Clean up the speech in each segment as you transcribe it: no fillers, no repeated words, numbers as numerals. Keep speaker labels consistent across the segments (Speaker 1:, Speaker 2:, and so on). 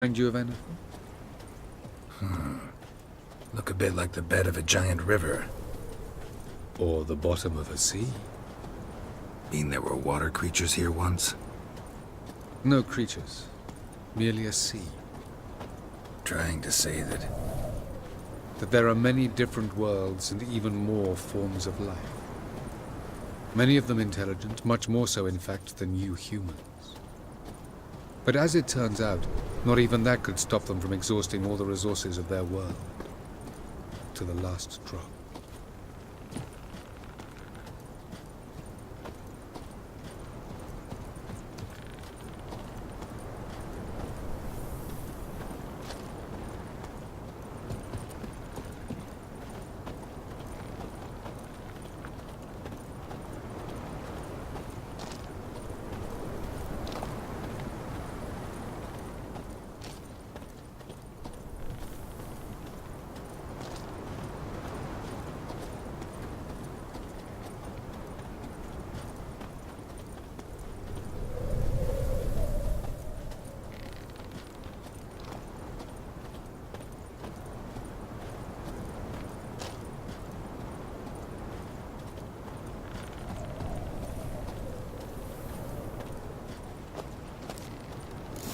Speaker 1: Remind you of anything?
Speaker 2: Look a bit like the bed of a giant river.
Speaker 1: Or the bottom of a sea?
Speaker 2: Mean there were water creatures here once?
Speaker 1: No creatures. Merely a sea.
Speaker 2: Trying to say that...
Speaker 1: That there are many different worlds and even more forms of life. Many of them intelligent, much more so in fact than you humans. But as it turns out, not even that could stop them from exhausting all the resources of their world. To the last drop.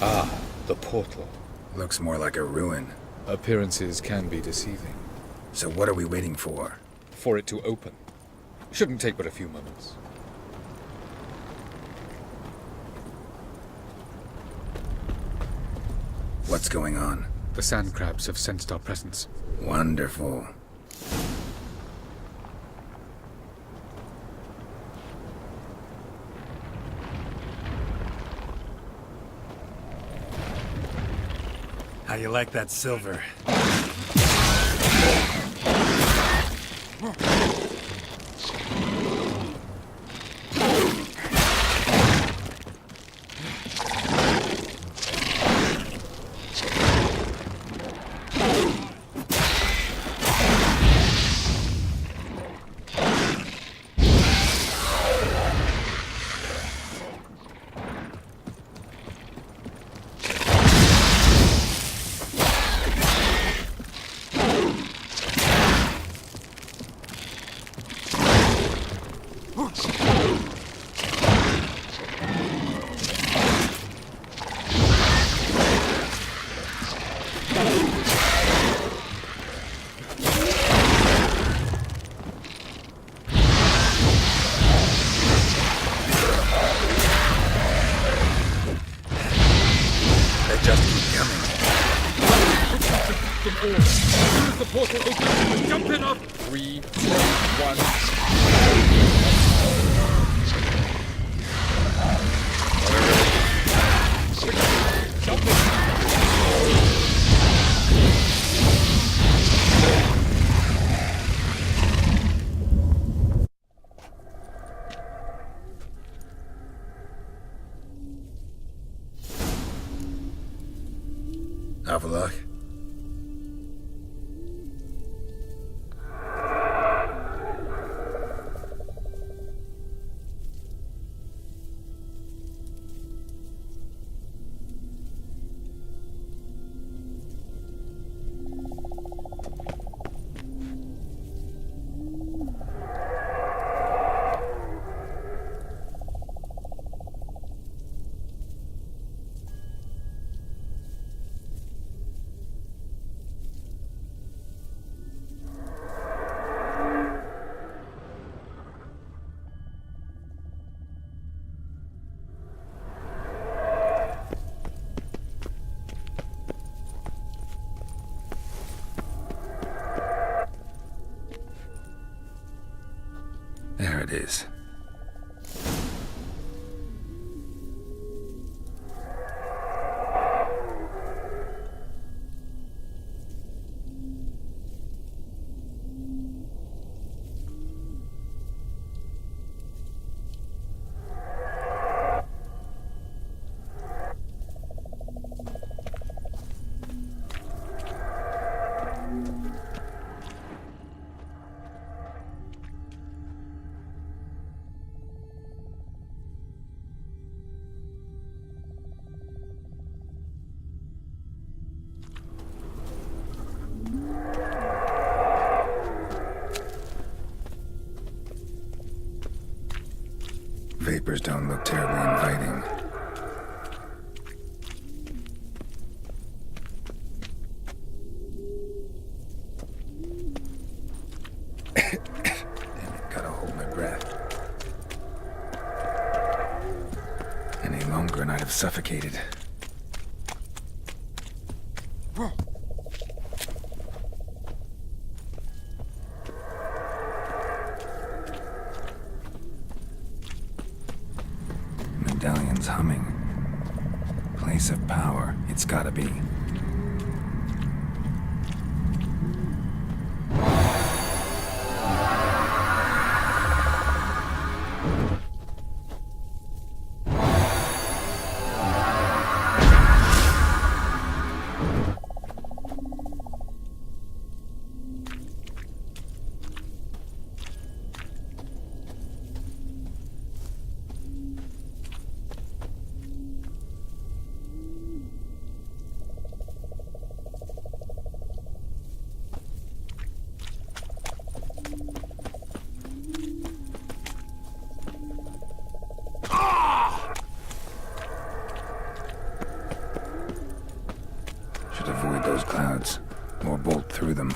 Speaker 1: Ah, the portal.
Speaker 2: Looks more like a ruin.
Speaker 1: Appearances can be deceiving.
Speaker 2: So what are we waiting for?
Speaker 1: For it to open. Shouldn't take but a few moments.
Speaker 2: What's going on?
Speaker 1: The sand crabs have sensed our presence.
Speaker 2: Wonderful. How you like that silver?
Speaker 1: The portal opens. Jump in up. 3, 2, 1. Jump in.
Speaker 2: Have a look. There it is. creepers don't look terribly inviting. Damn it, gotta hold my breath. Any longer and I'd have suffocated. Medallion's humming. Place of power, it's gotta be. Avoid those clouds, or bolt through them.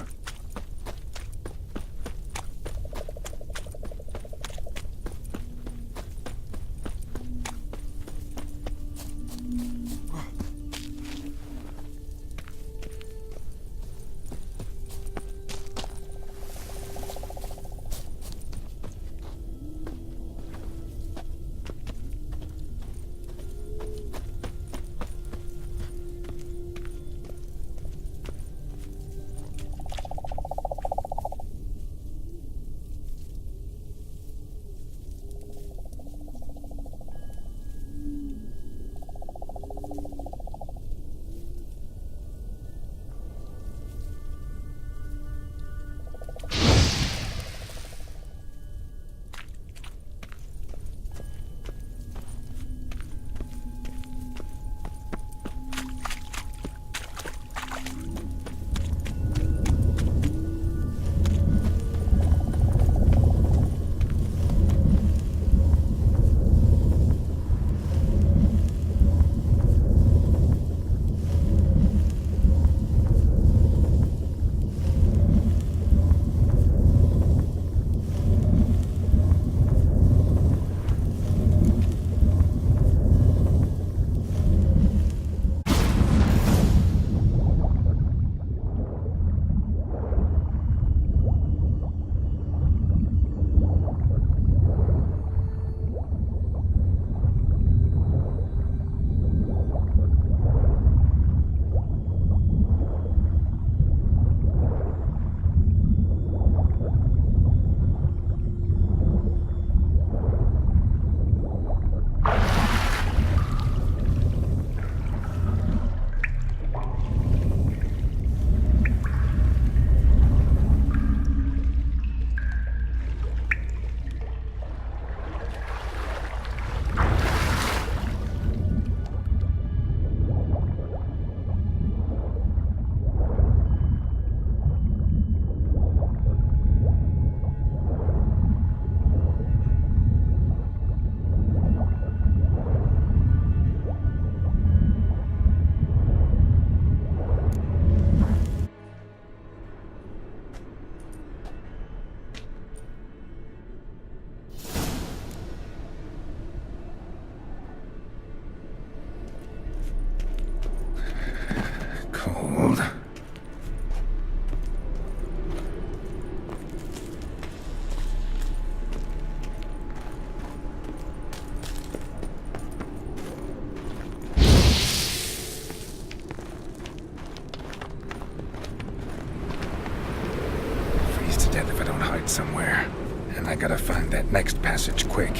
Speaker 2: Somewhere, and I gotta find that next passage quick.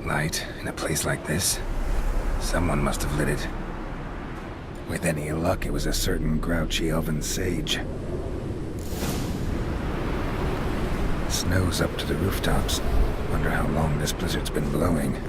Speaker 2: Light in a place like this? Someone must have lit it. With any luck, it was a certain grouchy elven sage. Snow's up to the rooftops. Wonder how long this blizzard's been blowing.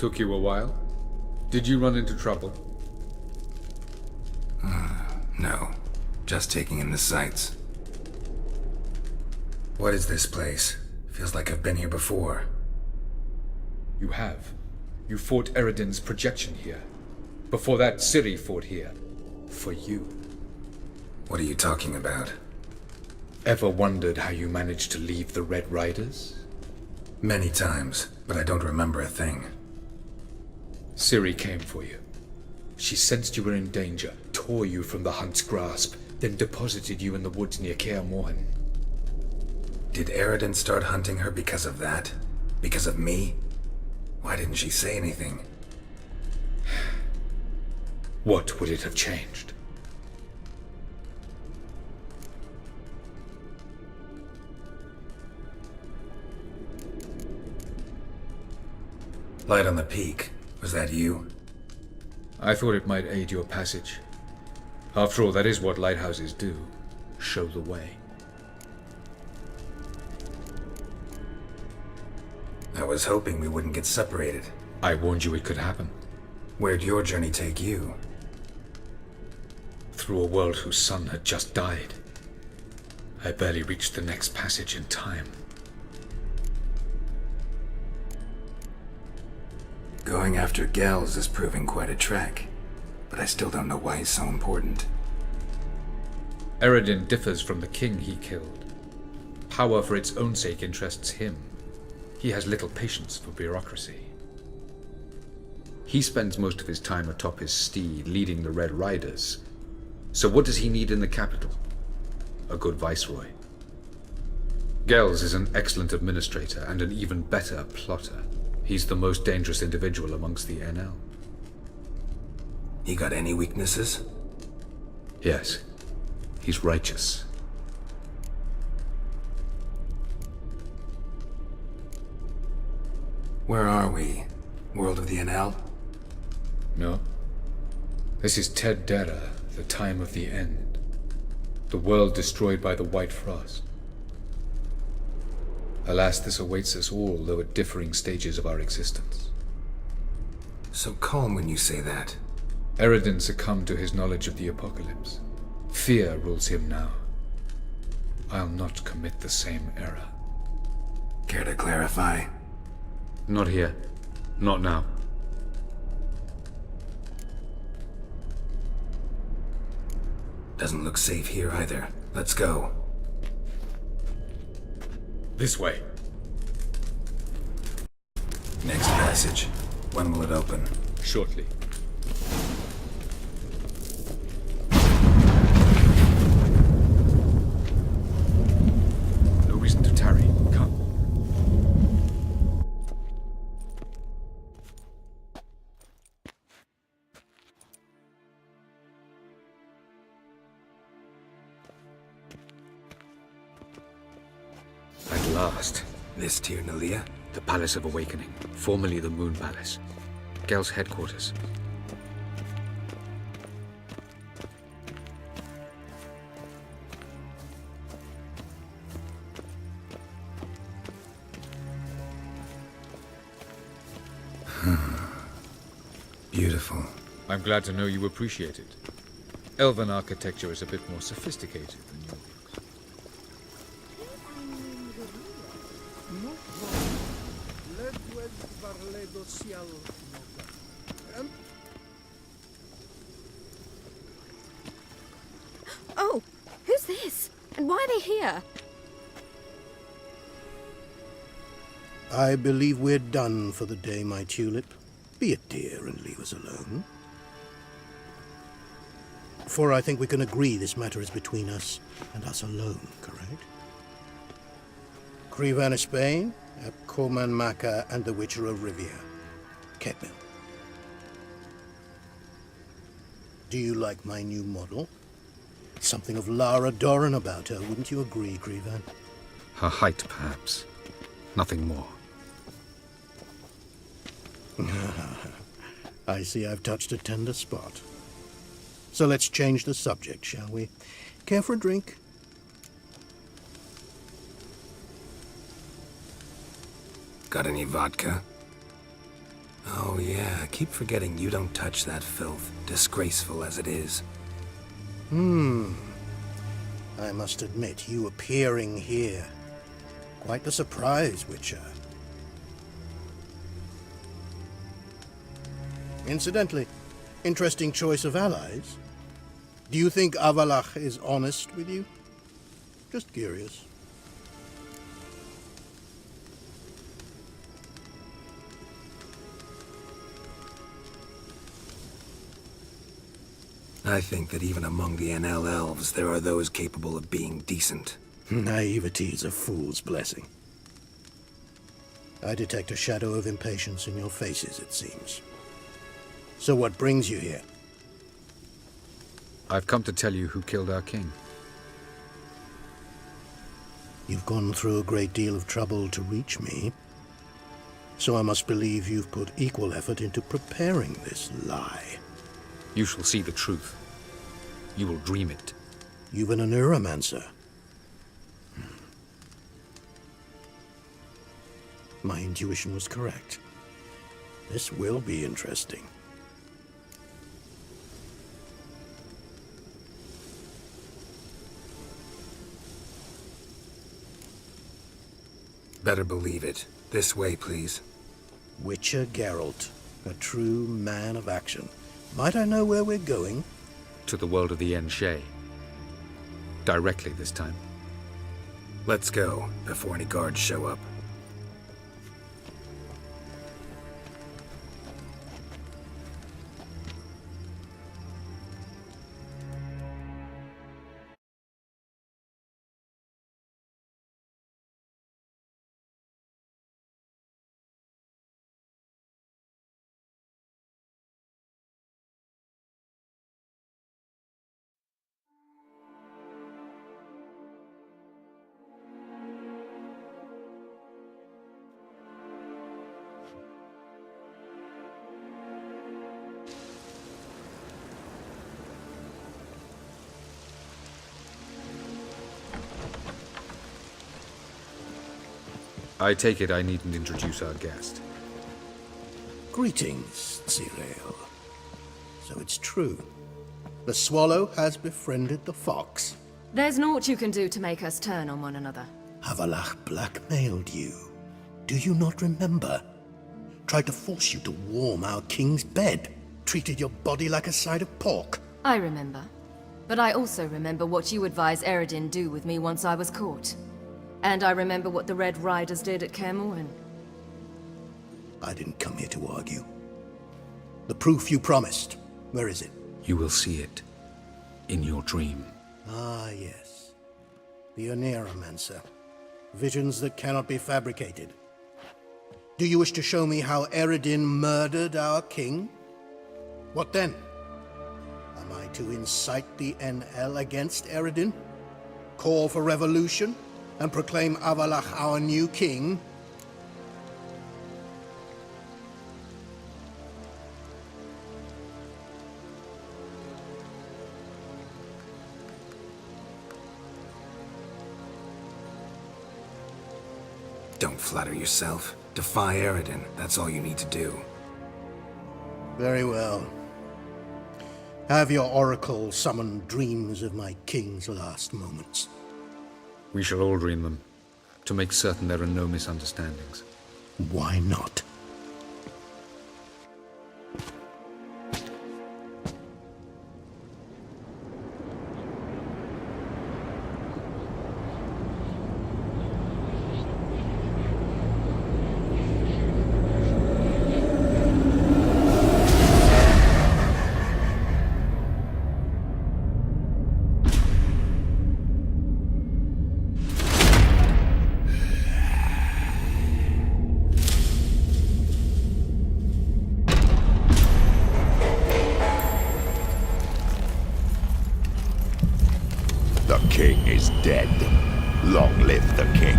Speaker 1: Took you a while? Did you run into trouble?
Speaker 2: No. Just taking in the sights. What is this place? Feels like I've been here before.
Speaker 1: You have. You fought Eredin's projection here. Before that, Ciri fought here. For you.
Speaker 2: What are you talking about?
Speaker 1: Ever wondered how you managed to leave the Red Riders?
Speaker 2: Many times, but I don't remember a thing.
Speaker 1: Ciri came for you. She sensed you were in danger, tore you from the hunt's grasp, then deposited you in the woods near Kaer Morhen.
Speaker 2: Did Eridan start hunting her because of that? Because of me? Why didn't she say anything?
Speaker 1: What would it have changed?
Speaker 2: Light on the peak. Was that you?
Speaker 1: I thought it might aid your passage. After all, that is what lighthouses do. Show the way.
Speaker 2: I was hoping we wouldn't get separated.
Speaker 1: I warned you it could happen.
Speaker 2: Where'd your journey take you?
Speaker 1: Through a world whose sun had just died. I barely reached the next passage in time.
Speaker 2: Going after Gels is proving quite a trek, but I still don't know why he's so important.
Speaker 1: Eridan differs from the king he killed. Power for its own sake interests him. He has little patience for bureaucracy. He spends most of his time atop his steed, leading the Red Riders. So what does he need in the capital? A good viceroy. Gels is an excellent administrator and an even better plotter. He's the most dangerous individual amongst the NL.
Speaker 2: He got any weaknesses?
Speaker 1: Yes. He's righteous.
Speaker 2: Where are we? World of the NL?
Speaker 1: No. This is Ted Dara, the time of the end. The world destroyed by the White Frost. Alas, this awaits us all, though at differing stages of our existence.
Speaker 2: So calm when you say that.
Speaker 1: Eridan succumbed to his knowledge of the apocalypse. Fear rules him now. I'll not commit the same error.
Speaker 2: Care to clarify?
Speaker 1: Not here. Not now.
Speaker 2: Doesn't look safe here either. Let's go.
Speaker 1: This way.
Speaker 2: Next passage. When will it open?
Speaker 1: Shortly. No reason to tarry. Come. At last.
Speaker 2: This Tir Nalia?
Speaker 1: The Palace of Awakening, formerly the Moon Palace. Gel's headquarters.
Speaker 2: Beautiful.
Speaker 1: I'm glad to know you appreciate it. Elven architecture is a bit more sophisticated than yours.
Speaker 3: Oh, who's this? And why are they here?
Speaker 4: I believe we're done for the day, my tulip. Be a dear and leave us alone. For I think we can agree this matter is between us and us alone, correct? Krivan of Spain, Koman Maka, and the Witcher of Rivia. Ketmil. Do you like my new model? Something of Lara Doran about her, wouldn't you agree, Krivan?
Speaker 1: Her height, perhaps. Nothing more.
Speaker 4: I see I've touched a tender spot. So let's change the subject, shall we? Care for a drink?
Speaker 2: Got any vodka? Oh yeah, I keep forgetting you don't touch that filth, disgraceful as it is.
Speaker 4: I must admit, you appearing here. Quite the surprise, Witcher. Incidentally, interesting choice of allies. Do you think Avalach is honest with you? Just curious.
Speaker 2: I think that even among the NL elves, there are those capable of being decent.
Speaker 4: Naivety is a fool's blessing. I detect a shadow of impatience in your faces, it seems. So what brings you here?
Speaker 1: I've come to tell you who killed our king.
Speaker 4: You've gone through a great deal of trouble to reach me, so I must believe you've put equal effort into preparing this lie.
Speaker 1: You shall see the truth. You will dream it.
Speaker 4: You've been a neuromancer. My intuition was correct. This will be interesting.
Speaker 2: Better believe it. This way, please.
Speaker 4: Witcher Geralt, a true man of action. Might I know where we're going?
Speaker 1: To the world of the Enshe. Directly this time.
Speaker 2: Let's go, before any guards show up.
Speaker 1: I take it I needn't introduce our guest.
Speaker 4: Greetings, Zirael. So it's true. The swallow has befriended the fox.
Speaker 3: There's naught you can do to make us turn on one another.
Speaker 4: Havalach blackmailed you. Do you not remember? Tried to force you to warm our king's bed. Treated your body like a side of pork.
Speaker 3: I remember. But I also remember what you advised Eredin do with me once I was caught. And I remember what the Red Riders did at Kaer Morhen.
Speaker 4: I didn't come here to argue. The proof you promised, where is it?
Speaker 1: You will see it. In your dream.
Speaker 4: Ah, yes. The Oneiromancer. Visions that cannot be fabricated. Do you wish to show me how Eredin murdered our king? What then? Am I to incite the NL against Eredin? Call for revolution? And proclaim Avalach our new king?
Speaker 2: Don't flatter yourself. Defy Eredin. That's all you need to do.
Speaker 4: Very well. Have your oracle summon dreams of my king's last moments.
Speaker 1: We shall all dream them, to make certain there are no misunderstandings.
Speaker 4: Why not?
Speaker 5: The king is dead. Long live the king.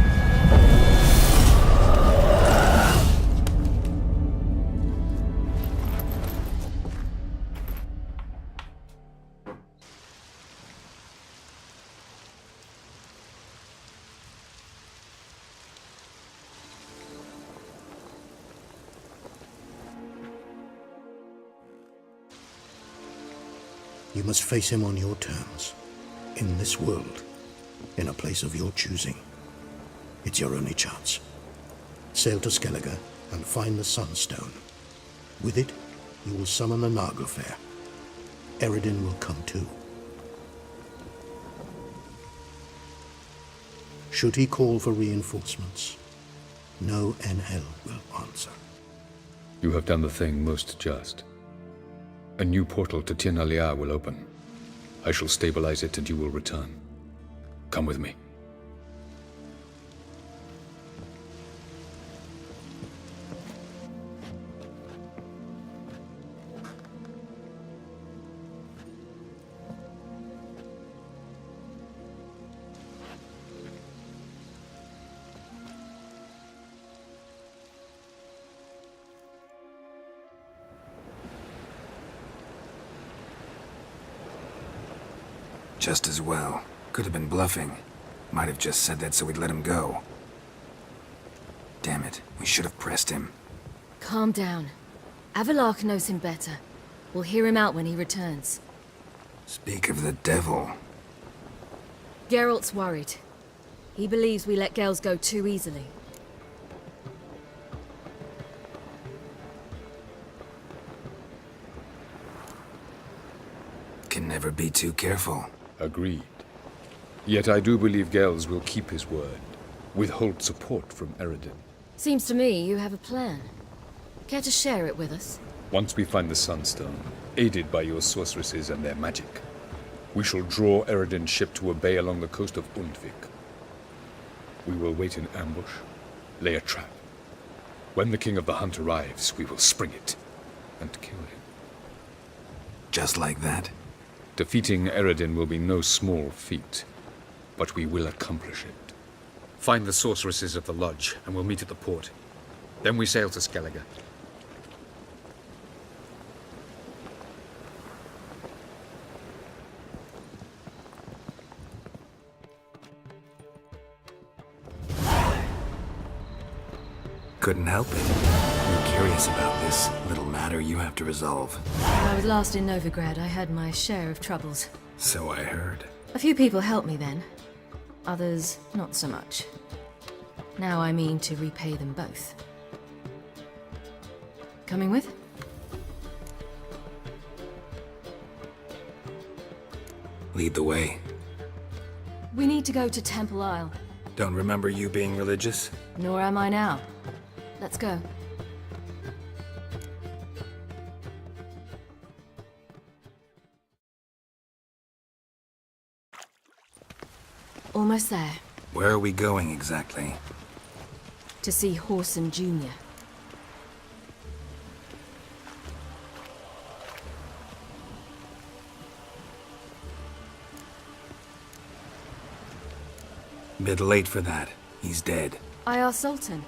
Speaker 4: You must face him on your terms. In this world. In a place of your choosing. It's your only chance. Sail to Skellige and find the Sunstone. With it, you will summon the Nagelfair. Eredin will come too. Should he call for reinforcements, no NL will answer.
Speaker 1: You have done the thing most just. A new portal to Tir na Liar will open. I shall stabilize it and you will return. Come with me.
Speaker 2: Just as well. Could have been bluffing. Might have just said that so we'd let him go. Damn it, we should have pressed him.
Speaker 3: Calm down. Avalark knows him better. We'll hear him out when he returns.
Speaker 2: Speak of the devil.
Speaker 3: Geralt's worried. He believes we let Gales go too easily.
Speaker 2: Can never be too careful.
Speaker 1: Agreed. Yet I do believe Gels will keep his word. Withhold support from Eredin.
Speaker 3: Seems to me you have a plan. Care to share it with us?
Speaker 1: Once we find the Sunstone, aided by your sorceresses and their magic, we shall draw Eredin's ship to a bay along the coast of Undvik. We will wait in ambush, lay a trap. When the King of the Hunt arrives, we will spring it and kill him.
Speaker 2: Just like that?
Speaker 1: Defeating Eredin will be no small feat, but we will accomplish it. Find the sorceresses of the Lodge, and we'll meet at the port. Then we sail to Skellige.
Speaker 2: Couldn't help it. I'm curious about this little matter you have to resolve.
Speaker 3: When I was last in Novigrad, I had my share of troubles.
Speaker 2: So I heard.
Speaker 3: A few people helped me then. Others, not so much. Now I mean to repay them both. Coming with?
Speaker 2: Lead the way.
Speaker 3: We need to go to Temple Isle.
Speaker 2: Don't remember you being religious?
Speaker 3: Nor am I now. Let's go. Almost there.
Speaker 2: Where are we going exactly?
Speaker 3: To see Horson Jr.
Speaker 2: Bit late for that. He's dead.
Speaker 3: I asked Sultan,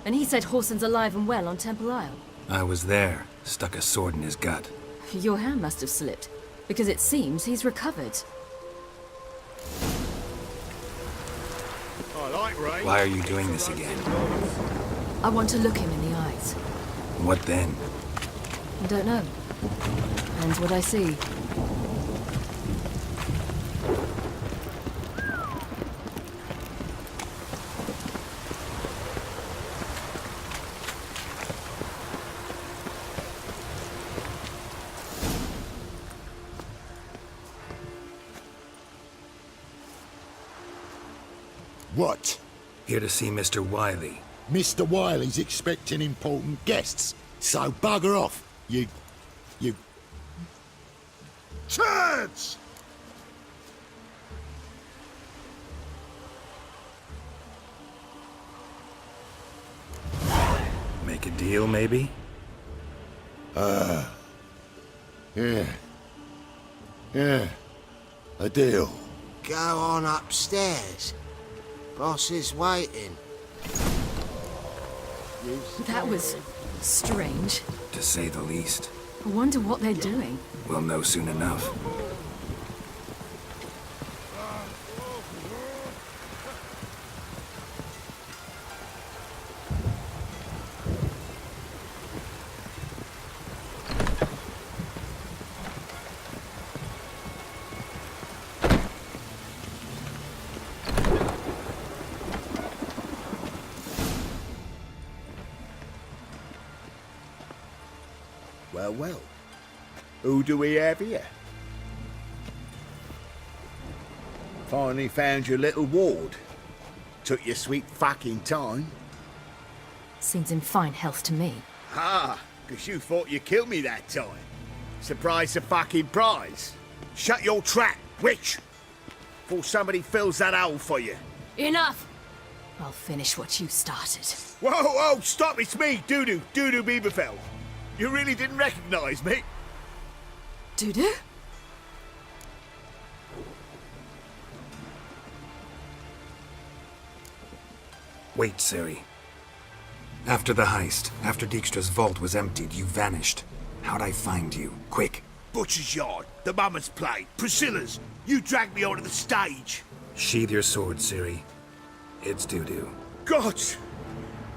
Speaker 3: and he said Horson's alive and well on Temple Isle.
Speaker 2: I was there. Stuck a sword in his gut.
Speaker 3: Your hand must have slipped, because it seems he's recovered.
Speaker 2: Why are you doing this again?
Speaker 3: I want to look him in the eyes.
Speaker 2: What then?
Speaker 3: I don't know. Depends what I see.
Speaker 5: What?
Speaker 2: Here to see Mr. Wiley.
Speaker 5: Mr. Wiley's expecting important guests, so bugger off, you... Turds!
Speaker 2: Make a deal, maybe?
Speaker 5: Yeah. Yeah. A deal.
Speaker 6: Go on upstairs. Boss is waiting.
Speaker 3: That was strange.
Speaker 2: To say the least.
Speaker 3: I wonder what they're doing.
Speaker 2: We'll know soon enough.
Speaker 5: Well. Who do we have here? Finally found your little ward. Took your sweet fucking time.
Speaker 3: Seems in fine health to me.
Speaker 5: Ah, 'cause you thought you killed me that time. Surprise the fucking prize. Shut your trap. Which? Before somebody fills that hole for you.
Speaker 3: Enough! I'll finish what you started.
Speaker 5: Whoa, stop, it's me, Dudu Bieberfeld. You really didn't recognize me?
Speaker 3: Dudu?
Speaker 2: Wait, Ciri. After the heist, after Dijkstra's vault was emptied, you vanished. How'd I find you? Quick.
Speaker 5: Butcher's Yard, the Mummer's Plate, Priscilla's. You dragged me onto the stage.
Speaker 2: Sheathe your sword, Ciri. It's Dudu.
Speaker 5: God,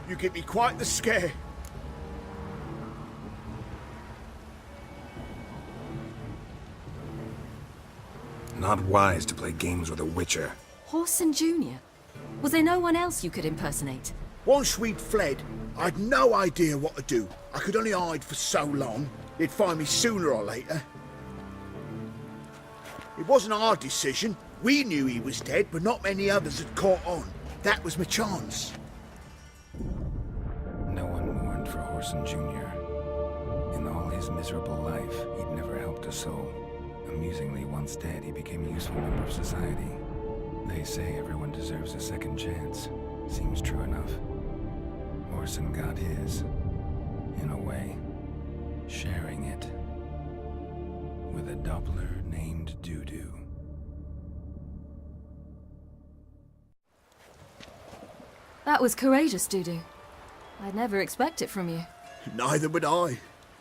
Speaker 5: you give me quite the scare.
Speaker 2: Not wise to play games with a Witcher.
Speaker 3: Horson Jr.? Was there no one else you could impersonate?
Speaker 5: Once we'd fled, I'd no idea what to do. I could only hide for so long. They'd find me sooner or later. It wasn't our decision. We knew he was dead, but not many others had caught on. That was my chance.
Speaker 2: No one mourned for Horson Jr. In all his miserable life, he'd never helped a soul. Amusingly, once dead, he became a useful member of society. They say everyone deserves a second chance. Seems true enough. Horson got his, in a way, sharing it with a Doppler named Dudu.
Speaker 3: That was courageous, Dudu. I'd never expect it from you.
Speaker 5: Neither would I.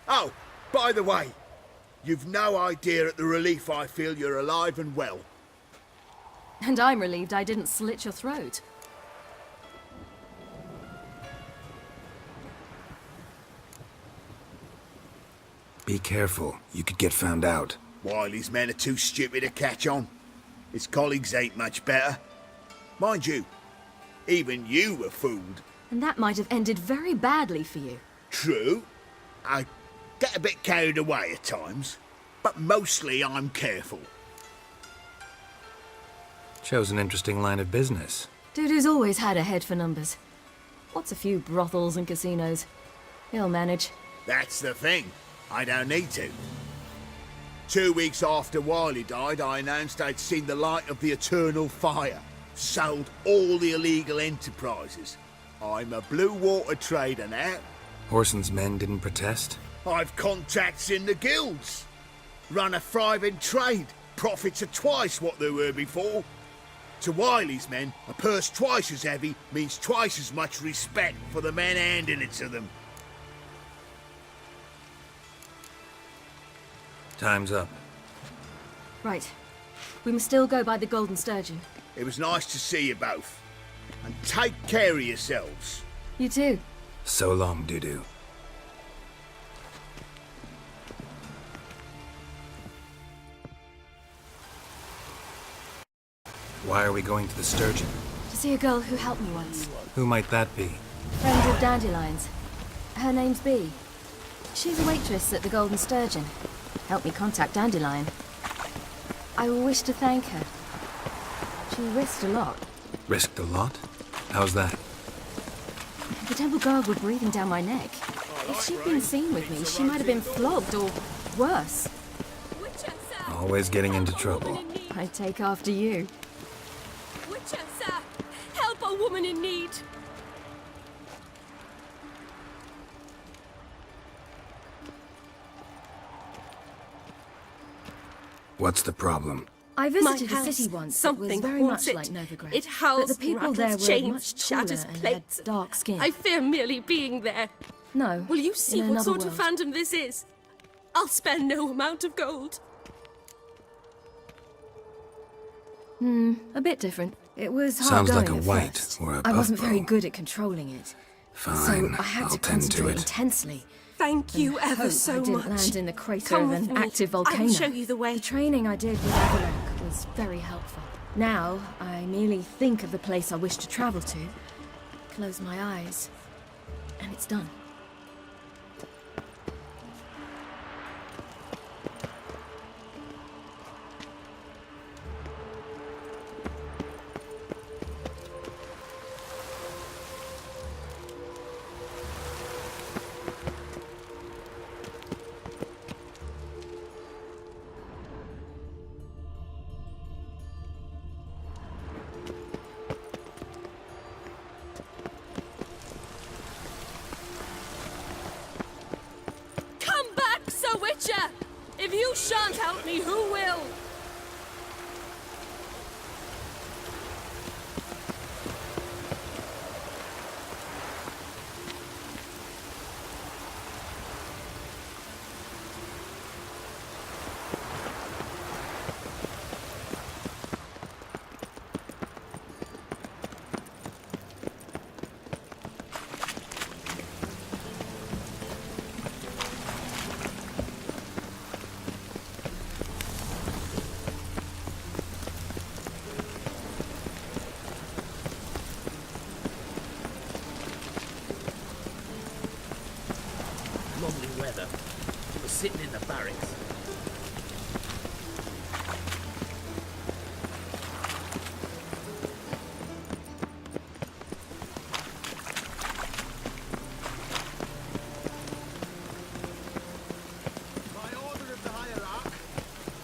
Speaker 5: Oh, by the way, you've no idea at the relief I feel you're alive and well.
Speaker 3: And I'm relieved I didn't slit your throat.
Speaker 2: Be careful. You could get found out.
Speaker 5: Wiley's men are too stupid to catch on. His colleagues ain't much better. Mind you, even you were fooled.
Speaker 3: And that might have ended very badly for you.
Speaker 5: True. I get a bit carried away at times, but mostly I'm careful.
Speaker 2: Shows an interesting line of business.
Speaker 3: Dudu's always had a head for numbers. What's a few brothels and casinos? He'll manage.
Speaker 5: That's the thing. I don't need to. 2 weeks after Wiley died, I announced I'd seen the light of the eternal fire. Sold all the illegal enterprises. I'm a blue water trader now.
Speaker 2: Horson's men didn't protest?
Speaker 5: I've contacts in the guilds. Run a thriving trade. Profits are twice what they were before. To Wiley's men, a purse twice as heavy means twice as much respect for the men handing it to them.
Speaker 2: Time's up.
Speaker 3: Right. We must still go by the Golden Sturgeon.
Speaker 5: It was nice to see you both. And take care of yourselves.
Speaker 3: You too.
Speaker 2: So long, Dudu. Why are we going to the Sturgeon?
Speaker 3: To see a girl who helped me once.
Speaker 2: Who might that be?
Speaker 3: Friend of Dandelion's. Her name's Bee. She's a waitress at the Golden Sturgeon. Helped me contact Dandelion. I wish to thank her. She risked a lot.
Speaker 2: Risked a lot? How's that?
Speaker 3: The temple guard were breathing down my neck. If she'd been seen with me, she might have been flogged or worse.
Speaker 2: Always getting into trouble.
Speaker 3: I take after you.
Speaker 7: Witcher, sir! Help a woman in need!
Speaker 2: What's the problem?
Speaker 3: I
Speaker 7: My
Speaker 3: visited a
Speaker 7: house,
Speaker 3: city once.
Speaker 7: something
Speaker 3: It was very
Speaker 7: haunts
Speaker 3: much
Speaker 7: it.
Speaker 3: like Novigrad.
Speaker 7: It howls,
Speaker 3: but the people
Speaker 7: rattles
Speaker 3: there were
Speaker 7: chains,
Speaker 3: much taller
Speaker 7: shatters
Speaker 3: and
Speaker 7: plates.
Speaker 3: had dark skin.
Speaker 7: I fear merely being there.
Speaker 3: No.
Speaker 7: Will you see
Speaker 3: in
Speaker 7: what
Speaker 3: another
Speaker 7: sort
Speaker 3: world.
Speaker 7: of phantom this is? I'll spare no amount of gold.
Speaker 3: A bit different. It was hard
Speaker 2: Sounds
Speaker 3: going
Speaker 2: like a
Speaker 3: at
Speaker 2: white
Speaker 3: first.
Speaker 2: or a
Speaker 3: I wasn't
Speaker 2: puffball.
Speaker 3: very good at controlling it.
Speaker 2: Fine,
Speaker 3: So I had
Speaker 2: I'll
Speaker 3: to
Speaker 2: tend to
Speaker 3: concentrate
Speaker 2: it.
Speaker 3: intensely.
Speaker 7: Thank you
Speaker 3: and
Speaker 7: ever
Speaker 3: hope
Speaker 7: so
Speaker 3: I didn't
Speaker 7: much.
Speaker 3: land in the crater
Speaker 7: Come
Speaker 3: of
Speaker 7: with
Speaker 3: an
Speaker 7: me.
Speaker 3: active volcano.
Speaker 7: I'll show you the way.
Speaker 3: The training I did with Avalok was very helpful. Now, I merely think of the place I wish to travel to, close my eyes, and it's done.
Speaker 7: help me, who will?
Speaker 8: Lovely weather. We're sitting in the barracks.
Speaker 9: By order of the hierarch,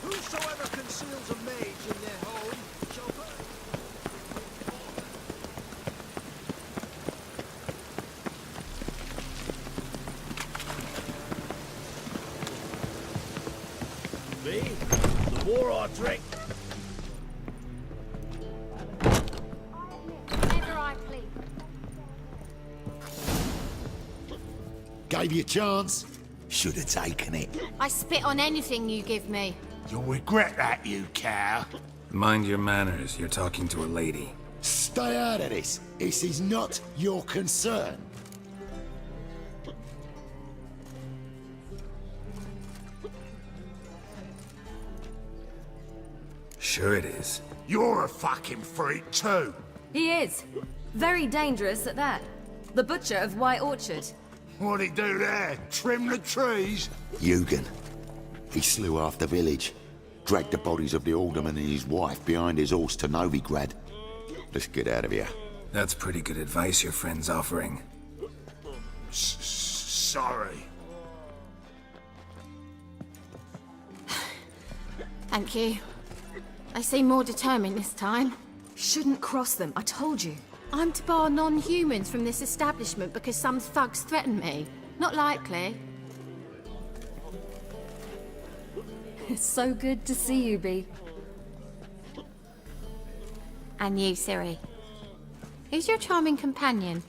Speaker 9: whosoever conceals a mage in their home shall burn.
Speaker 8: Me? The more I drink.
Speaker 10: Whenever I please.
Speaker 11: Gave you a chance. Should have taken it.
Speaker 10: I spit on anything you give me.
Speaker 11: You'll regret that, you cow.
Speaker 2: Mind your manners, you're talking to a lady.
Speaker 11: Stay out of this. This is not your concern.
Speaker 2: Sure it is.
Speaker 11: You're a fucking freak too.
Speaker 3: He is. Very dangerous at that. The butcher of White Orchard.
Speaker 11: What'd he do there? Trim the trees? Eugen. He slew half the village. Dragged the bodies of the alderman and his wife behind his horse to Novigrad. Let's get out of here.
Speaker 2: That's pretty good advice your friend's offering.
Speaker 11: Sorry.
Speaker 10: Thank you. They seem more determined this time.
Speaker 3: Shouldn't cross them, I told you.
Speaker 10: I'm to bar non-humans from this establishment because some thugs threaten me. Not likely.
Speaker 3: It's so good to see you, Bee.
Speaker 10: And you, Siri. Who's your charming companion?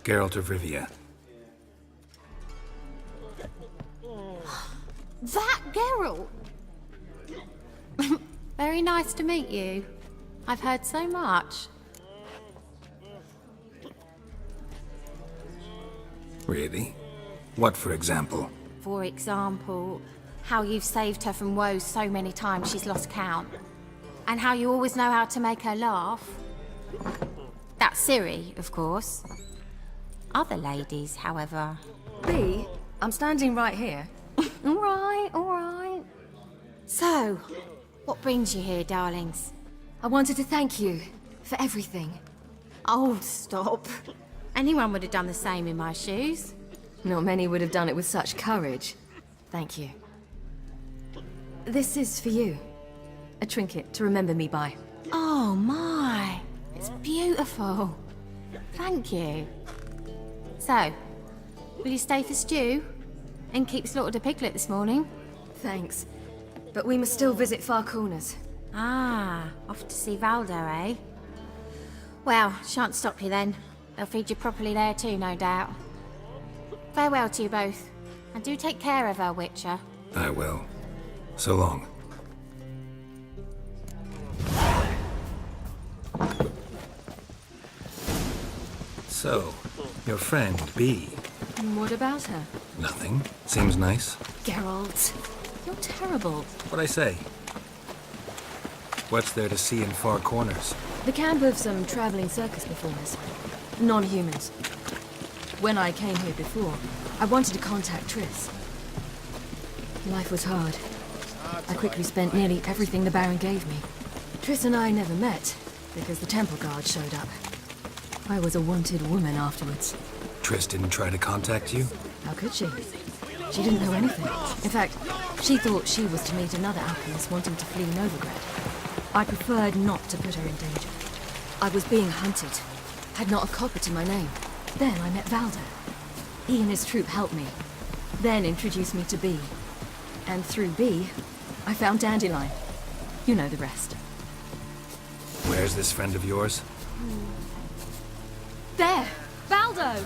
Speaker 2: Geralt of Rivia.
Speaker 10: That Geralt! Very nice to meet you. I've heard so much.
Speaker 2: Really? What, for example?
Speaker 10: For example, how you've saved her from woes so many times she's lost count. And how you always know how to make her laugh. That's Siri, of course. Other ladies, however...
Speaker 3: Bee, I'm standing right here.
Speaker 10: All right, all right. So, what brings you here, darlings?
Speaker 3: I wanted to thank you for everything.
Speaker 10: Oh, stop. Anyone would have done the same in my shoes.
Speaker 3: Not many would have done it with such courage. Thank you. This is for you. A trinket to remember me by.
Speaker 10: Oh, my. It's beautiful. Thank you. So, will you stay for stew? And keep slaughtered a piglet this morning?
Speaker 3: Thanks. But we must still visit Far Corners.
Speaker 10: Ah, off to see Valdo, eh? Well, shan't stop you then. They'll feed you properly there too, no doubt. Farewell to you both. And do take care of her, Witcher.
Speaker 2: I will. So long. So, your friend, Bee.
Speaker 3: And what about her?
Speaker 2: Nothing. Seems nice.
Speaker 3: Geralt, you're terrible.
Speaker 2: What'd I say? What's there to see in Far Corners?
Speaker 3: The camp of some traveling circus performers. Non-humans. When I came here before, I wanted to contact Triss. Life was hard. I quickly spent nearly everything the Baron gave me. Triss and I never met, because the temple guard showed up. I was a wanted woman afterwards.
Speaker 2: Triss didn't try to contact you?
Speaker 3: How could she? She didn't know anything. In fact, she thought she was to meet another alchemist wanting to flee Novigrad. I preferred not to put her in danger. I was being hunted. Had not a copper to my name. Then I met Valdo. He and his troop helped me. Then introduced me to B. And through B, I found Dandelion. You know the rest.
Speaker 2: Where's this friend of yours?
Speaker 3: There! Valdo!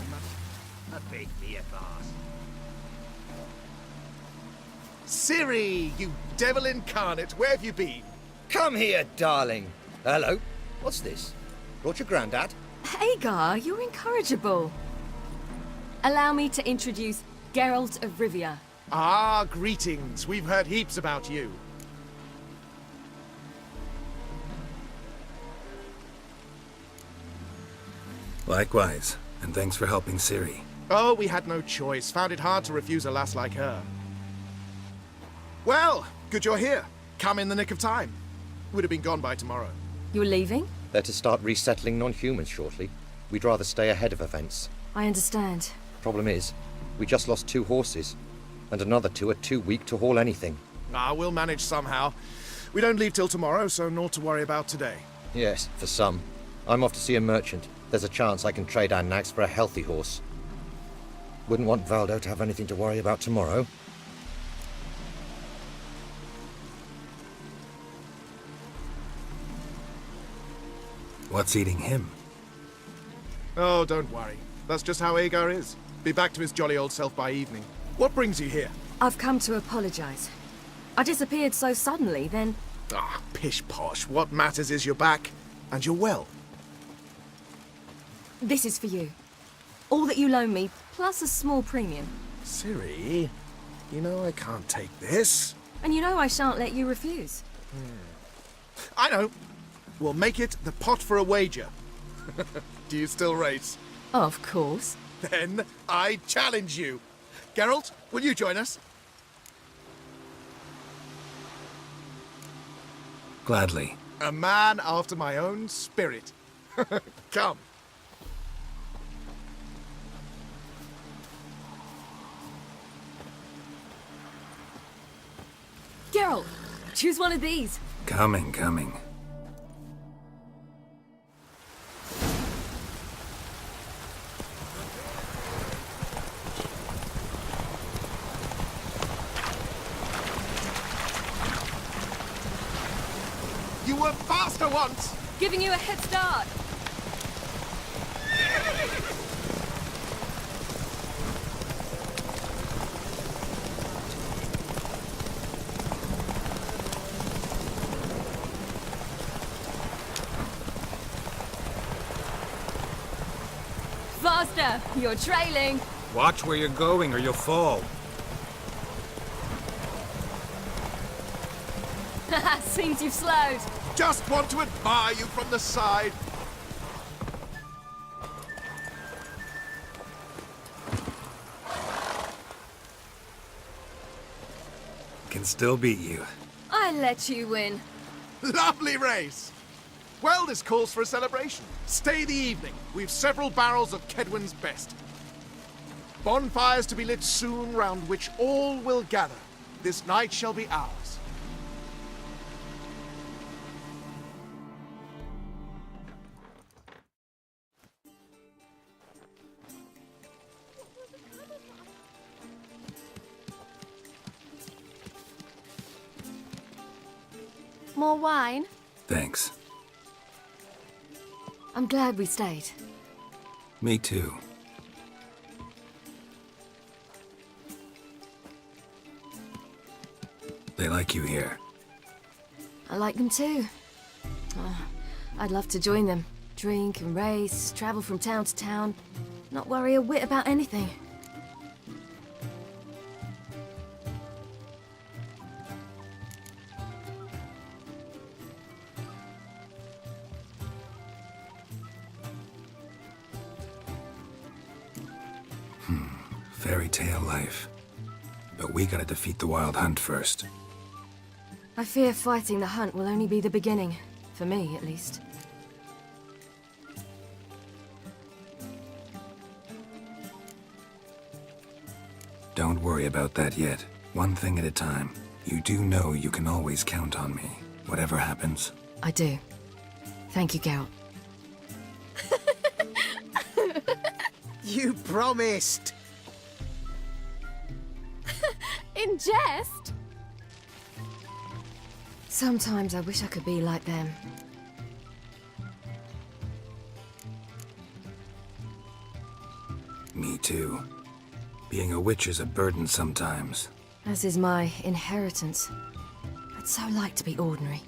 Speaker 8: A big BFRs.
Speaker 9: Ciri, you devil incarnate, where have you been?
Speaker 12: Come here, darling. Hello. What's this? Brought your granddad?
Speaker 3: Hagar, you're incorrigible. Allow me to introduce Geralt of Rivia.
Speaker 9: Ah, greetings. We've heard heaps about you.
Speaker 2: Likewise, and thanks for helping Ciri.
Speaker 9: Oh, we had no choice. Found it hard to refuse a lass like her. Well, good you're here. Come in the nick of time. Would have been gone by tomorrow.
Speaker 3: You're leaving?
Speaker 12: They're to start resettling non-humans shortly. We'd rather stay ahead of events.
Speaker 3: I understand.
Speaker 12: Problem is, we just lost 2 horses, and another 2 are too weak to haul anything.
Speaker 9: Ah, we'll manage somehow. We don't leave till tomorrow, so naught to worry about today.
Speaker 12: Yes, for some. I'm off to see a merchant. There's a chance I can trade our nags for a healthy horse. Wouldn't want Valdo to have anything to worry about tomorrow.
Speaker 2: What's eating him?
Speaker 9: Oh, don't worry. That's just how Agar is. Be back to his jolly old self by evening. What brings you here?
Speaker 3: I've come to apologize. I disappeared so suddenly, then...
Speaker 9: Ah, pish-posh. What matters is you're back, and you're well.
Speaker 3: This is for you. All that you loan me, plus a small premium.
Speaker 9: Ciri, you know I can't take this.
Speaker 3: And you know I shan't let you refuse.
Speaker 9: I know. We'll make it the pot for a wager. Do you still race?
Speaker 3: Of course.
Speaker 9: Then I challenge you. Geralt, will you join us?
Speaker 2: Gladly.
Speaker 9: A man after my own spirit. Come.
Speaker 3: Geralt, choose one of these.
Speaker 2: Coming.
Speaker 9: You were faster once!
Speaker 3: Giving you a head start. Faster! You're trailing.
Speaker 2: Watch where you're going or you'll fall.
Speaker 3: Seems you've slowed.
Speaker 9: Just want to admire you from the side.
Speaker 2: Can still beat you.
Speaker 3: I let you win.
Speaker 9: Lovely race! Well, this calls for a celebration. Stay the evening. We've several barrels of Kedwen's best. Bonfires to be lit soon, round which all will gather. This night shall be ours.
Speaker 10: More wine?
Speaker 2: Thanks.
Speaker 3: I'm glad we stayed.
Speaker 2: Me too. They like you here.
Speaker 3: I like them too. I'd love to join them. Drink and race, travel from town to town. Not worry a whit about anything.
Speaker 2: Fairy tale life. But we gotta defeat the Wild Hunt first.
Speaker 3: I fear fighting the hunt will only be the beginning. For me, at least.
Speaker 2: Don't worry about that yet. One thing at a time. You do know you can always count on me, whatever happens.
Speaker 3: I do. Thank you, Geralt.
Speaker 6: You promised!
Speaker 7: In jest?
Speaker 3: Sometimes I wish I could be like them.
Speaker 2: Me too. Being a witch is a burden sometimes.
Speaker 3: As is my inheritance. I'd so like to be ordinary.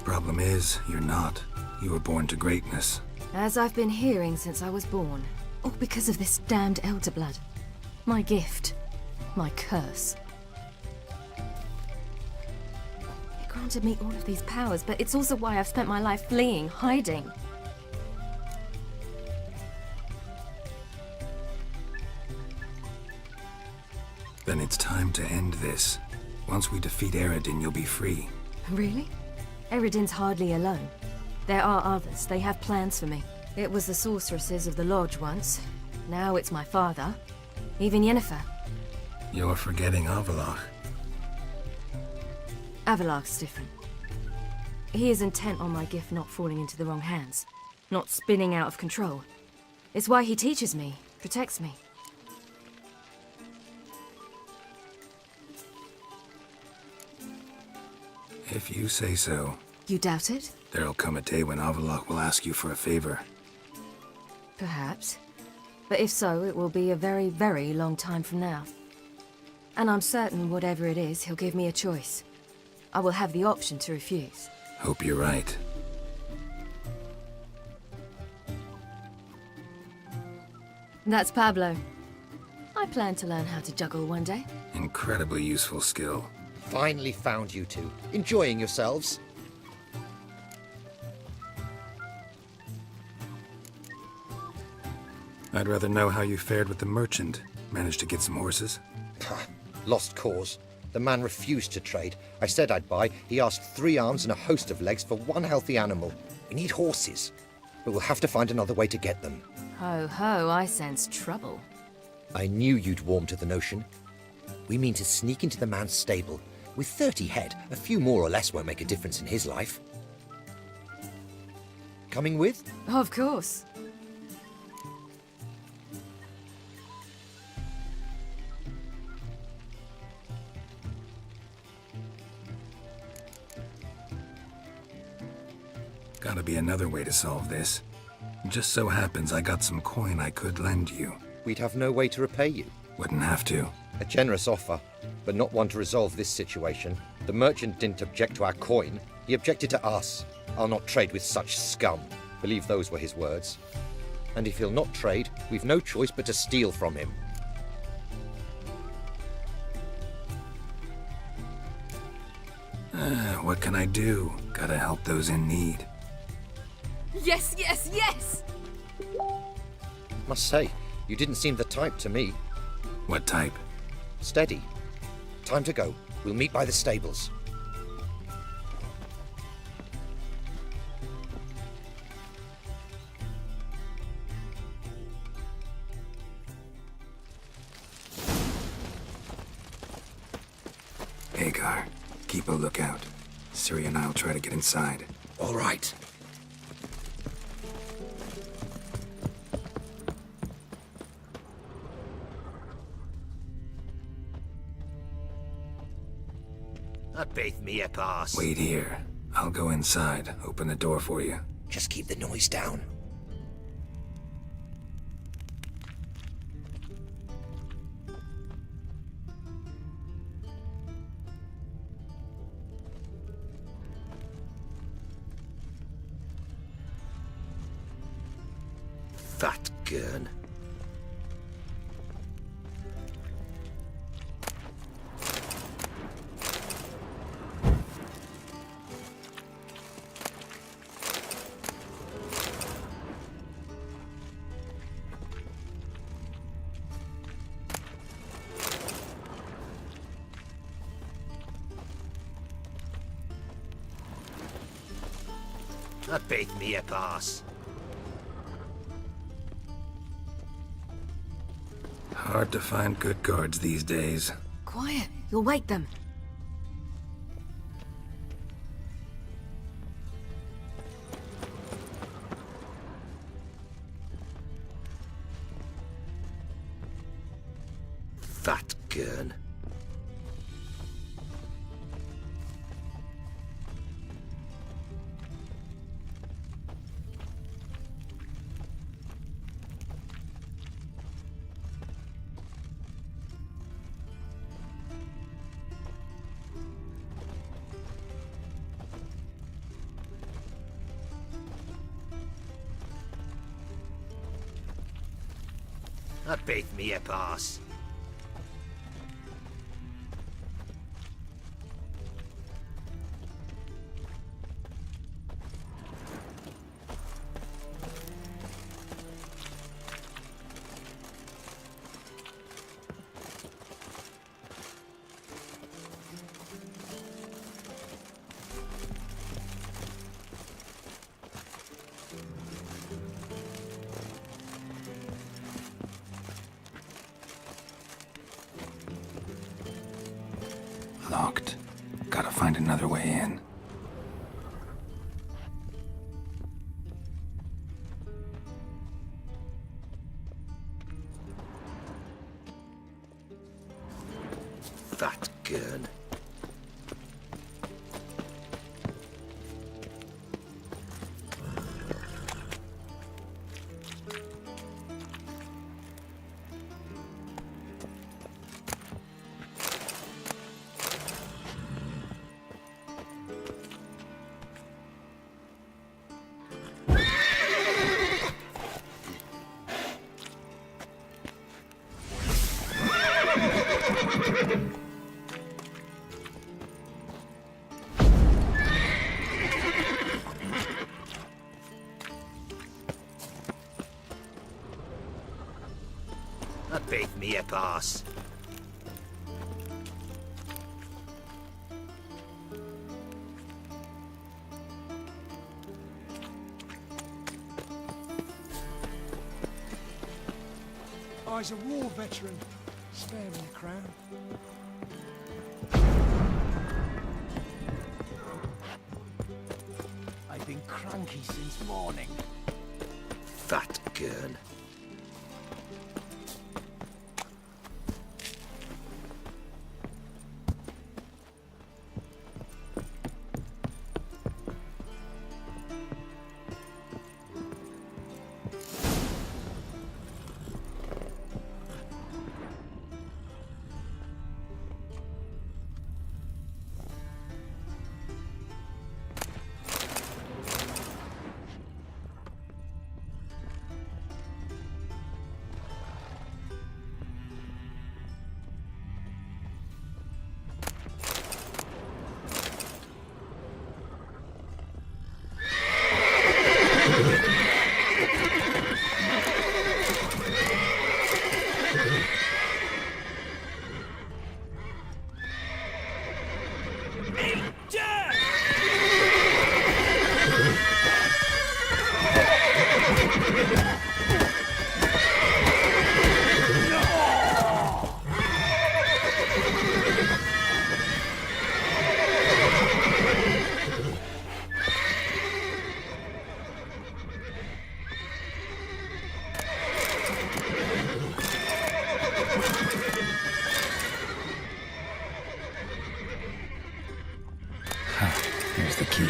Speaker 2: Problem is, you're not. You were born to greatness.
Speaker 3: As I've been hearing since I was born. All because of this damned elder blood. My gift. My curse. It granted me all of these powers, but it's also why I've spent my life fleeing, hiding.
Speaker 2: Then it's time to end this. Once we defeat Eredin, you'll be free.
Speaker 3: Really? Eredin's hardly alone. There are others. They have plans for me. It was the sorceresses of the Lodge once. Now it's my father. Even Yennefer.
Speaker 2: You're forgetting Avalach.
Speaker 3: Avalach's different. He is intent on my gift not falling into the wrong hands. Not spinning out of control. It's why he teaches me, protects me.
Speaker 2: If you say so.
Speaker 3: You doubt it?
Speaker 2: There'll come a day when Avalach will ask you for a favor.
Speaker 3: Perhaps. But if so, it will be a very, very long time from now. And I'm certain whatever it is, he'll give me a choice. I will have the option to refuse.
Speaker 2: Hope you're right.
Speaker 3: That's Pablo. I plan to learn how to juggle one day.
Speaker 2: Incredibly useful skill.
Speaker 12: Finally found you two. Enjoying yourselves?
Speaker 2: I'd rather know how you fared with the merchant. Managed to get some horses?
Speaker 12: Lost cause. The man refused to trade. I said I'd buy. He asked 3 arms and a host of legs for 1 healthy animal. We need horses. But we'll have to find another way to get them.
Speaker 3: Ho ho, I sense trouble.
Speaker 12: I knew you'd warm to the notion. We mean to sneak into the man's stable. With 30 head, a few more or less won't make a difference in his life. Coming with?
Speaker 3: Of course.
Speaker 2: Gotta be another way to solve this. Just so happens I got some coin I could lend you.
Speaker 12: We'd have no way to repay you.
Speaker 2: Wouldn't have to.
Speaker 12: A generous offer, but not one to resolve this situation. The merchant didn't object to our coin. He objected to us. I'll not trade with such scum. Believe those were his words. And if he'll not trade, we've no choice but to steal from him.
Speaker 2: What can I do? Gotta help those in need.
Speaker 7: Yes, yes, yes!
Speaker 12: Must say, you didn't seem the type to me.
Speaker 2: What type?
Speaker 12: Steady. Time to go. We'll meet by the stables.
Speaker 2: Hagar, keep a lookout. Ciri and I'll try to get inside.
Speaker 12: All right.
Speaker 8: I beat me a pass.
Speaker 2: Wait here. I'll go inside, open the door for you.
Speaker 12: Just keep the noise down.
Speaker 8: Fat gurn. I beat me a pass.
Speaker 2: Hard to find good guards these days.
Speaker 3: Quiet, you'll wake them.
Speaker 8: Fat gurn. I beth me a pass.
Speaker 2: Locked. Gotta find another way in.
Speaker 8: Fat gurn. I beth me a pass.
Speaker 13: I's a war veteran. Spare me a crown. I've been cranky since morning.
Speaker 8: Fat gurn.
Speaker 2: Here's the key.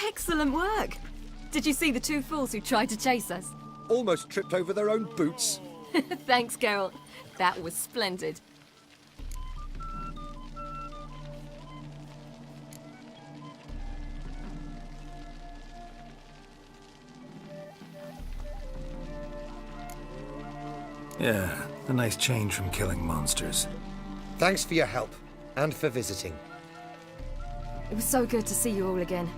Speaker 3: Excellent work! Did you see the two fools who tried to chase us?
Speaker 12: almost tripped over their own boots.
Speaker 7: Thanks, Geralt. That was splendid.
Speaker 2: Yeah, a nice change from killing monsters.
Speaker 12: Thanks for your help, and for visiting.
Speaker 3: It was so good to see you all again.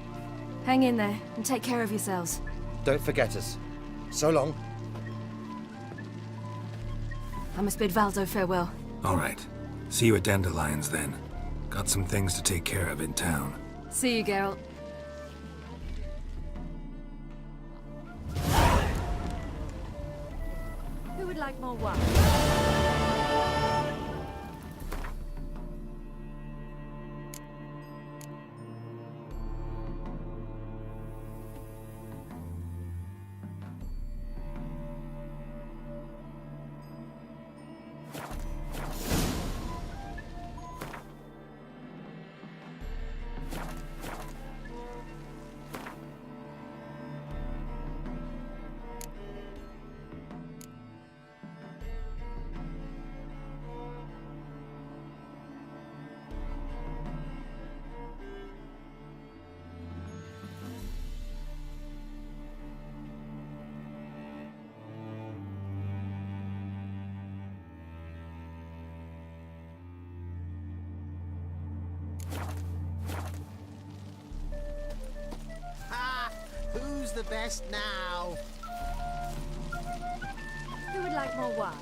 Speaker 3: Hang in there, and take care of yourselves.
Speaker 12: Don't forget us. So long.
Speaker 3: I must bid Valdo farewell.
Speaker 2: All right. See you at Dandelions, then. Got some things to take care of in town.
Speaker 3: See you, Geralt.
Speaker 7: Who would like more wine?
Speaker 6: Who's the best now?
Speaker 7: Who would like more wine?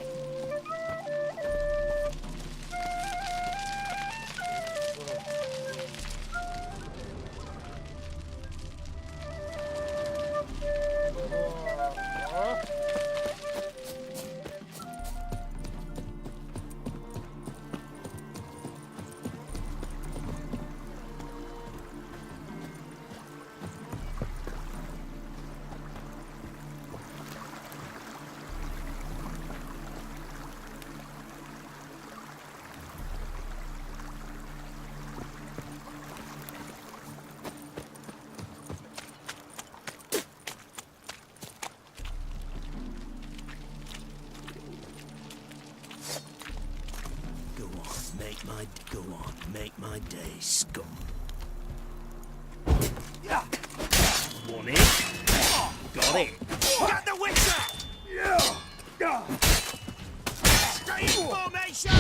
Speaker 6: Make my day, scum.
Speaker 8: Want it? Got it.
Speaker 6: Get the witcher! Stay in formation!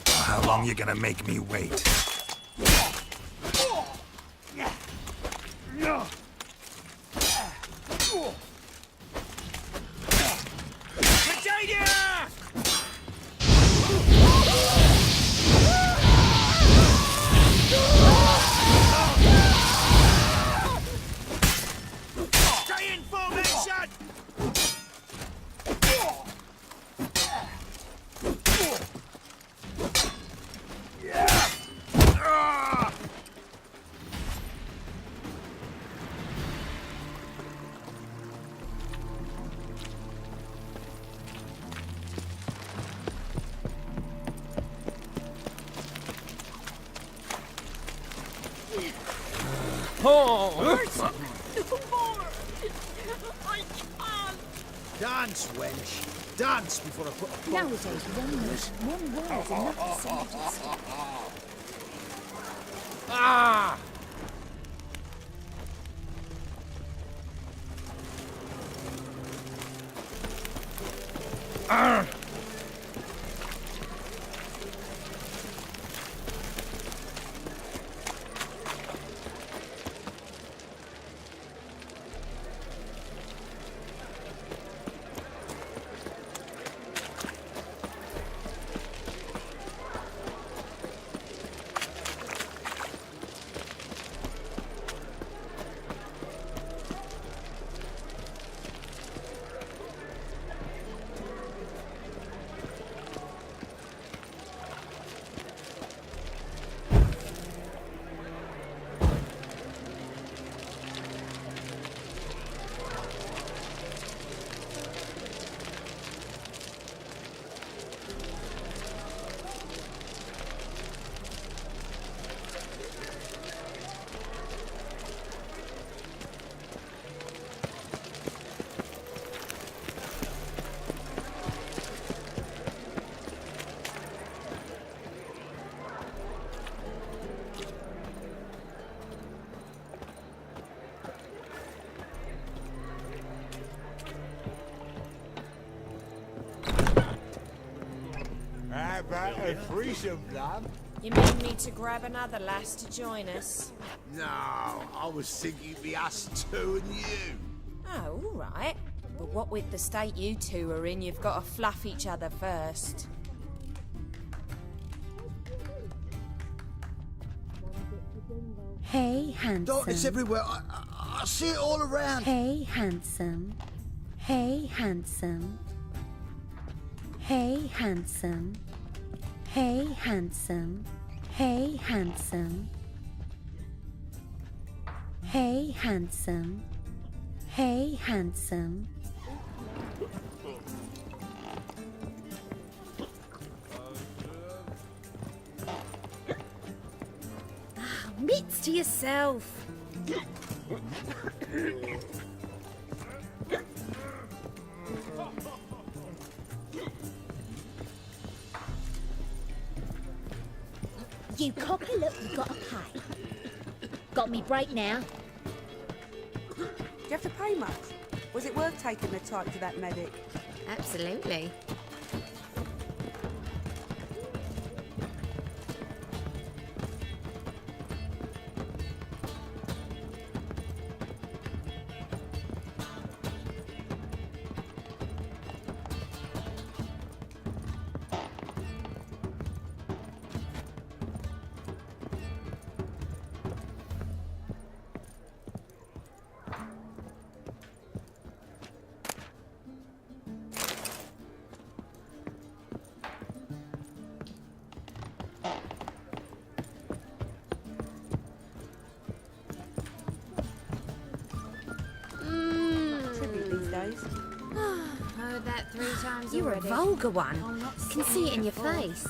Speaker 2: How long you gonna make me wait?
Speaker 6: Stay in formation! Dance, wench. Dance before I put a bomb.
Speaker 7: Nowadays, young English, one word is enough to send you to sleep.
Speaker 9: Ah!
Speaker 6: A threesome, lad.
Speaker 7: You mean me to grab another lass to join us?
Speaker 5: No, I was thinking we us two and you.
Speaker 7: Oh, all right. But what with the state you two are in, you've got to fluff each other first.
Speaker 14: Hey, handsome.
Speaker 5: Dog, it's everywhere. I see it all around.
Speaker 14: Hey, handsome. Hey, handsome. Hey, handsome. Hey, handsome. Hey, handsome. Hey, handsome. Hey, handsome.
Speaker 7: Mitts to yourself.
Speaker 14: You cocky look, you gotta pay. Got me break now.
Speaker 15: Do you have to pay much? Was it worth taking the type to that medic?
Speaker 10: Absolutely. Heard that 3 times
Speaker 14: You're
Speaker 10: already.
Speaker 14: a vulgar one.
Speaker 10: I'm not
Speaker 14: Can see it in your
Speaker 10: scared.
Speaker 14: face.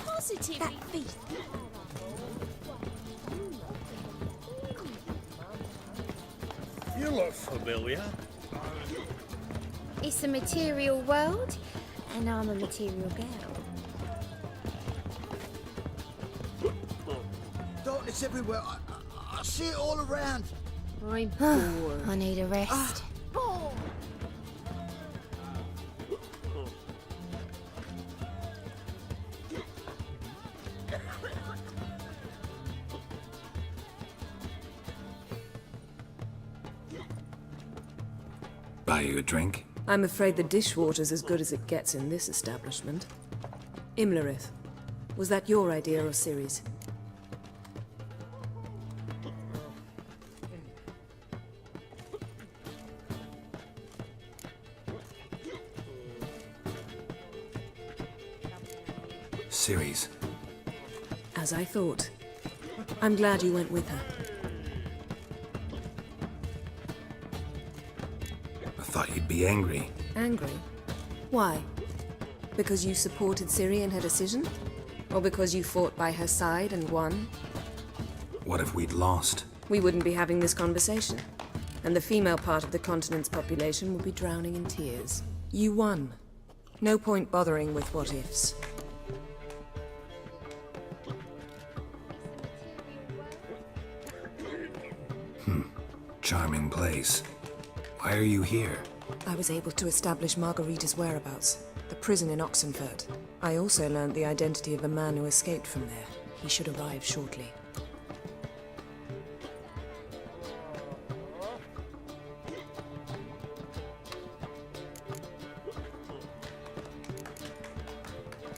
Speaker 7: Positively.
Speaker 14: That feast.
Speaker 6: You look familiar.
Speaker 10: It's a material world, and I'm a material girl.
Speaker 5: Dog, it's everywhere. I see it all around.
Speaker 10: I'm bored. I need a rest.
Speaker 2: Buy you a drink?
Speaker 15: I'm afraid the dishwater's as good as it gets in this establishment. Imlerith, was that your idea or Ciri's?
Speaker 2: Ciri's.
Speaker 15: As I thought. I'm glad you went with her.
Speaker 2: I thought you'd be angry.
Speaker 15: Angry? Why? Because you supported Ciri in her decision? Or because you fought by her side and won?
Speaker 2: What if we'd lost?
Speaker 15: We wouldn't be having this conversation. And the female part of the continent's population would be drowning in tears. You won. No point bothering with what-ifs.
Speaker 2: Charming place. Why are you here?
Speaker 15: I was able to establish Margarita's whereabouts, the prison in Oxenfurt. I also learned the identity of a man who escaped from there. He should arrive shortly.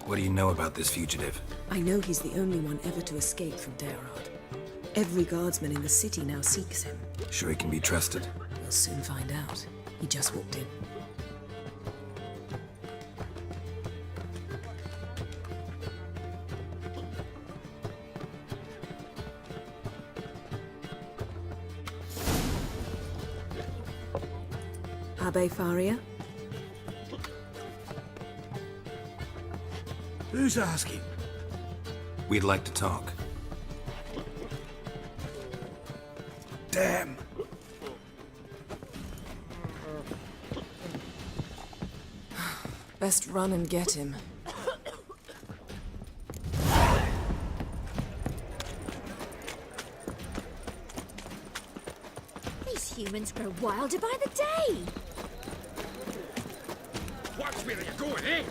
Speaker 2: What do you know about this fugitive?
Speaker 15: I know he's the only one ever to escape from Daerard. Every guardsman in the city now seeks him.
Speaker 2: Sure he can be trusted?
Speaker 15: We'll soon find out. He just walked in. Abbe Faria?
Speaker 6: Who's asking?
Speaker 2: We'd like to talk.
Speaker 6: Damn.
Speaker 15: Best run and get him.
Speaker 14: These humans grow wilder by the day.
Speaker 13: Watch where you're going, eh?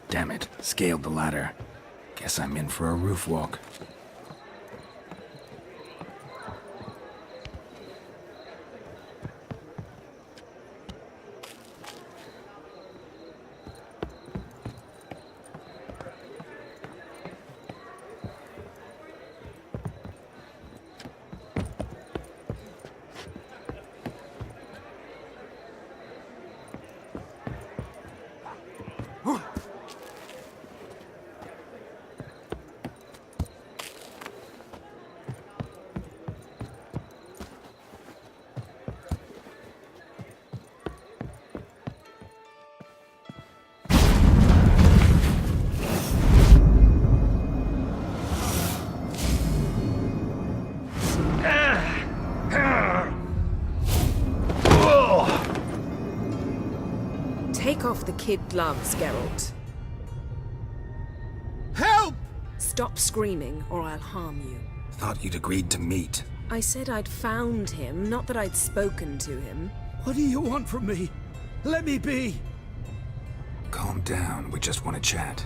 Speaker 2: Damn it, scaled the ladder. Guess I'm in for a roof walk.
Speaker 15: Take off the kid gloves, Geralt.
Speaker 6: Help!
Speaker 15: Stop screaming, or I'll harm you.
Speaker 2: Thought you'd agreed to meet.
Speaker 15: I said I'd found him, not that I'd spoken to him.
Speaker 6: What do you want from me? Let me be.
Speaker 2: Calm down, we just want to chat.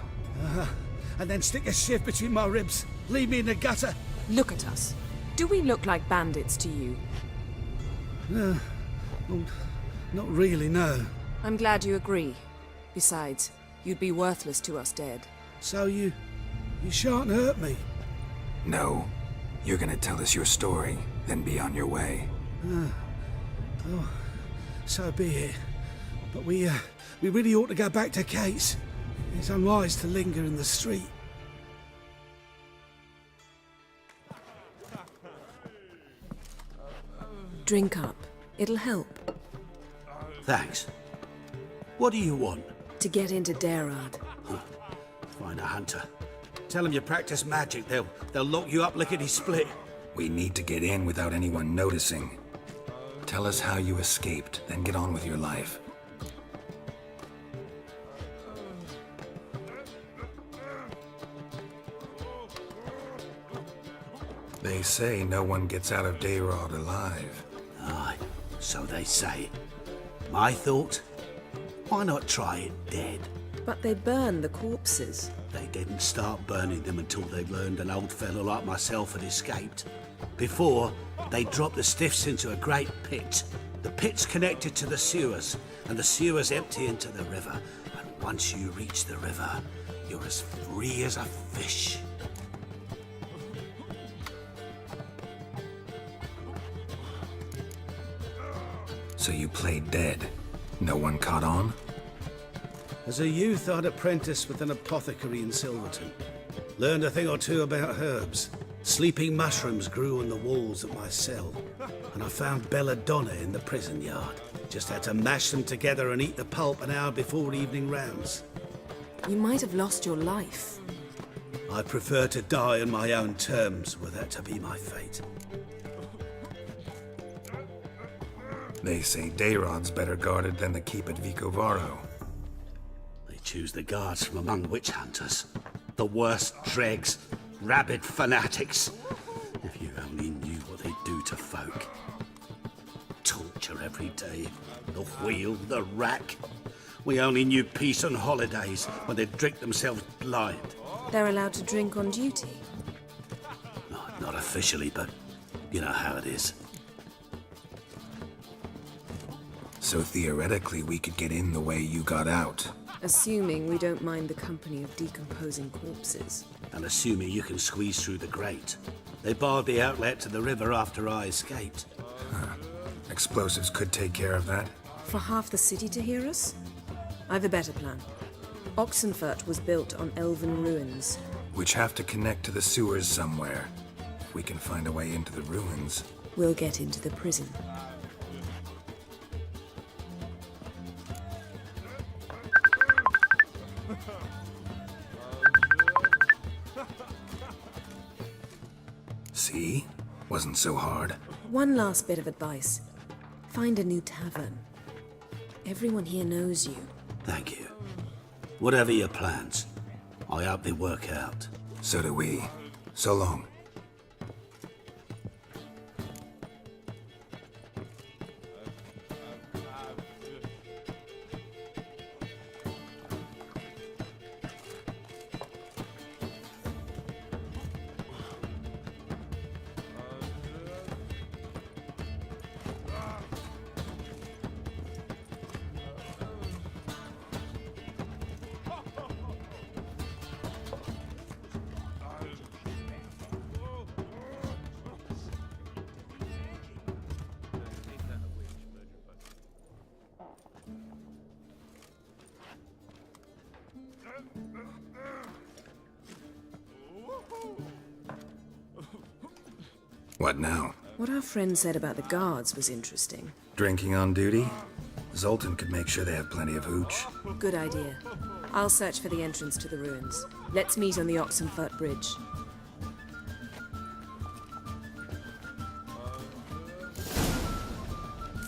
Speaker 6: And then stick a shiv between my ribs. Leave me in the gutter.
Speaker 15: Look at us. Do we look like bandits to you?
Speaker 6: No. Well, not really, no.
Speaker 15: I'm glad you agree. Besides, you'd be worthless to us dead.
Speaker 6: So you shan't hurt me?
Speaker 2: No. You're gonna tell us your story, then be on your way.
Speaker 6: Oh, so be it. But we really ought to go back to Kate's. It's unwise to linger in the street.
Speaker 15: Drink up. It'll help.
Speaker 6: Thanks. What do you want?
Speaker 15: To get into Daerard.
Speaker 6: Find a hunter. Tell them you practice magic. They'll lock you up lickety-split.
Speaker 2: We need to get in without anyone noticing. Tell us how you escaped, then get on with your life. They say no one gets out of Daerard alive.
Speaker 6: Aye, so they say. My thought? Why not try it dead?
Speaker 15: But they burn the corpses.
Speaker 6: They didn't start burning them until they learned an old fellow like myself had escaped. Before, they dropped the stiffs into a great pit. The pit's connected to the sewers, and the sewers empty into the river. And once you reach the river, you're as free as a fish.
Speaker 2: So you played dead. No one caught on?
Speaker 6: As a youth, I'd apprenticed with an apothecary in Silverton. Learned a thing or two about herbs. Sleeping mushrooms grew on the walls of my cell, and I found belladonna in the prison yard. Just had to mash them together and eat the pulp an hour before evening rounds.
Speaker 15: You might have lost your life.
Speaker 6: I prefer to die on my own terms, were that to be my fate.
Speaker 2: They say Dayrod's better guarded than the keep at Vicovaro.
Speaker 6: They choose the guards from among witch hunters. The worst dregs, rabid fanatics. If you only knew what they do to folk. Torture every day. The wheel, the rack. We only knew peace on holidays when they'd drink themselves blind.
Speaker 15: They're allowed to drink on duty?
Speaker 6: Not officially, but you know how it is.
Speaker 2: So theoretically, we could get in the way you got out.
Speaker 15: Assuming we don't mind the company of decomposing corpses.
Speaker 6: And assuming you can squeeze through the grate. They barred the outlet to the river after I escaped.
Speaker 2: Huh. Explosives could take care of that.
Speaker 15: For half the city to hear us? I've a better plan. Oxenfurt was built on elven ruins.
Speaker 2: Which have to connect to the sewers somewhere. If we can find a way into the ruins.
Speaker 15: We'll get into the prison.
Speaker 2: See? Wasn't so hard.
Speaker 15: One last bit of advice. Find a new tavern. Everyone here knows you.
Speaker 6: Thank you. Whatever your plans, I hope they work out.
Speaker 2: So do we. So long. What now?
Speaker 15: What our friend said about the guards was interesting.
Speaker 2: Drinking on duty? Zoltan could make sure they have plenty of hooch.
Speaker 15: Good idea. I'll search for the entrance to the ruins. Let's meet on the Oxenfurt Bridge.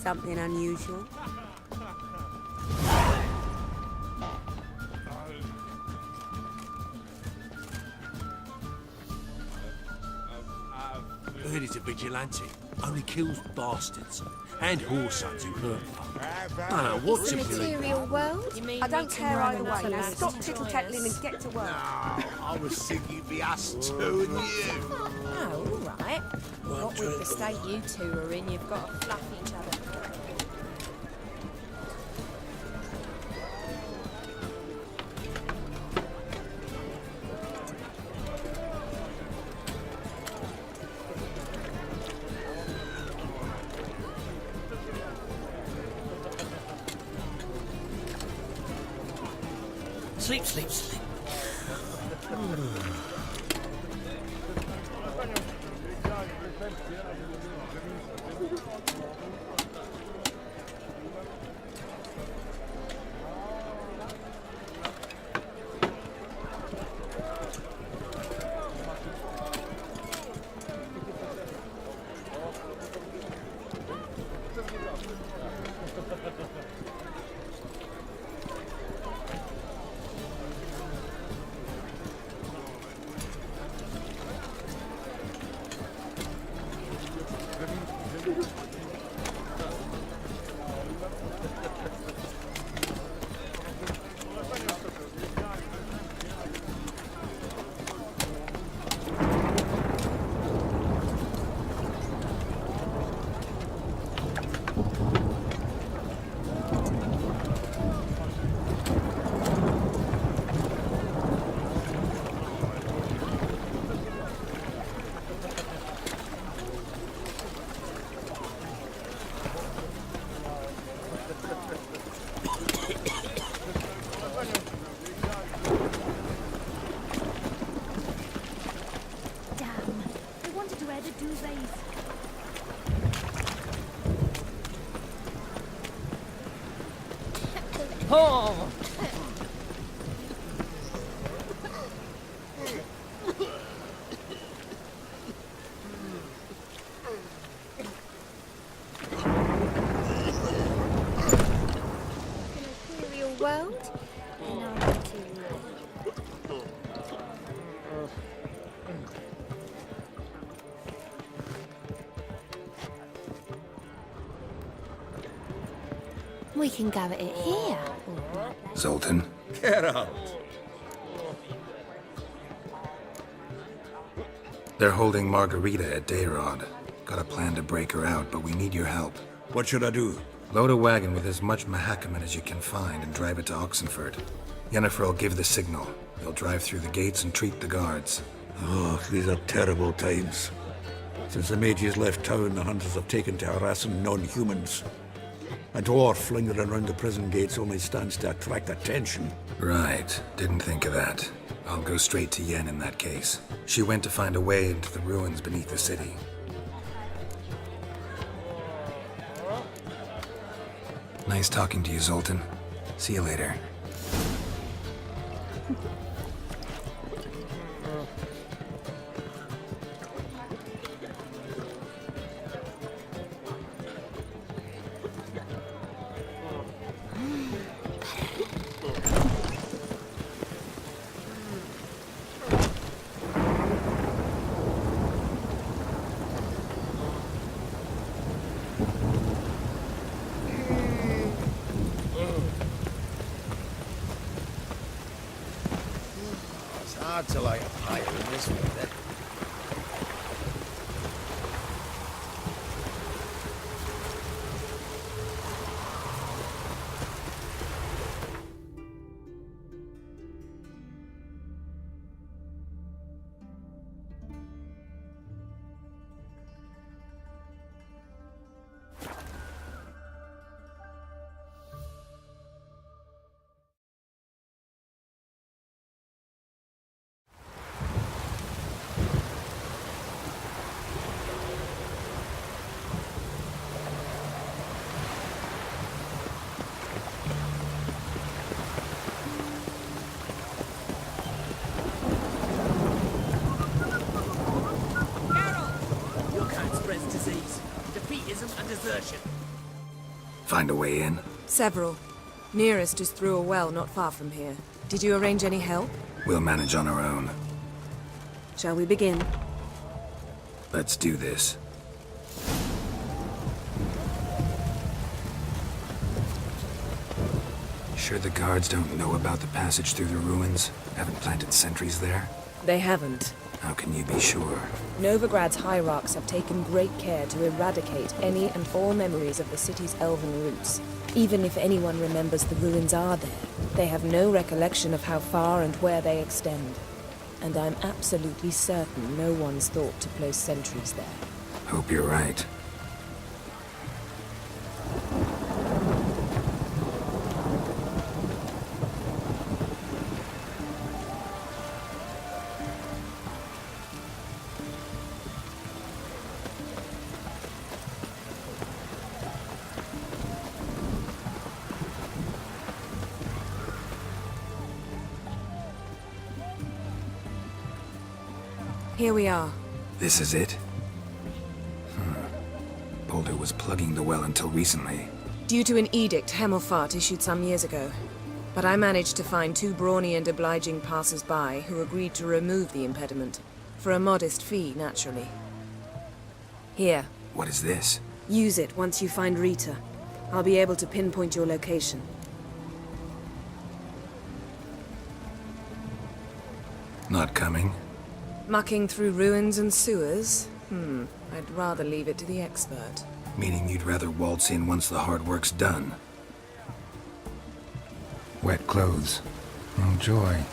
Speaker 16: Something unusual?
Speaker 8: Heard he's a vigilante. Only kills bastards. And whoresons who hurt folk. I don't know what's
Speaker 16: The
Speaker 8: a
Speaker 16: material world? I don't care either way. Now stop tittle-tattling and get to work.
Speaker 5: I was thinking it'd be us two and you.
Speaker 7: Oh, all right. What with the state you two are in, you've got to fluff each other.
Speaker 6: Sleep, sleep, sleep.
Speaker 17: Oh!
Speaker 14: Real world? And I'll get to
Speaker 10: We can go at it here.
Speaker 2: Zoltan?
Speaker 18: Get out!
Speaker 2: They're holding Margarita at Dayrod. Got a plan to break her out, but we need your help.
Speaker 18: What should I do?
Speaker 2: Load a wagon with as much Mahakaman as you can find and drive it to Oxenford. Yennefer will give the signal. They'll drive through the gates and treat the guards.
Speaker 18: Oh, these are terrible times. Since the mages left town, the hunters have taken to harassing non-humans. A dwarf lingering around the prison gates only stands to attract attention.
Speaker 2: Right. Didn't think of that. I'll go straight to Yen in that case. She went to find a way into the ruins beneath the city. Nice talking to you, Zoltan. See you later.
Speaker 4: It's hard to light a fire in this weather. Find a way in?
Speaker 15: Several. Nearest is through a well not far from here. Did you arrange any help?
Speaker 2: We'll manage on our own.
Speaker 15: Shall we begin?
Speaker 2: Let's do this. Sure the guards don't know about the passage through the ruins? Haven't planted sentries there?
Speaker 15: They haven't.
Speaker 2: How can you be sure?
Speaker 15: Novigrad's hierarchs have taken great care to eradicate any and all memories of the city's elven roots. Even if anyone remembers the ruins are there, they have no recollection of how far and where they extend. And I'm absolutely certain no one's thought to place sentries there.
Speaker 2: Hope you're right.
Speaker 15: Here we are.
Speaker 2: This is it? Boulder was plugging the well until recently.
Speaker 15: Due to an edict Hemelfart issued some years ago. But I managed to find two brawny and obliging passers-by who agreed to remove the impediment. For a modest fee, naturally. Here.
Speaker 2: What is this?
Speaker 15: Use it once you find Rita. I'll be able to pinpoint your location.
Speaker 2: Not coming?
Speaker 15: Mucking through ruins and sewers? I'd rather leave it to the expert.
Speaker 2: Meaning you'd rather waltz in once the hard work's done. Wet clothes. Oh, joy.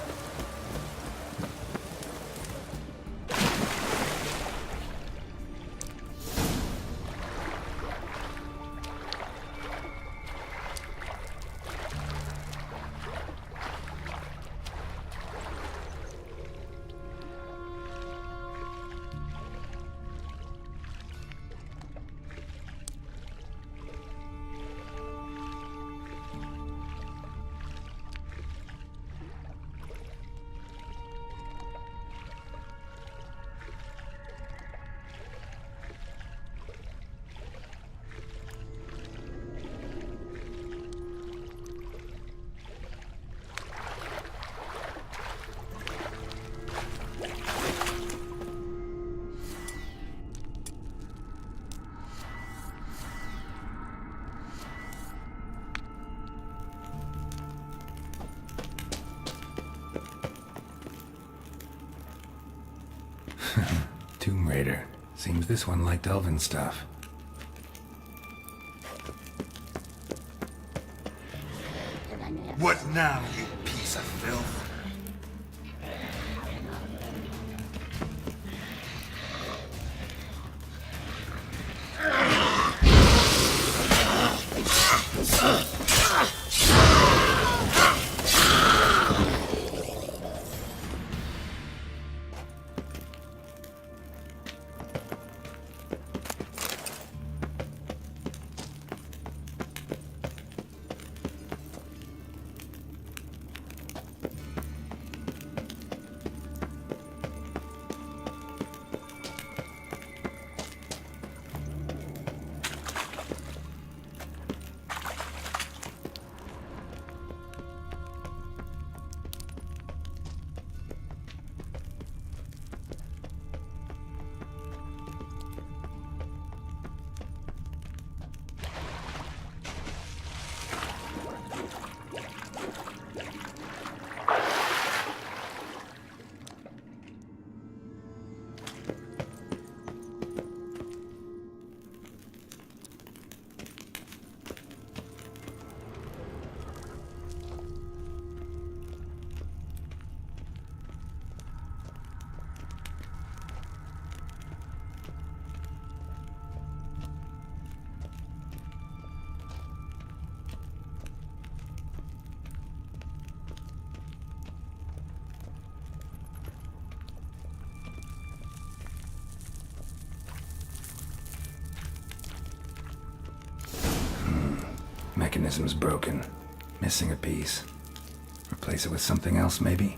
Speaker 2: Tomb Raider. Seems this one liked elven stuff.
Speaker 17: What now, you piece of filth?
Speaker 2: Mechanism's broken. Missing a piece. Replace it with something else, maybe?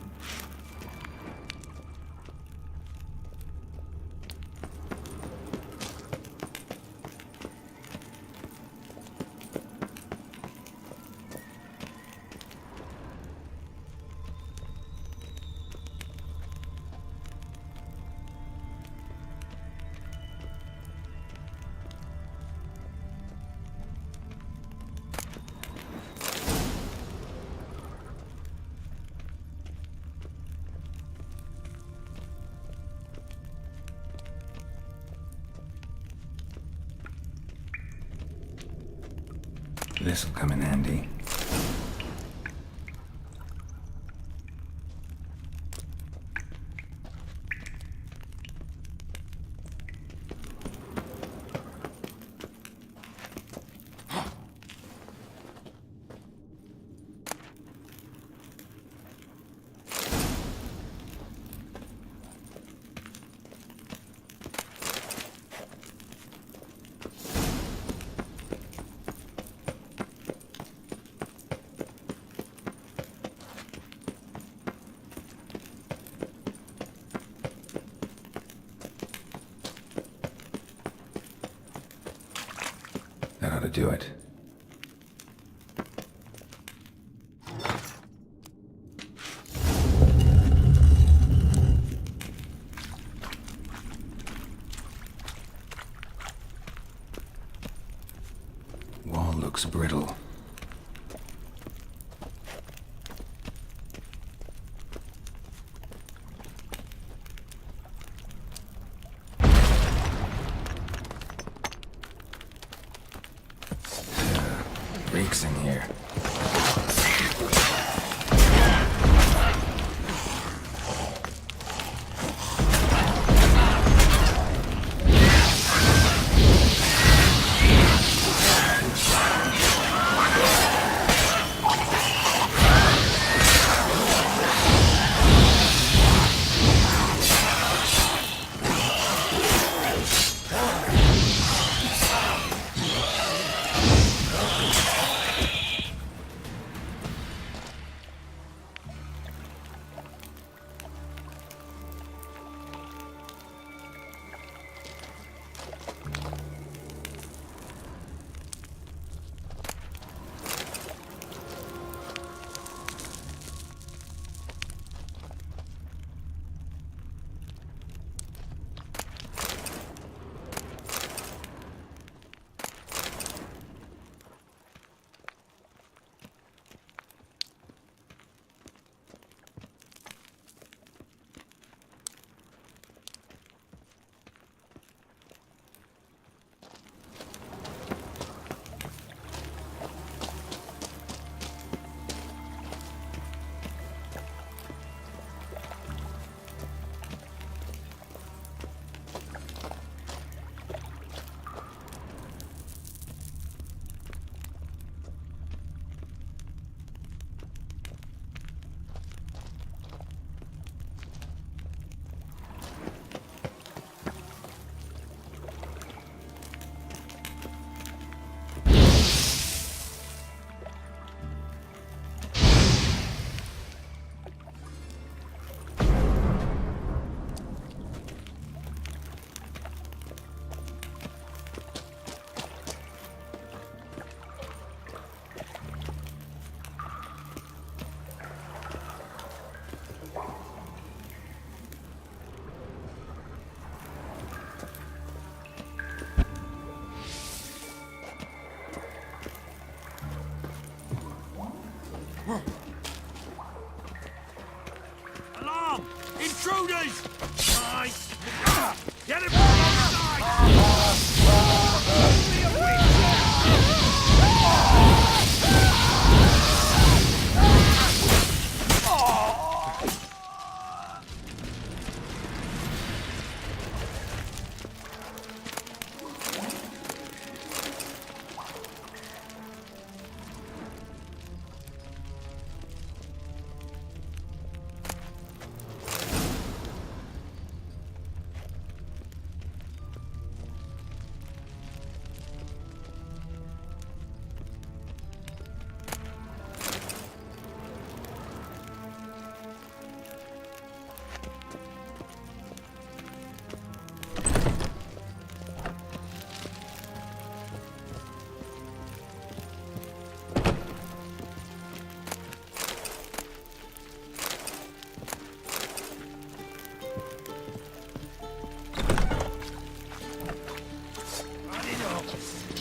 Speaker 2: This'll come in handy. That ought to do it. Wall looks brittle.
Speaker 8: intruders! Nice! Get him inside!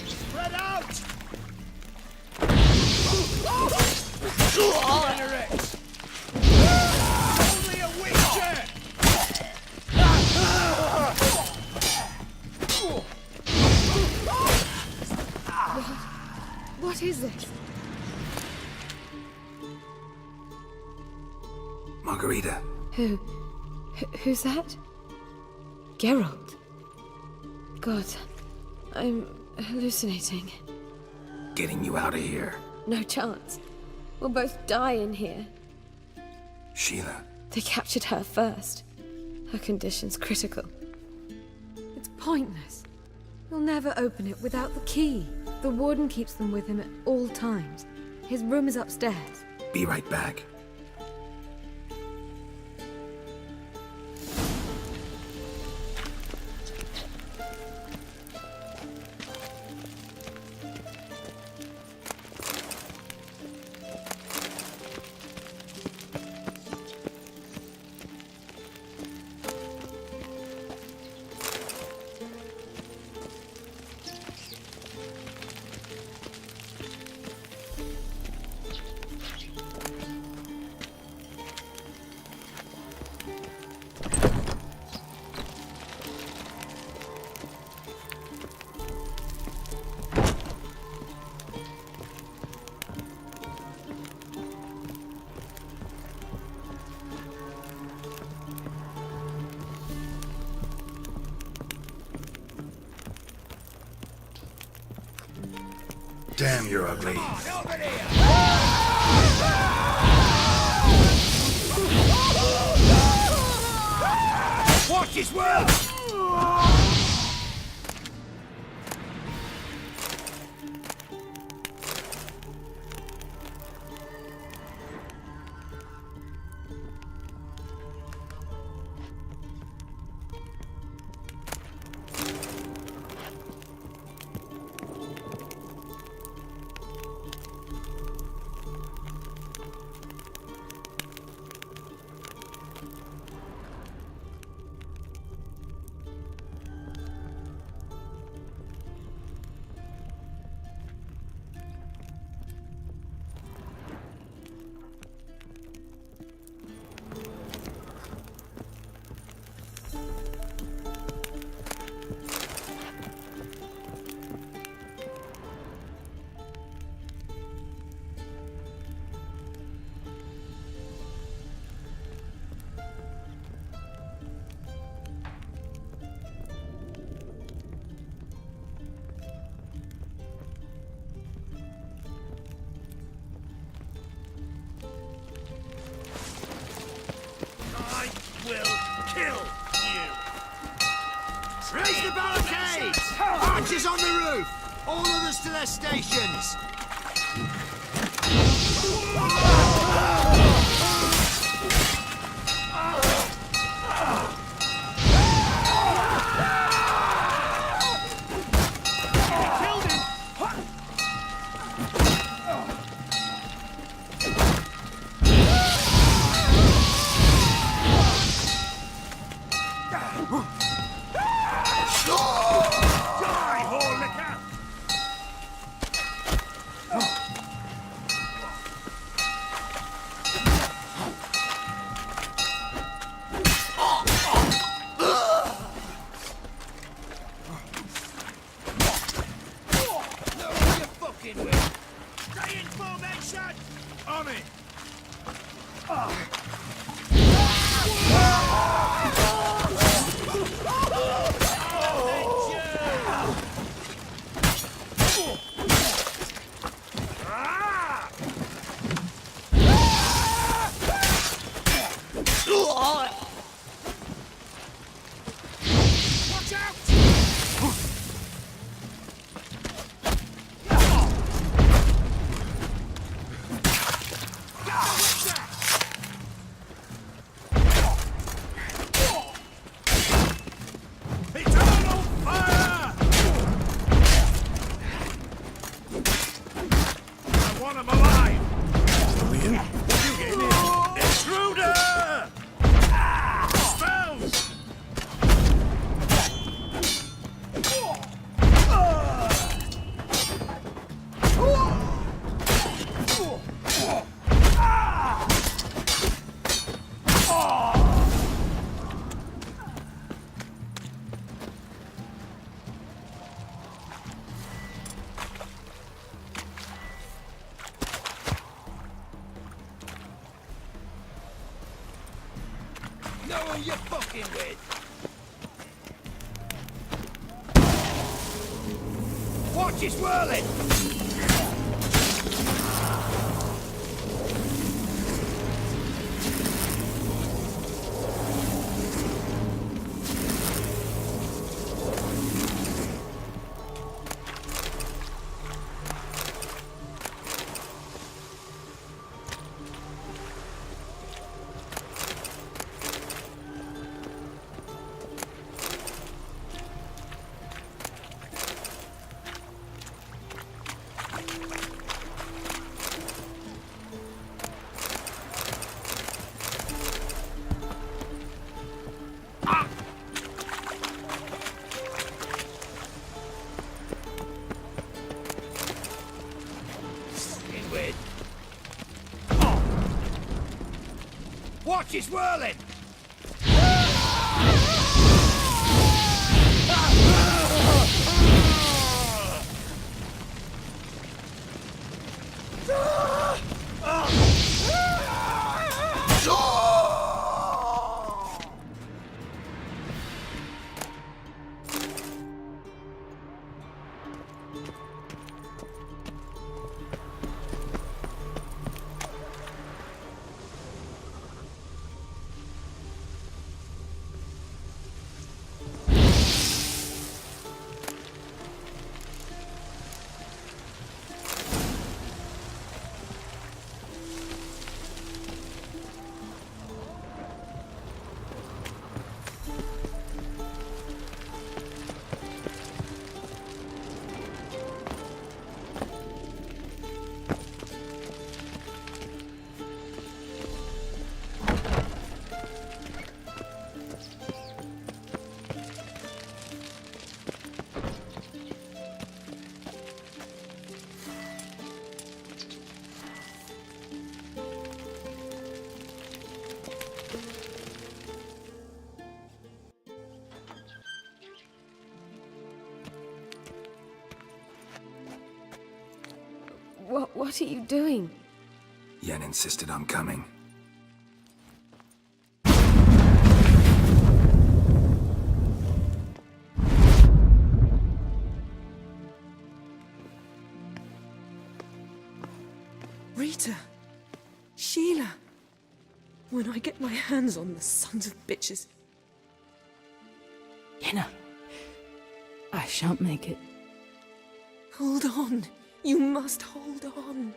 Speaker 8: Spread out! Honor it! Only a witcher!
Speaker 3: What is this?
Speaker 2: Margarita.
Speaker 15: Who's that? Geralt. God, I'm hallucinating.
Speaker 2: Getting you out of here.
Speaker 15: No chance. We'll both die in here.
Speaker 2: Sheila.
Speaker 15: They captured her first. Her condition's critical.
Speaker 3: It's pointless. You'll never open it without the key. The warden keeps them with him at all times. His room is upstairs.
Speaker 2: Be right back. Damn, you're ugly.
Speaker 8: Watch his work!
Speaker 19: Raise the barricades! Archers on the roof! All others to their stations! Know who you're fucking with? Watch it swirling! Watch it swirling!
Speaker 15: What are you doing?
Speaker 2: Yen insisted on coming.
Speaker 15: Rita! Sheila! When I get my hands on the sons of bitches...
Speaker 20: Yenna, I shan't make it.
Speaker 15: Hold on. You must hold on.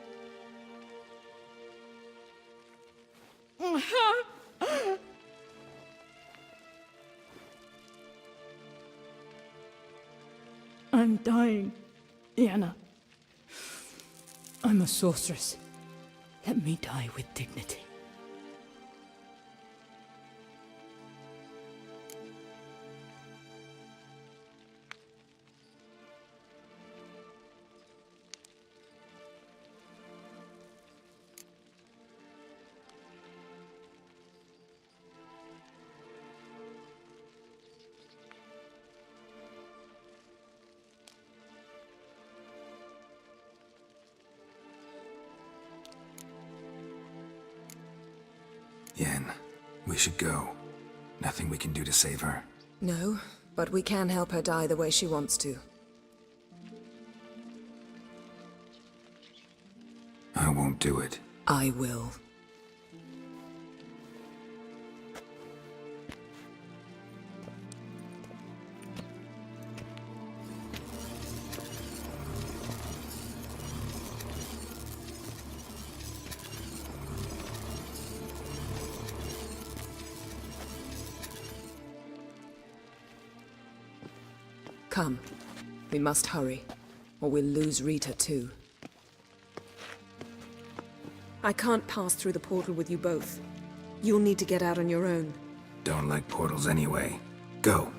Speaker 20: I'm dying, Yenna. I'm a sorceress. Let me die with dignity.
Speaker 2: Yen, we should go. Nothing we can do to save her.
Speaker 15: No, but we can help her die the way she wants to.
Speaker 2: I won't do it.
Speaker 15: I will. Come. We must hurry, or we'll lose Rita too. I can't pass through the portal with you both. You'll need to get out on your own.
Speaker 2: Don't like portals anyway. Go.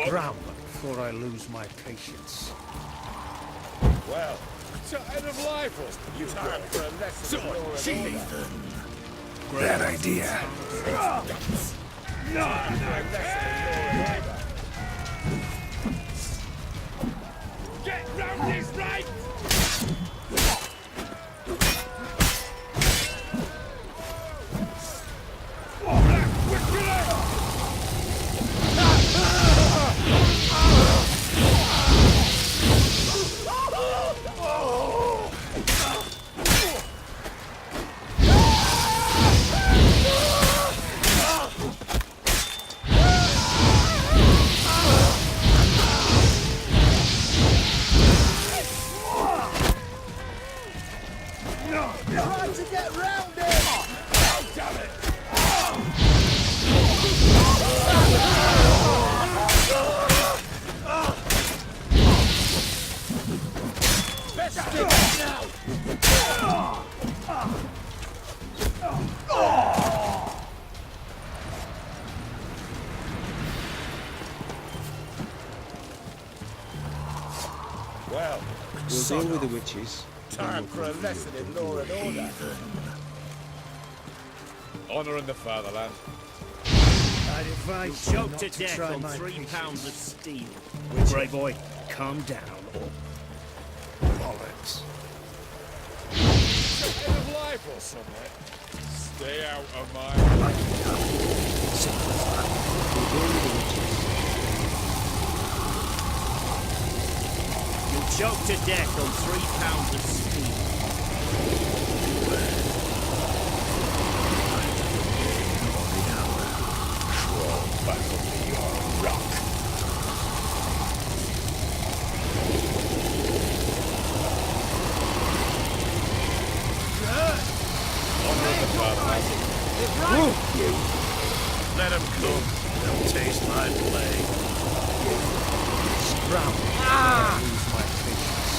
Speaker 21: scram before I lose my patience.
Speaker 22: Well, tired of life, or you time for a lesson in law and order?
Speaker 2: Bad idea.
Speaker 22: Get round this right!
Speaker 19: Try to get round it!
Speaker 22: Oh, damn it!
Speaker 19: Best stick now!
Speaker 22: Well,
Speaker 21: We'll deal with the witches.
Speaker 22: time for a lesson in law and order. Honouring the fatherland.
Speaker 21: I'd advise you
Speaker 19: Choked
Speaker 21: not
Speaker 19: to
Speaker 21: to
Speaker 19: death
Speaker 21: try
Speaker 19: on
Speaker 21: my
Speaker 19: 3
Speaker 21: patience.
Speaker 19: pounds of steel.
Speaker 21: Brave boy, calm down. Bollocks.
Speaker 22: Tired of life or something? Stay out of my way.
Speaker 21: Simple as that. We'll deal with the witches.
Speaker 19: You'll choke to death on 3 pounds of steel.
Speaker 22: Crawl back under your rock. Honouring the fatherland. Let them come. They'll taste my blade.
Speaker 21: Scram. Lose my patience.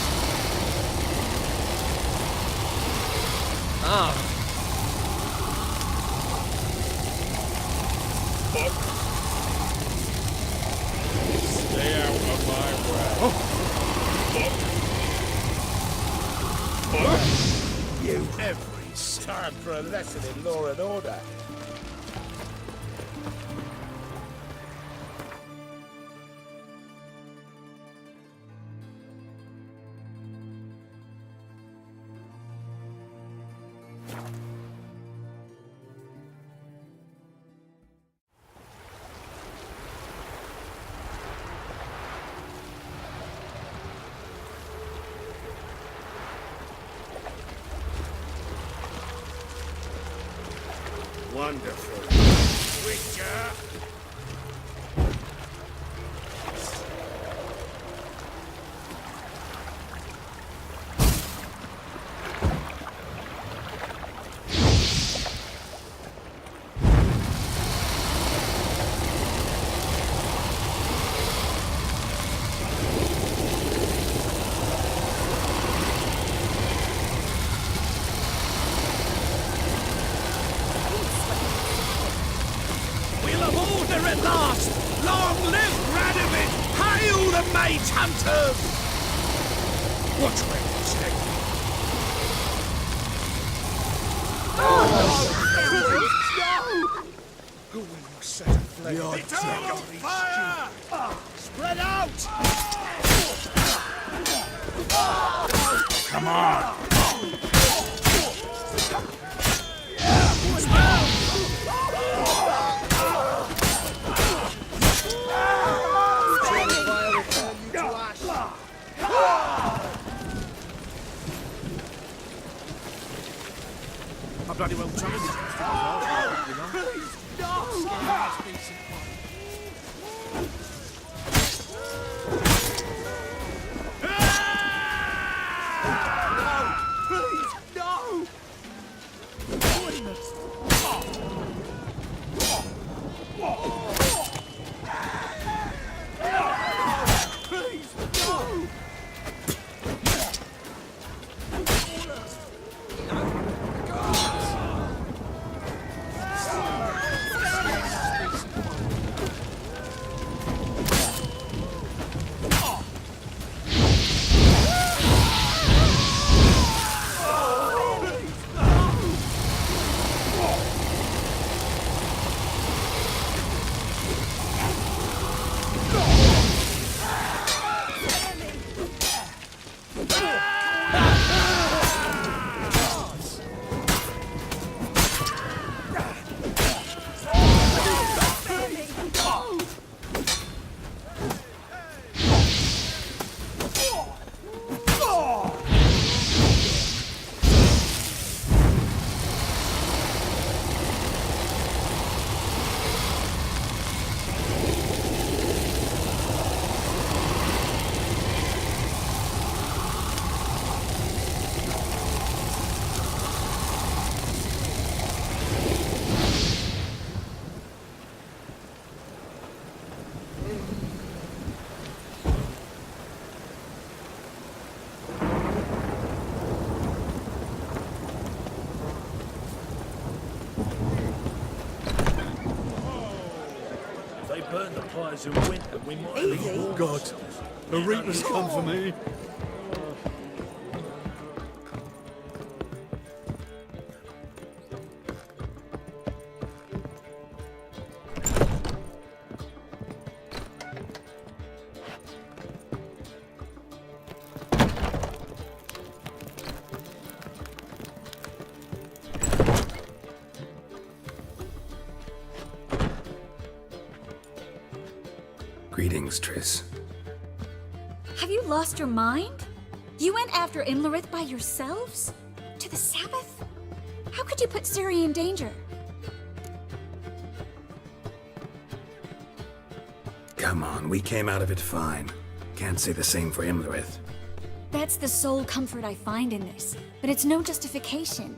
Speaker 22: Fuck. Stay out of my way. Fuck.
Speaker 21: You.
Speaker 22: Every time for a lesson in law and order.
Speaker 19: Wonderful.
Speaker 22: Witcher!
Speaker 19: We'll have order at last! Long live Radovid! Hail the mage hunters!
Speaker 22: Watch where you step. Who will you set aflame? Eternal fire! Spread out!
Speaker 19: Come on!
Speaker 21: I bloody well trying to
Speaker 8: bonfires in winter, we might at least
Speaker 18: Oh,
Speaker 8: warm
Speaker 18: God.
Speaker 8: ourselves.
Speaker 18: The Reaper's come for me.
Speaker 2: Greetings, Triss.
Speaker 1: Have you lost your mind? You went after Imlerith by yourselves? To the Sabbath? How could you put Ciri in danger?
Speaker 2: Come on, we came out of it fine. Can't say the same for Imlerith.
Speaker 1: That's the sole comfort I find in this, but it's no justification.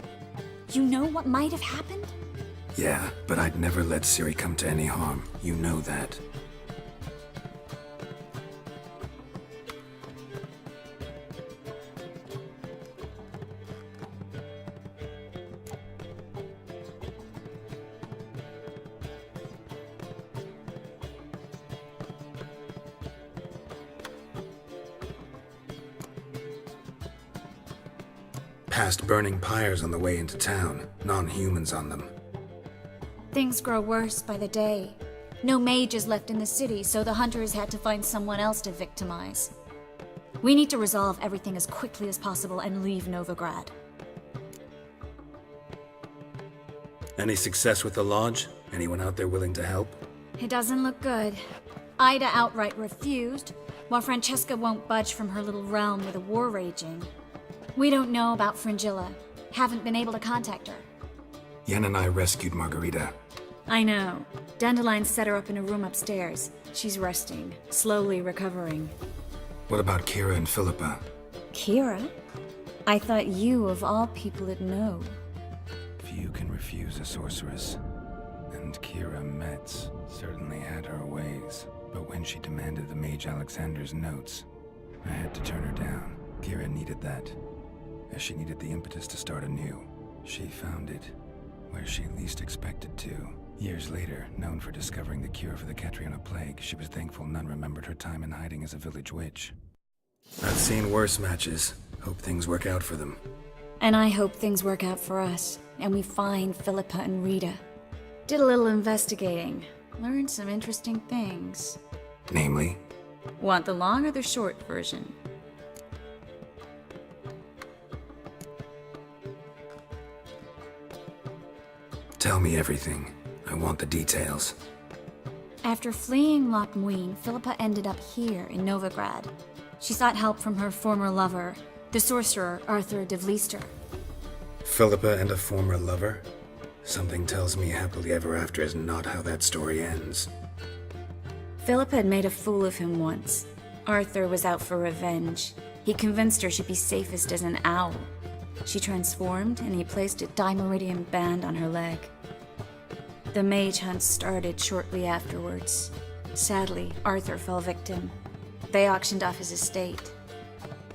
Speaker 1: You know what might have happened?
Speaker 2: Yeah, but I'd never let Ciri come to any harm. You know that. Past burning pyres on the way into town, non-humans on them.
Speaker 1: Things grow worse by the day. No mages left in the city, so the hunters had to find someone else to victimize. We need to resolve everything as quickly as possible and leave Novigrad.
Speaker 2: Any success with the lodge? Anyone out there willing to help?
Speaker 1: It doesn't look good. Ida outright refused, while Francesca won't budge from her little realm with a war raging. We don't know about Fringilla. Haven't been able to contact her.
Speaker 2: Yen and I rescued Margarita.
Speaker 1: I know. Dandelion set her up in a room upstairs. She's resting, slowly recovering.
Speaker 2: What about Kira and Philippa?
Speaker 1: Kira? I thought you, of all people, would know.
Speaker 2: Few can refuse a sorceress. And Kira Metz certainly had her ways. But when she demanded the Mage Alexander's notes, I had to turn her down. Kira needed that, as she needed the impetus to start anew. She found it where she least expected to. Years later, known for discovering the cure for the Catriona plague, she was thankful none remembered her time in hiding as a village witch. I've seen worse matches. Hope things work out for them.
Speaker 1: And I hope things work out for us, and we find Philippa and Rita. Did a little investigating. Learned some interesting things.
Speaker 2: Namely?
Speaker 1: Want the long or the short version?
Speaker 2: Tell me everything. I want the details.
Speaker 1: After fleeing Loch Muin, Philippa ended up here in Novigrad. She sought help from her former lover, the sorcerer Arthur de Vlister.
Speaker 2: Philippa and a former lover? Something tells me happily ever after is not how that story ends.
Speaker 1: Philippa had made a fool of him once. Arthur was out for revenge. He convinced her she'd be safest as an owl. She transformed, and he placed a Dimeridian band on her leg. The mage hunt started shortly afterwards. Sadly, Arthur fell victim. They auctioned off his estate.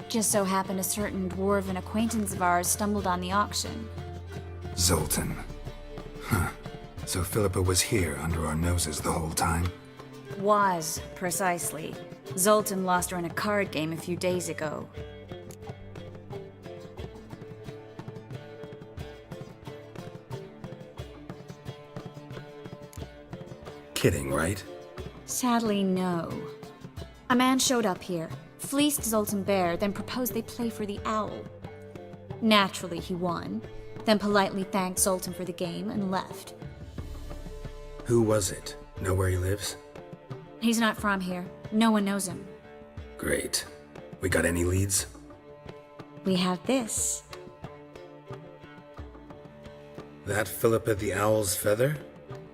Speaker 1: Just so happened a certain dwarven acquaintance of ours stumbled on the auction.
Speaker 2: Zoltan. Huh. So Philippa was here under our noses the whole time?
Speaker 1: Was, precisely. Zoltan lost her in a card game a few days ago.
Speaker 2: Kidding, right?
Speaker 1: Sadly, no. A man showed up here, fleeced Zoltan bare, then proposed they play for the owl. Naturally, he won, then politely thanked Zoltan for the game and left.
Speaker 2: Who was it? Know where he lives?
Speaker 1: He's not from here. No one knows him.
Speaker 2: Great. We got any leads?
Speaker 1: We have this.
Speaker 2: That Philippa the Owl's feather?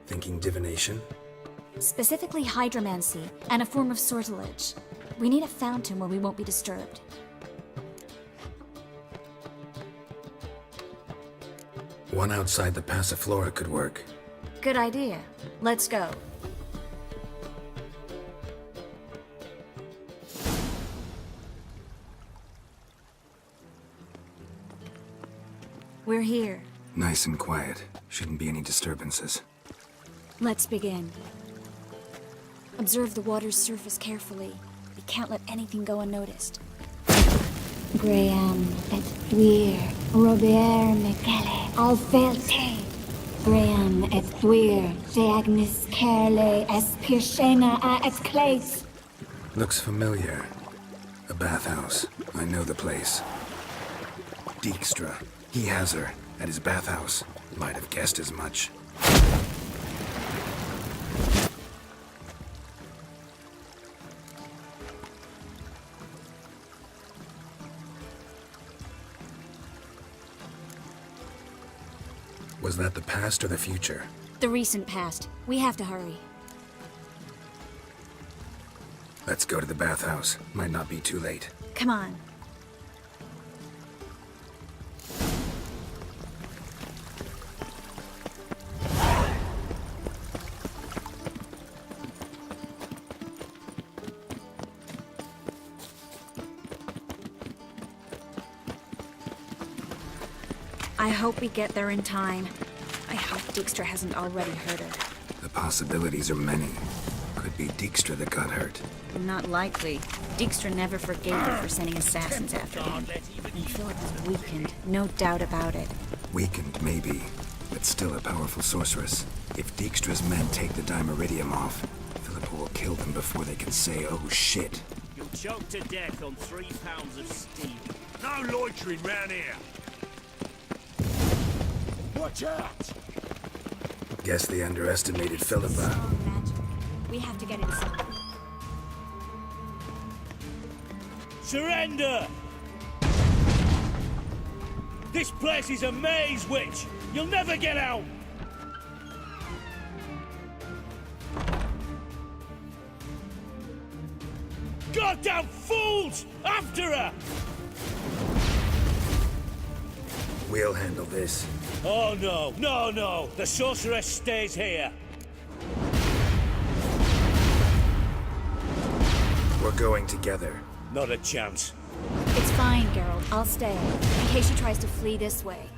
Speaker 2: Thinking divination?
Speaker 1: Specifically hydromancy and a form of sortilege. We need a fountain where we won't be disturbed.
Speaker 2: One outside the Passiflora could work.
Speaker 1: Good idea. Let's go. We're here.
Speaker 2: Nice and quiet. Shouldn't be any disturbances.
Speaker 1: Let's begin. Observe the water's surface carefully. You can't let anything go unnoticed. Graham et Thuir, Robert Michele, Alfelte. Graham et Thuir, Deagnis Kerle, es Pirshena a et Clates.
Speaker 2: Looks familiar. A bathhouse. I know the place. Dijkstra. He has her at his bathhouse. Might have guessed as much. Was that the past or the future?
Speaker 1: The recent past. We have to hurry.
Speaker 2: Let's go to the bathhouse. Might not be too late.
Speaker 1: Come on. I hope we get there in time. I hope Dijkstra hasn't already hurt her.
Speaker 2: The possibilities are many. Could be Dijkstra that got hurt.
Speaker 1: Not likely. Dijkstra never forgave her for sending assassins after him. And Philip is weakened, no doubt about it.
Speaker 2: Weakened, maybe, but still a powerful sorceress. If Dijkstra's men take the Dimeridium off, Philippa will kill them before they can say, oh shit.
Speaker 19: You'll choke to death on 3 pounds of steel. No loitering round here. Watch out!
Speaker 2: Guess they underestimated Philippa.
Speaker 1: We have to get inside.
Speaker 19: Surrender! This place is a maze, witch! You'll never get out! Goddamn fools! After her!
Speaker 2: We'll handle this.
Speaker 19: Oh no, no, no! The sorceress stays here!
Speaker 2: We're going together.
Speaker 19: Not a chance.
Speaker 1: It's fine, Geralt. I'll stay, in case she tries to flee this way.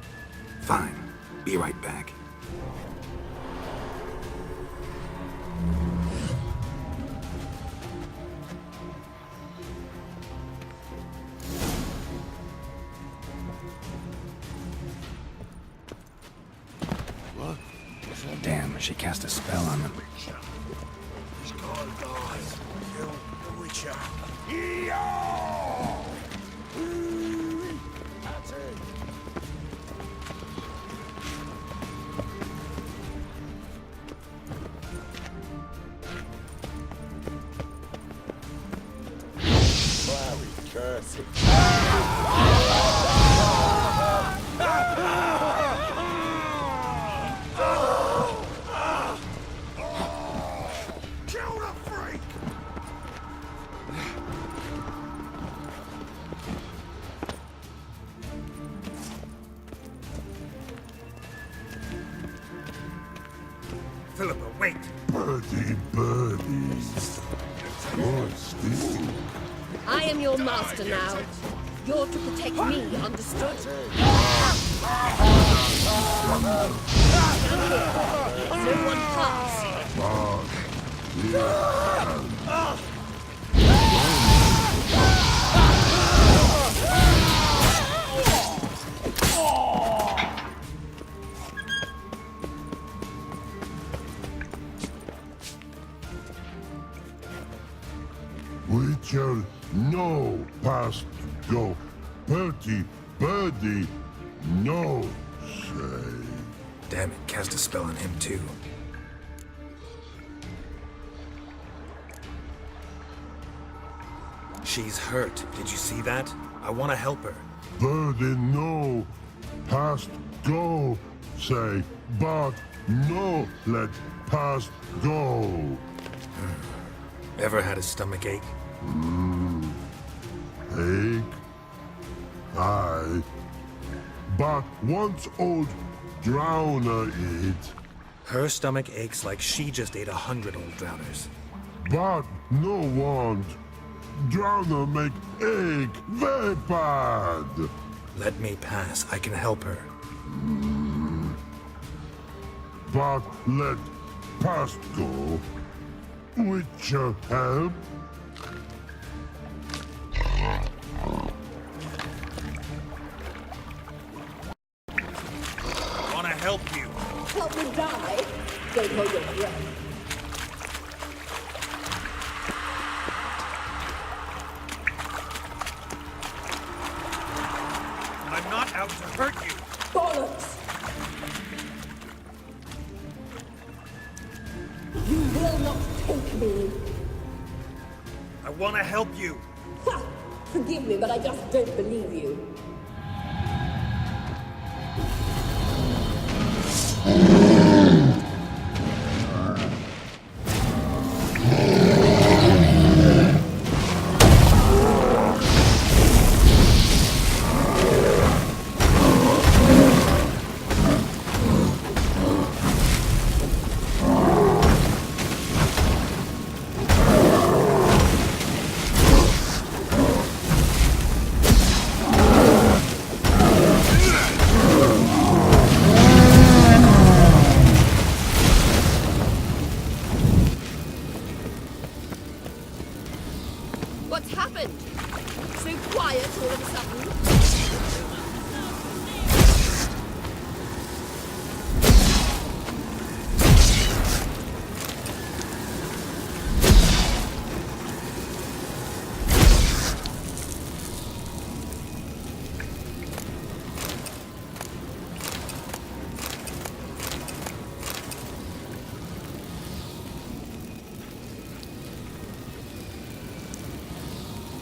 Speaker 2: Fine. Be right back.
Speaker 19: What?
Speaker 2: Damn, she cast a spell on them.
Speaker 19: He's gotta die. Kill the Witcher. That's it. Bloody curse it. Kill the freak!
Speaker 2: Philippa, wait!
Speaker 17: Birdie, birdies. What's this?
Speaker 14: I am your master now. You're to protect me, understood? No one pass.
Speaker 17: Witcher, no past go. Birdie, birdie, no say.
Speaker 2: Damn it, cast a spell on him too. She's hurt. Did you see that? I want to help her.
Speaker 17: Birdie, no past go say. But no let past go.
Speaker 2: Ever had a stomach ache?
Speaker 17: Ache? Aye. But once old drowner eat.
Speaker 2: Her stomach aches like she just ate 100 old drowners.
Speaker 17: But no want. Drowner make ache very bad.
Speaker 2: Let me pass. I can help her.
Speaker 17: But let past go. With your help?
Speaker 19: Wanna help you?
Speaker 14: Help me die? Don't hold your breath.
Speaker 19: I'm not out to hurt you.
Speaker 14: Bollocks! You will not take me.
Speaker 19: I wanna help you.
Speaker 14: Ha! Forgive me, but I just don't believe you.
Speaker 11: What's happened? So quiet all of a sudden?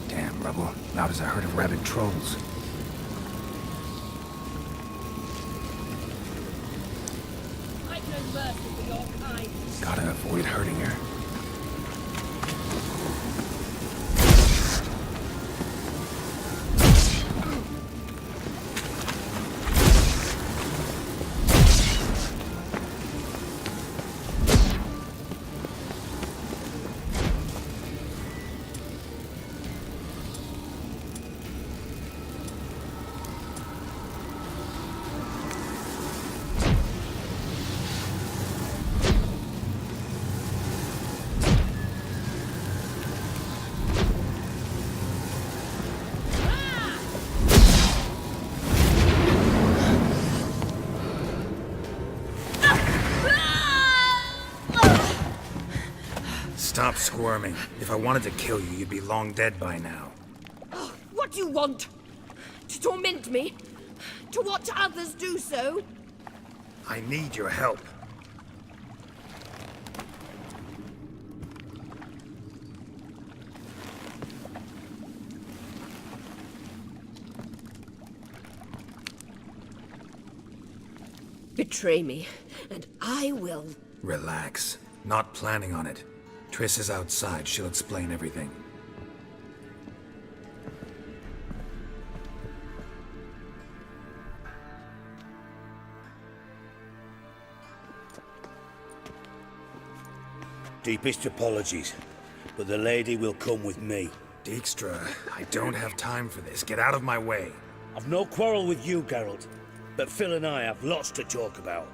Speaker 2: Damn rubble, loud as a herd of rabid trolls.
Speaker 11: I've no mercy for your kind.
Speaker 2: Gotta avoid hurting her. Stop squirming. If I wanted to kill you, you'd be long dead by now.
Speaker 11: Oh, what do you want? To torment me? To watch others do so?
Speaker 2: I need your help.
Speaker 11: Betray me, and I will.
Speaker 2: Relax. Not planning on it. Triss is outside. She'll explain everything.
Speaker 6: Deepest apologies, but the lady will come with me.
Speaker 2: Dijkstra, I don't have time for this. Get out of my way.
Speaker 6: I've no quarrel with you, Geralt, but Phil and I have lots to talk about.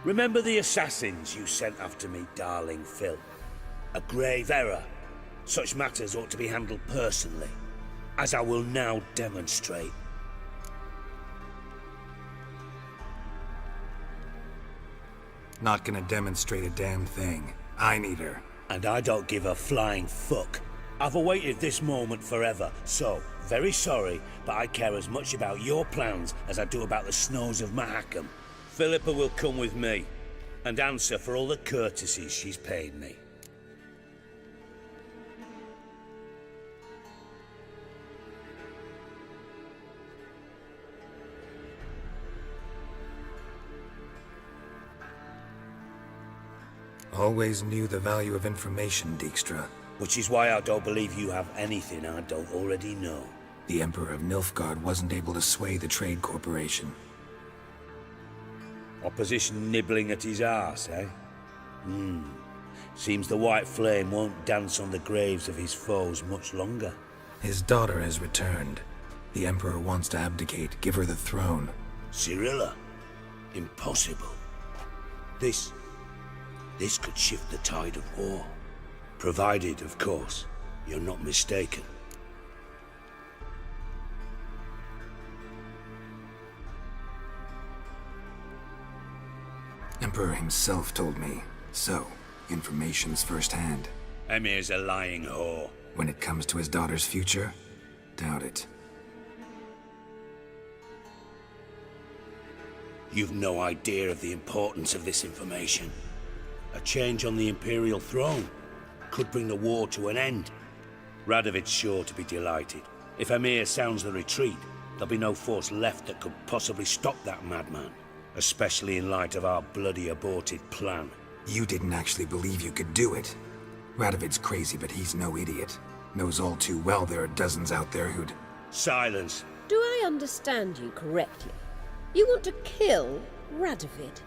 Speaker 6: Remember the assassins you sent after me, darling Phil? A grave error. Such matters ought to be handled personally, as I will now demonstrate.
Speaker 2: Not gonna demonstrate a damn thing. I need her.
Speaker 6: And I don't give a flying fuck. I've awaited this moment forever, so, very sorry, but I care as much about your plans as I do about the snows of Mahakam. Philippa will come with me, and answer for all the courtesies she's paid me.
Speaker 2: Always knew the value of information, Dijkstra.
Speaker 6: Which is why I don't believe you have anything I don't already know.
Speaker 2: The Emperor of Nilfgaard wasn't able to sway the Trade Corporation.
Speaker 6: Opposition nibbling at his arse, eh? Seems the White Flame won't dance on the graves of his foes much longer.
Speaker 2: His daughter has returned. The Emperor wants to abdicate, give her the throne.
Speaker 6: Cirilla? Impossible. This This could shift the tide of war. Provided, of course, you're not mistaken.
Speaker 2: Emperor himself told me. So, information's firsthand.
Speaker 6: Emir's a lying whore.
Speaker 2: When it comes to his daughter's future, doubt it.
Speaker 6: You've no idea of the importance of this information. A change on the Imperial throne could bring the war to an end. Radovid's sure to be delighted. If Emir sounds the retreat, there'll be no force left that could possibly stop that madman. Especially in light of our bloody aborted plan.
Speaker 2: You didn't actually believe you could do it. Radovid's crazy, but he's no idiot. Knows all too well there are dozens out there who'd...
Speaker 6: Silence.
Speaker 11: Do I understand you correctly? You want to kill Radovid?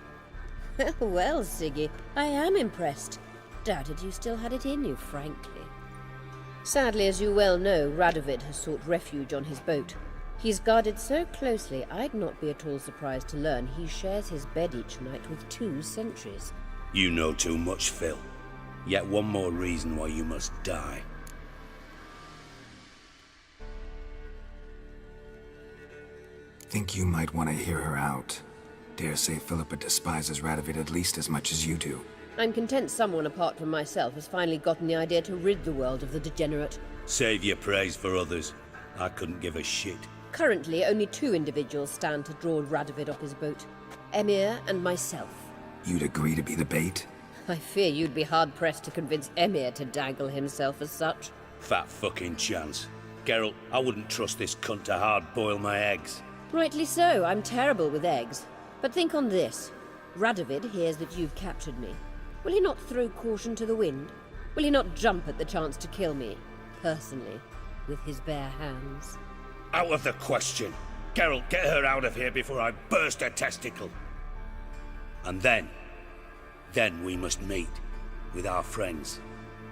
Speaker 11: Well, Siggy, I am impressed. Doubted you still had it in you, frankly. Sadly, as you well know, Radovid has sought refuge on his boat. He's guarded so closely, I'd not be at all surprised to learn he shares his bed each night with 2 sentries.
Speaker 6: You know too much, Phil. Yet one more reason why you must die.
Speaker 2: Think you might want to hear her out. Dare say Philippa despises Radovid at least as much as you do.
Speaker 11: I'm content someone apart from myself has finally gotten the idea to rid the world of the degenerate.
Speaker 6: Save your praise for others. I couldn't give a shit.
Speaker 11: Currently, only 2 individuals stand to draw Radovid off his boat. Emir and myself.
Speaker 2: You'd agree to be the bait?
Speaker 11: I fear you'd be hard-pressed to convince Emir to dangle himself as such.
Speaker 6: Fat fucking chance. Geralt, I wouldn't trust this cunt to hard-boil my eggs.
Speaker 11: Rightly so, I'm terrible with eggs. But think on this. Radovid hears that you've captured me. Will he not throw caution to the wind? Will he not jump at the chance to kill me, personally, with his bare hands?
Speaker 6: Out of the question. Geralt, get her out of here before I burst her testicle. And then we must meet with our friends.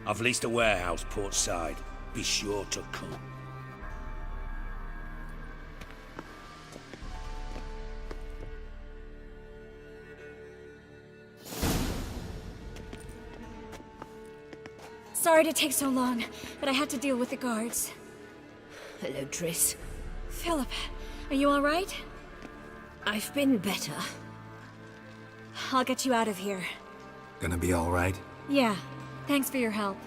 Speaker 6: I've leased a warehouse port side. Be sure to come.
Speaker 1: Sorry to take so long, but I had to deal with the guards.
Speaker 11: Hello, Triss.
Speaker 1: Philip, are you all right?
Speaker 11: I've been better.
Speaker 1: I'll get you out of here.
Speaker 2: Gonna be all right?
Speaker 1: Yeah, thanks for your help.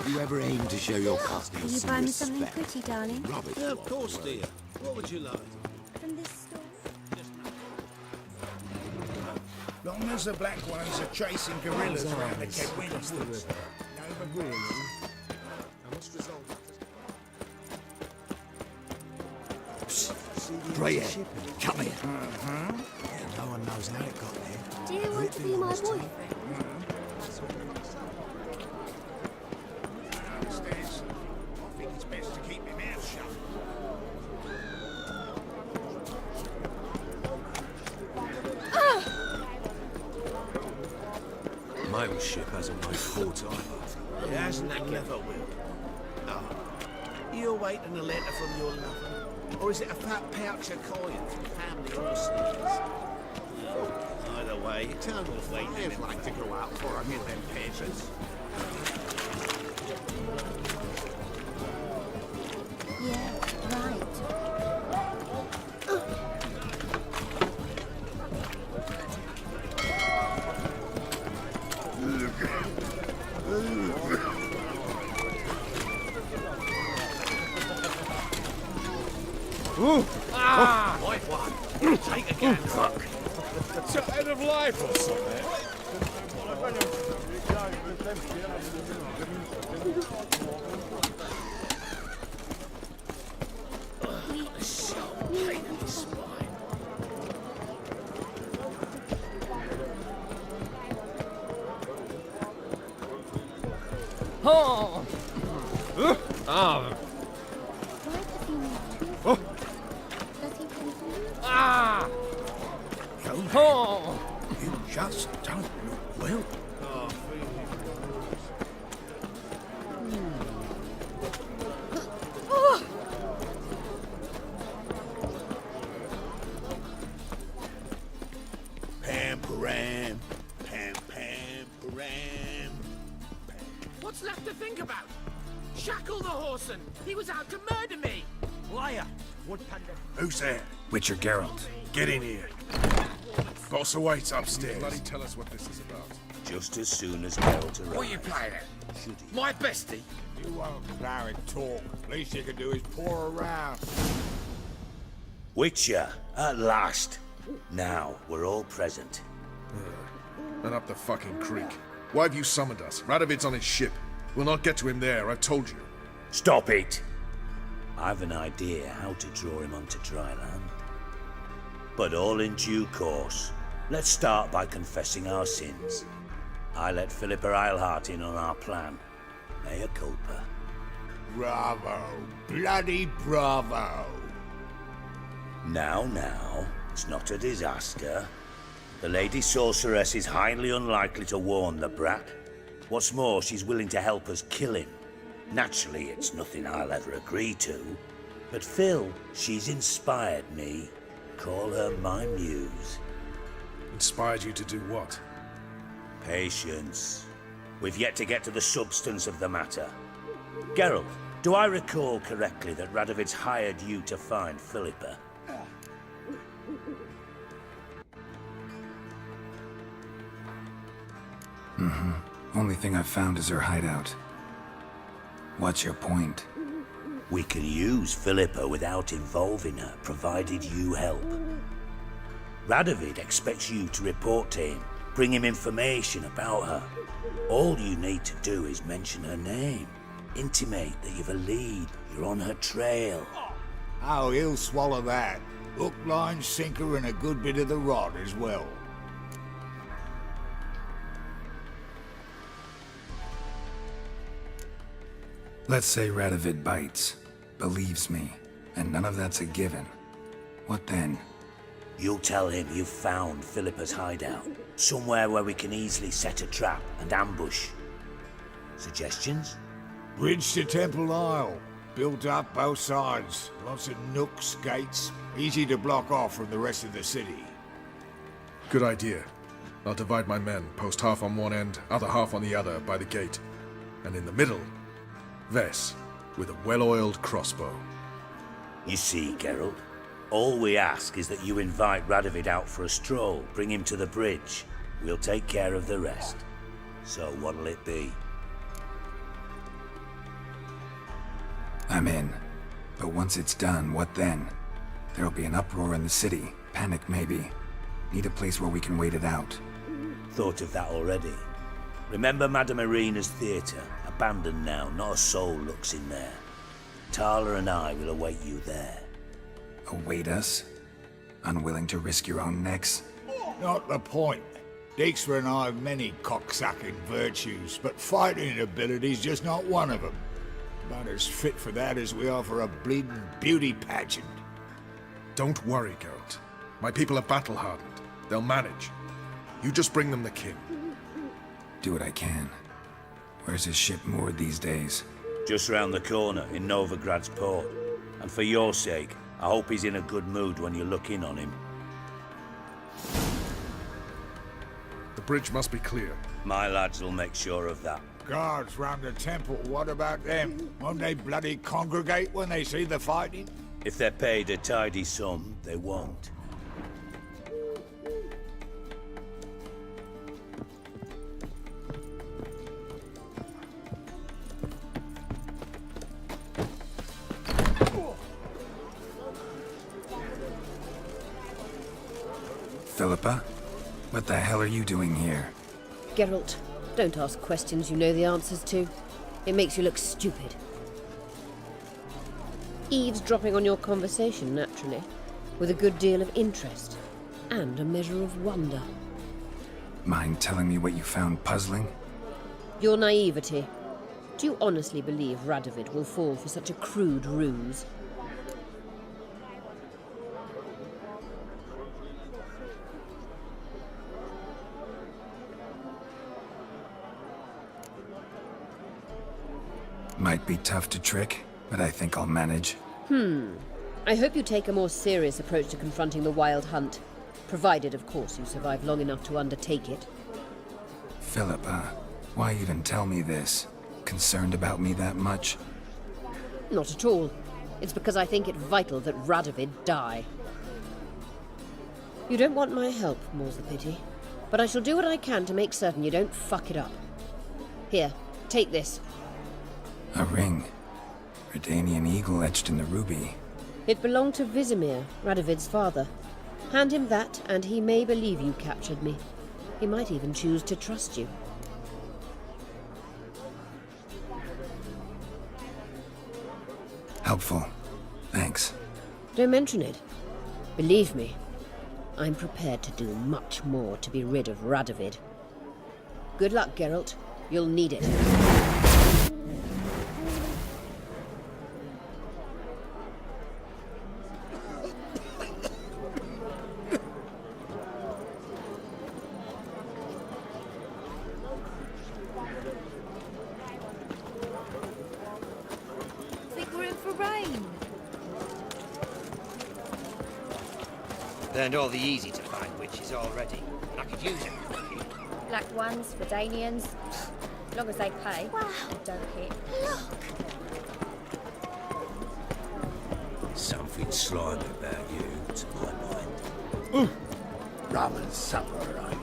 Speaker 17: You ever aim to show your customers
Speaker 10: Can you
Speaker 17: some
Speaker 10: buy me
Speaker 17: respect?
Speaker 10: something pretty, darling?
Speaker 17: Rubbish.
Speaker 8: Yeah, of course, dear. What would you like?
Speaker 10: From this store?
Speaker 5: Long as the black ones are chasing gorillas around the Kedwin woods.
Speaker 18: Greyhead, come here.
Speaker 17: No one knows how it got there.
Speaker 10: Do you want to be my boyfriend?
Speaker 5: I think it's best to keep my mouth shut.
Speaker 8: ship hasn't made port either.
Speaker 6: It hasn't and never will. Oh. You awaiting a letter from your lover? Or is it a fat pouch of coin from family overseas? Either way, eternal fate. I'd like to go out for a get them papers.
Speaker 14: Yeah, right.
Speaker 22: Ooh.
Speaker 19: Ah! White one. Take a can, fuck.
Speaker 22: It's the end of life or something.
Speaker 19: So pain in the spine.
Speaker 13: Oh! Ah!
Speaker 22: Oh!
Speaker 13: Ah!
Speaker 18: Oh! You just don't look well.
Speaker 5: Pam-param, pam-pam-param.
Speaker 19: What's left to think about? Shackle the Horson! He was out to murder me! Liar!
Speaker 22: Who's there?
Speaker 18: Witcher Geralt.
Speaker 22: Get in here. Boss awaits upstairs. Bloody tell us what this is about.
Speaker 6: Just as soon as Geralt arrives.
Speaker 19: What are you playing at? My bestie?
Speaker 22: You won't plow and talk. Least you can do is pour around.
Speaker 6: Witcher, at last. Now, we're all present.
Speaker 22: And up the fucking creek. Why have you summoned us? Radovid's on his ship. We'll not get to him there, I've told you.
Speaker 6: Stop it! I've an idea how to draw him onto dry land. But all in due course. Let's start by confessing our sins. I let Philippa Eilhart in on our plan. Mea culpa.
Speaker 5: Bravo. Bloody bravo.
Speaker 6: Now, it's not a disaster. The Lady Sorceress is highly unlikely to warn the brat. What's more, she's willing to help us kill him. Naturally, it's nothing I'll ever agree to. But Phil, she's inspired me. Call her my muse.
Speaker 22: Inspired you to do what?
Speaker 6: Patience. We've yet to get to the substance of the matter. Geralt, do I recall correctly that Radovid's hired you to find Philippa?
Speaker 2: Only thing I've found is her hideout. What's your point?
Speaker 6: We can use Philippa without involving her, provided you help. Radovid expects you to report to him, bring him information about her. All you need to do is mention her name. Intimate that you've a lead, you're on her trail.
Speaker 5: Oh, he'll swallow that. Hook, line, sinker, and a good bit of the rod as well.
Speaker 2: Let's say Radovid bites, believes me, and none of that's a given. What then?
Speaker 6: You'll tell him you've found Philippa's hideout, somewhere where we can easily set a trap and ambush. Suggestions?
Speaker 5: Bridge to Temple Isle. Built up both sides. Lots of nooks, gates. Easy to block off from the rest of the city.
Speaker 22: Good idea. I'll divide my men, post half on one end, other half on the other, by the gate. And in the middle, Vess, with a well-oiled crossbow.
Speaker 6: You see, Geralt, all we ask is that you invite Radovid out for a stroll, bring him to the bridge. We'll take care of the rest. So what'll it be?
Speaker 2: I'm in. But once it's done, what then? There'll be an uproar in the city. Panic, maybe. Need a place where we can wait it out.
Speaker 6: Thought of that already. Remember Madame Irina's theatre? Abandoned now, not a soul looks in there. Tala and I will await you there.
Speaker 2: Await us? Unwilling to risk your own necks?
Speaker 5: Not the point. Dijkstra and I have many cocksucking virtues, but fighting ability's just not one of them. About as fit for that as we are for a bleeding beauty pageant.
Speaker 22: Don't worry, Geralt. My people are battle-hardened. They'll manage. You just bring them the king.
Speaker 2: do what I can. Where's his ship moored these days?
Speaker 6: Just round the corner, in Novigrad's port. And for your sake, I hope he's in a good mood when you look in on him.
Speaker 22: The bridge must be clear.
Speaker 6: My lads will make sure of that.
Speaker 9: Guards round the temple, what about them? Won't they bloody congregate when they see the fighting?
Speaker 6: If they're paid a tidy sum, they won't.
Speaker 2: Philippa? What the hell are you doing here?
Speaker 11: Geralt, don't ask questions you know the answers to. It makes you look stupid. Eavesdropping on your conversation, naturally, with a good deal of interest and a measure of wonder.
Speaker 2: Mind telling me what you found puzzling?
Speaker 11: Your naivety. Do you honestly believe Radovid will fall for such a crude ruse?
Speaker 2: Might be tough to trick, but I think I'll manage.
Speaker 11: I hope you take a more serious approach to confronting the Wild Hunt. Provided, of course, you survive long enough to undertake it.
Speaker 2: Philippa, why even tell me this? Concerned about me that much?
Speaker 11: Not at all. It's because I think it vital that Radovid die. You don't want my help, more's the pity. But I shall do what I can to make certain you don't fuck it up. Here, take this.
Speaker 2: A ring. Redanian eagle etched in the ruby.
Speaker 11: It belonged to Vizimir, Radovid's father. Hand him that, and he may believe you captured me. He might even choose to trust you.
Speaker 2: Helpful. Thanks.
Speaker 11: Don't mention it. Believe me, I'm prepared to do much more to be rid of Radovid. Good luck, Geralt. You'll need it.
Speaker 10: Think we're in for rain.
Speaker 12: Learned all the easy-to-find witches already. I could use it.
Speaker 23: Black ones, Redanians. As long as they pay. Wow. Don't hit. Look!
Speaker 8: Something slimy about you, to my mind.
Speaker 5: Rum and supper, right?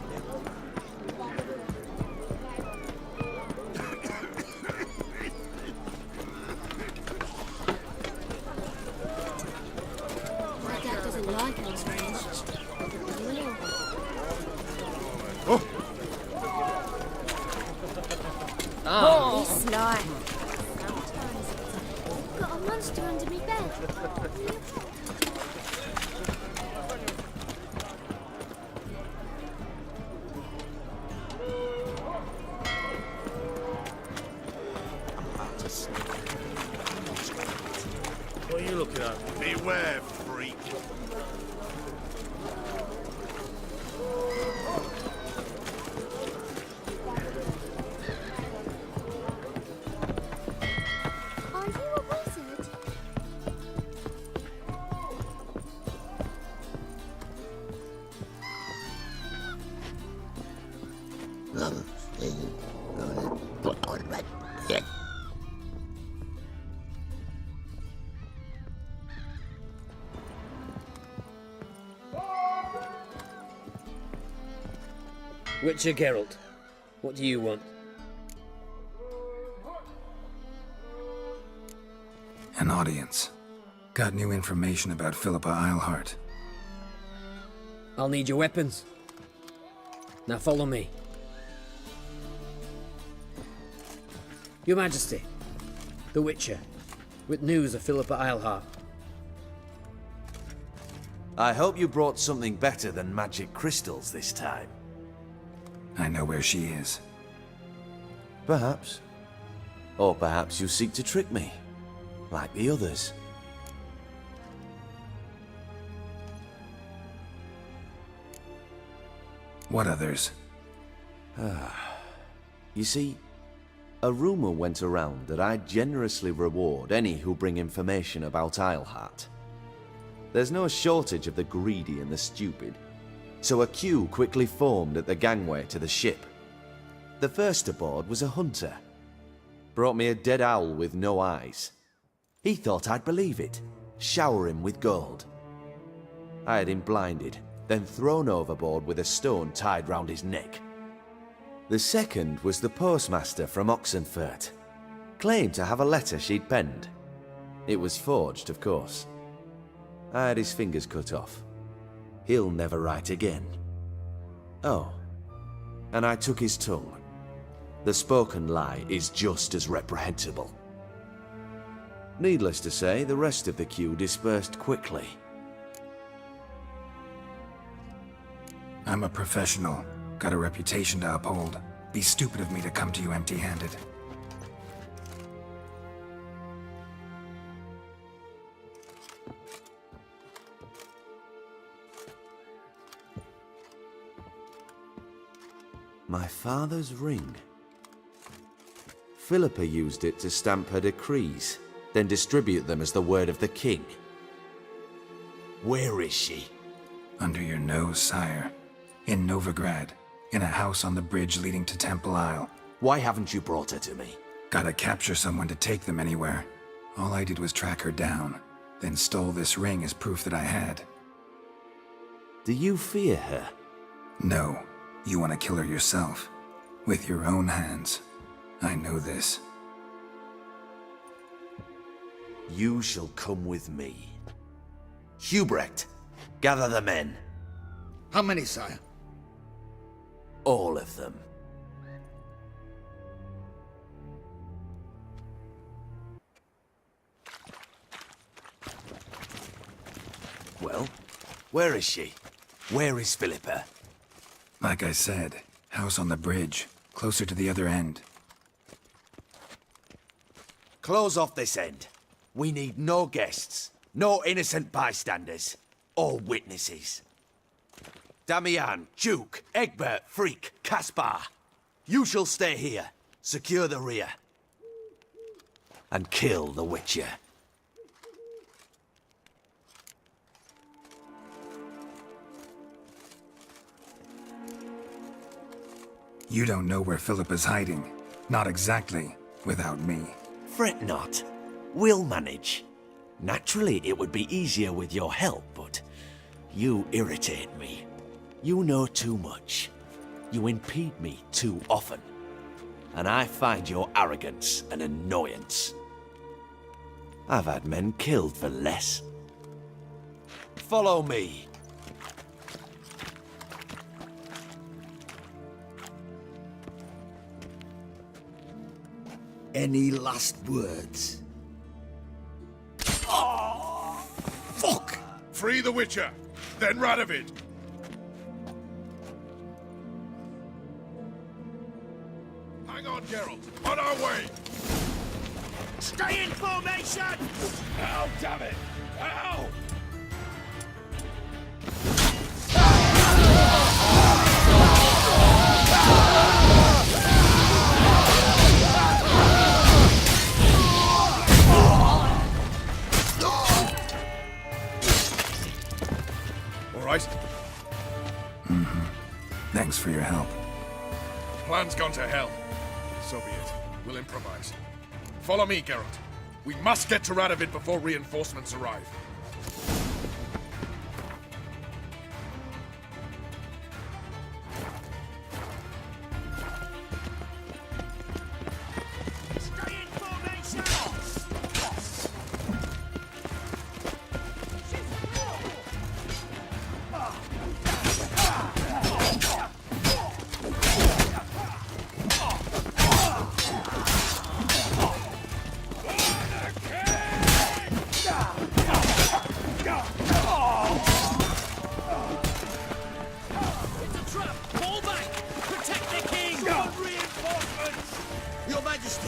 Speaker 10: My dad doesn't like us,
Speaker 23: Oh, this lie.
Speaker 10: Got a monster under me bed.
Speaker 8: What are you looking at?
Speaker 5: Beware, freak.
Speaker 10: Are you a wizard?
Speaker 12: Witcher Geralt, what do you want?
Speaker 2: An audience. Got new information about Philippa Eilhart.
Speaker 12: I'll need your weapons. Now follow me. Your Majesty, the Witcher, with news of Philippa Eilhart.
Speaker 24: I hope you brought something better than magic crystals this time.
Speaker 2: I know where she is.
Speaker 24: Perhaps. Or perhaps you seek to trick me, like the others.
Speaker 2: What others?
Speaker 24: You see, a rumor went around that I'd generously reward any who bring information about Isleheart. There's no shortage of the greedy and the stupid, so a queue quickly formed at the gangway to the ship. The first aboard was a hunter. Brought me a dead owl with no eyes. He thought I'd believe it, shower him with gold. I had him blinded, then thrown overboard with a stone tied round his neck. The second was the postmaster from Oxenfurt. Claimed to have a letter she'd penned. It was forged, of course. I had his fingers cut off. He'll never write again. Oh, and I took his tongue. The spoken lie is just as reprehensible. Needless to say, the rest of the queue dispersed quickly.
Speaker 2: I'm a professional. Got a reputation to uphold. Be stupid of me to come to you empty-handed.
Speaker 24: My father's ring. Philippa used it to stamp her decrees, then distribute them as the word of the king. Where is she?
Speaker 2: Under your nose, sire. In Novigrad. In a house on the bridge leading to Temple Isle.
Speaker 24: Why haven't you brought her to me?
Speaker 2: Gotta capture someone to take them anywhere. All I did was track her down, then stole this ring as proof that I had.
Speaker 24: Do you fear her?
Speaker 2: No. You want to kill her yourself. With your own hands. I know this.
Speaker 24: You shall come with me. Hubrecht, gather the men.
Speaker 5: How many, sire?
Speaker 24: All of them. Well, where is she? Where is Philippa?
Speaker 2: Like I said, house on the bridge, closer to the other end.
Speaker 24: Close off this end. We need no guests, no innocent bystanders, or witnesses. Damian, Duke, Egbert, Freak, Caspar. You shall stay here, secure the rear, and kill the Witcher.
Speaker 2: You don't know where Philippa's hiding. Not exactly, without me.
Speaker 24: Fret not. We'll manage. Naturally, it would be easier with your help, but you irritate me. You know too much. You impede me too often. And I find your arrogance an annoyance. I've had men killed for less. Follow me.
Speaker 5: Any last words?
Speaker 9: Oh, fuck! Free the Witcher, then Radovid. Hang on, Geralt. On our way.
Speaker 19: Stay in formation!
Speaker 9: Ow, damn it! Ow! All right?
Speaker 2: Thanks for your help.
Speaker 9: Plan's gone to hell. So be it. We'll improvise. Follow me, Geralt. We must get to Radovid before reinforcements arrive.
Speaker 19: Stay in formation! It's a trap! Fall back! Protect the king! Reinforcements!
Speaker 3: Your Majesty,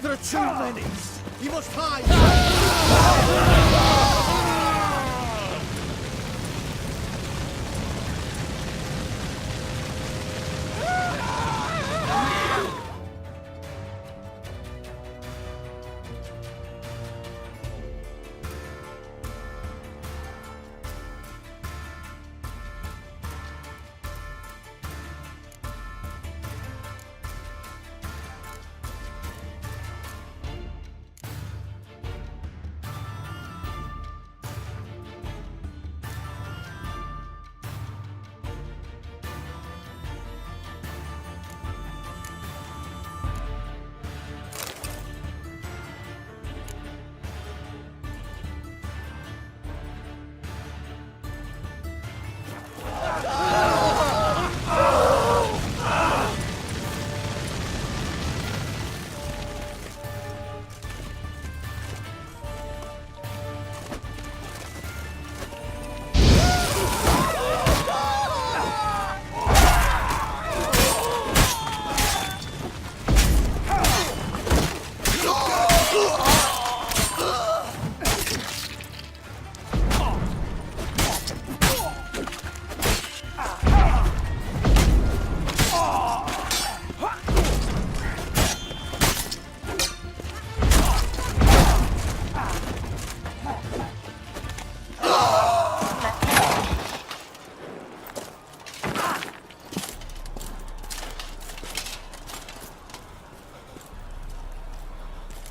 Speaker 3: there are too many. You must hide.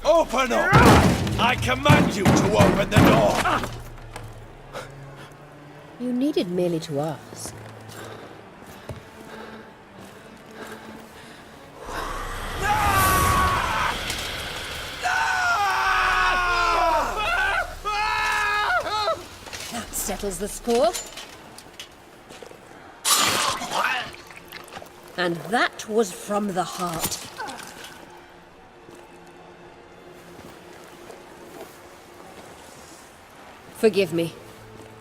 Speaker 19: Open up! I command you to open the door!
Speaker 11: You needed merely to ask. That settles the score. And that was from the heart. Forgive me.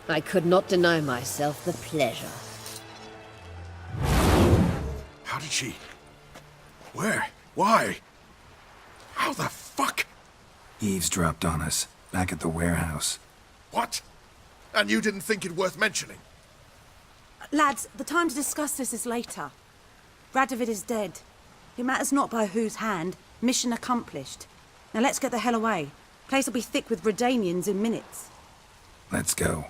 Speaker 11: I could not deny myself the pleasure.
Speaker 22: How did she... Where? Why? How the fuck?
Speaker 2: Eavesdropped on us, back at the warehouse.
Speaker 22: What? And you didn't think it worth mentioning?
Speaker 4: Lads, the time to discuss this is later. Radovid is dead. It matters not by whose hand. Mission accomplished. Now let's get the hell away. Place will be thick with Redanians in minutes.
Speaker 2: Let's go.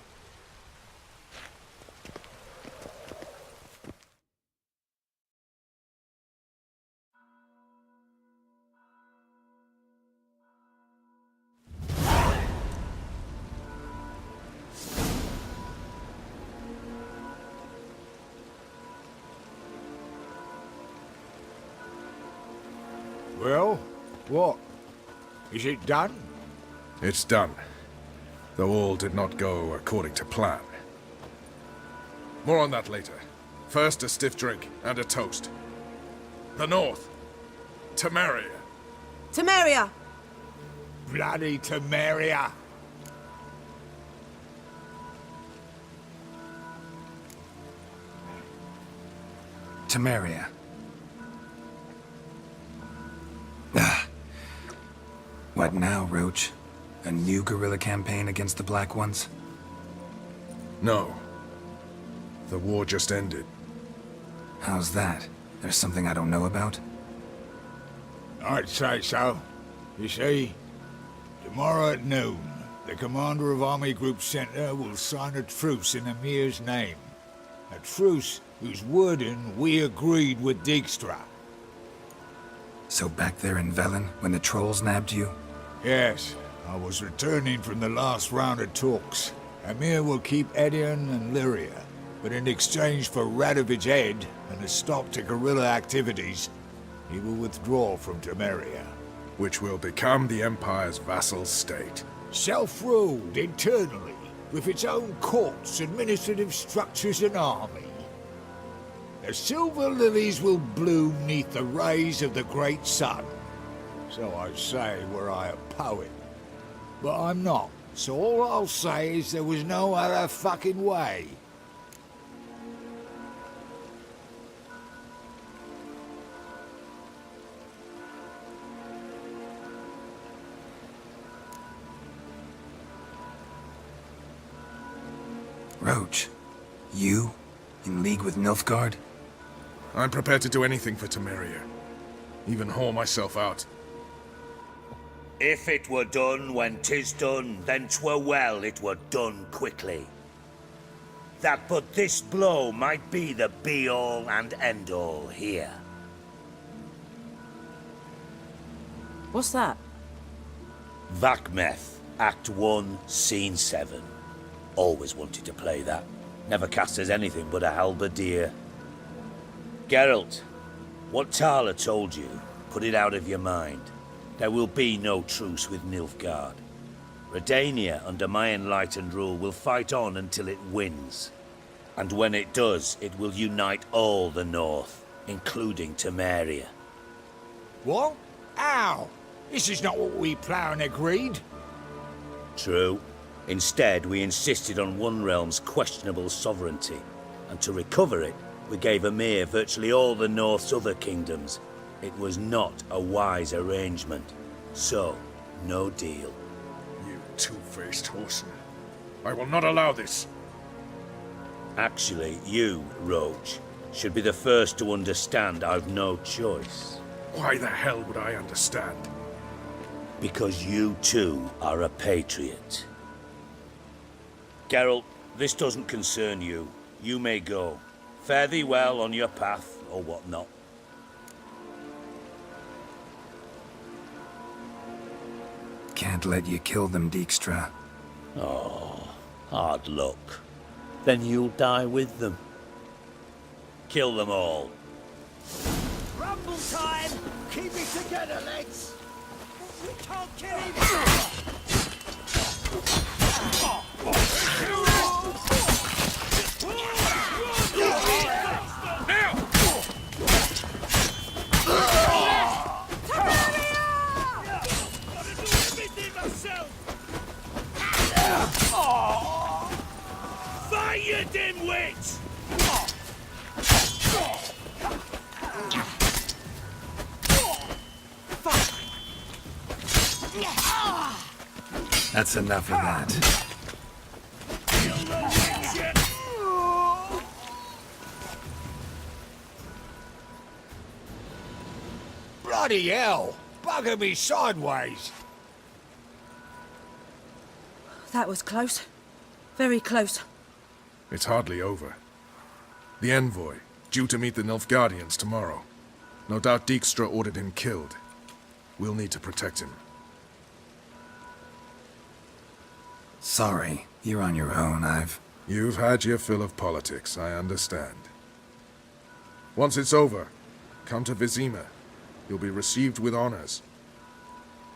Speaker 7: Well, what? Is it done?
Speaker 22: It's done. Though all did not go according to plan. More on that later. First, a stiff drink and a toast. The North. Temeria.
Speaker 4: Temeria!
Speaker 7: Bloody Temeria!
Speaker 2: Temeria. Ah. What now, Roach? A new guerrilla campaign against the Black Ones?
Speaker 22: No. The war just ended.
Speaker 2: How's that? There's something I don't know about?
Speaker 7: I'd say so. You see, tomorrow at noon, the commander of Army Group Center will sign a truce in Emir's name. A truce whose wording we agreed with Dijkstra.
Speaker 2: So back there in Velen, when the trolls nabbed you?
Speaker 7: Yes, I was returning from the last round of talks. Emir will keep Edion and Lyria, but in exchange for Radovid's head and a stop to guerrilla activities, he will withdraw from Temeria.
Speaker 22: Which will become the Empire's vassal state.
Speaker 7: Self-ruled internally, with its own courts, administrative structures and army. The silver lilies will bloom neath the rays of the great sun. So I say were I a poet. But I'm not, so all I'll say is there was no other fucking way.
Speaker 2: Roach, you? In league with Nilfgaard?
Speaker 22: I'm prepared to do anything for Temeria. Even haul myself out.
Speaker 6: If it were done when 'tis done, then 'twere well it were done quickly. That but this blow might be the be-all and end-all here.
Speaker 4: What's that?
Speaker 6: Vakmeth, Act 1, Scene 7. Always wanted to play that. Never cast as anything but a halberdier. Geralt, what Tala told you, put it out of your mind. There will be no truce with Nilfgaard. Redania, under my enlightened rule, will fight on until it wins. And when it does, it will unite all the North, including Temeria.
Speaker 7: What? How? This is not what we planned and agreed.
Speaker 6: True. Instead, we insisted on one realm's questionable sovereignty, and to recover it, we gave Emir virtually all the North's other kingdoms. It was not a wise arrangement. So, no deal.
Speaker 22: You two-faced horseman. I will not allow this.
Speaker 6: Actually, you, Roach, should be the first to understand I've no choice.
Speaker 22: Why the hell would I understand?
Speaker 6: Because you too are a patriot. Geralt, this doesn't concern you. You may go. Fare thee well on your path, or whatnot.
Speaker 2: Can't let you kill them, Dijkstra.
Speaker 6: Oh, hard luck. Then you'll die with them. Kill them all.
Speaker 19: Rumble time! Keep it together, lads! We can't kill him! Fight, you dimwits!
Speaker 2: That's enough of that.
Speaker 7: Bloody hell! Bugger me sideways!
Speaker 4: That was close. Very close.
Speaker 22: It's hardly over. The envoy, due to meet the Nilfgaardians tomorrow. No doubt Dijkstra ordered him killed. We'll need to protect him.
Speaker 2: Sorry, you're on your own.
Speaker 22: You've had your fill of politics, I understand. Once it's over, come to Vizima. You'll be received with honors.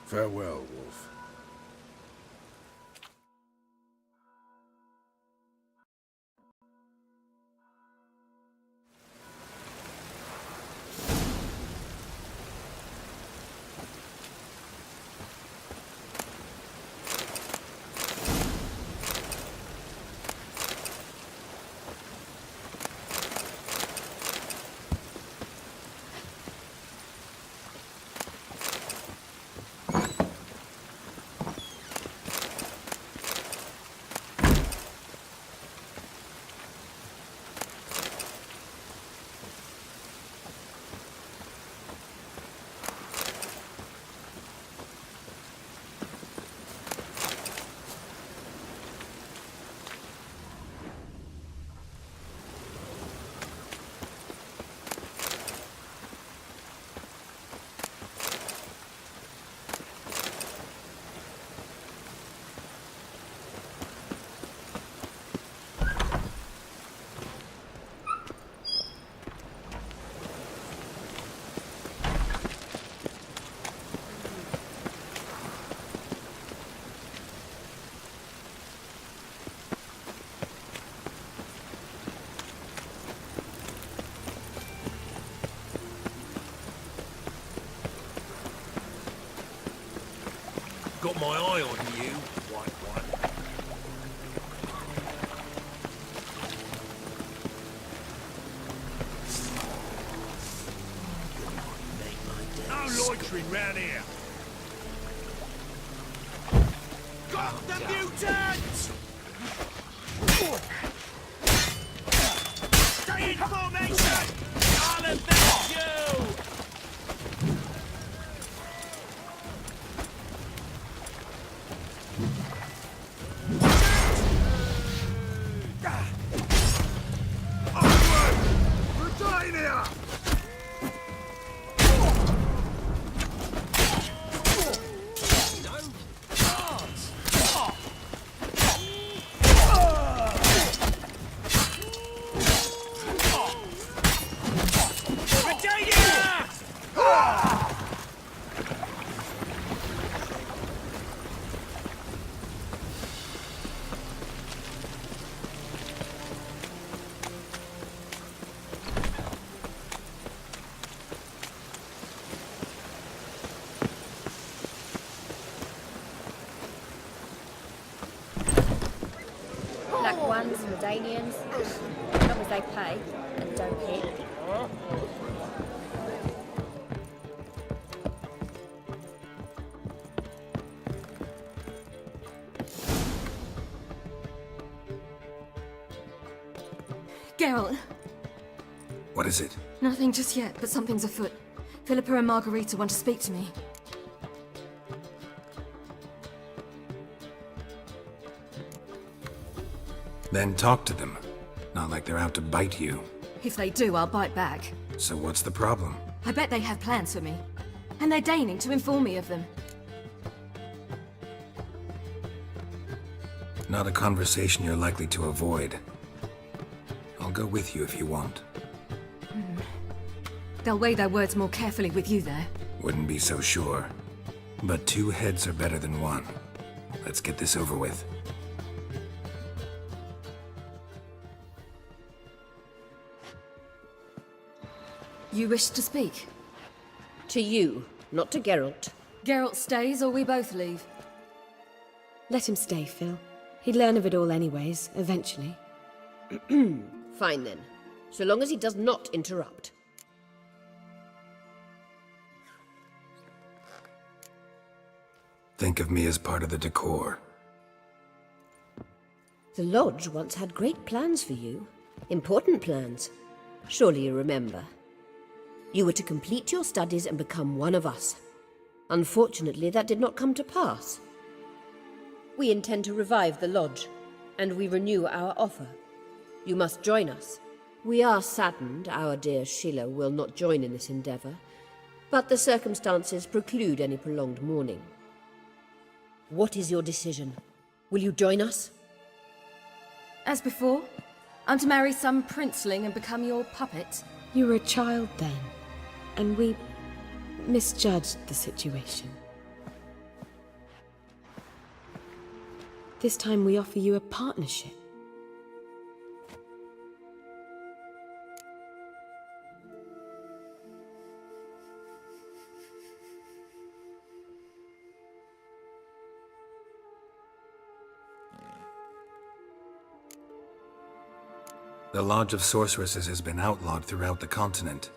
Speaker 22: Farewell, Wolf.
Speaker 8: Got my eye on you, white one. No loitering round here. Got the mutants! Stay in formation! I'll avenge you!
Speaker 23: Black ones, Redanians, as long as they pay and don't hit.
Speaker 15: Geralt.
Speaker 2: What is it?
Speaker 15: Nothing just yet, but something's afoot. Philippa and Margarita want to speak to me.
Speaker 2: Then talk to them. Not like they're out to bite you.
Speaker 15: If they do, I'll bite back.
Speaker 2: So what's the problem?
Speaker 15: I bet they have plans for me. And they're deigning to inform me of them.
Speaker 2: Not a conversation you're likely to avoid. I'll go with you if you want.
Speaker 15: They'll weigh their words more carefully with you there.
Speaker 2: Wouldn't be so sure. But 2 heads are better than 1. Let's get this over with.
Speaker 15: You wish to speak?
Speaker 11: To you, not to Geralt.
Speaker 15: Geralt stays or we both leave?
Speaker 1: Let him stay, Phil. He'd learn of it all anyways, eventually.
Speaker 11: Fine then. So long as he does not interrupt.
Speaker 2: Think of me as part of the decor.
Speaker 11: The Lodge once had great plans for you. Important plans. Surely you remember. You were to complete your studies and become one of us. Unfortunately, that did not come to pass. We intend to revive the Lodge, and we renew our offer. You must join us. We are saddened our dear Sheila will not join in this endeavor, but the circumstances preclude any prolonged mourning. What is your decision? Will you join us?
Speaker 15: As before, I'm to marry some princeling and become your puppet.
Speaker 1: You were a child then, and we misjudged the situation. This time we offer you a partnership.
Speaker 2: The Lodge of Sorceresses has been outlawed throughout the continent.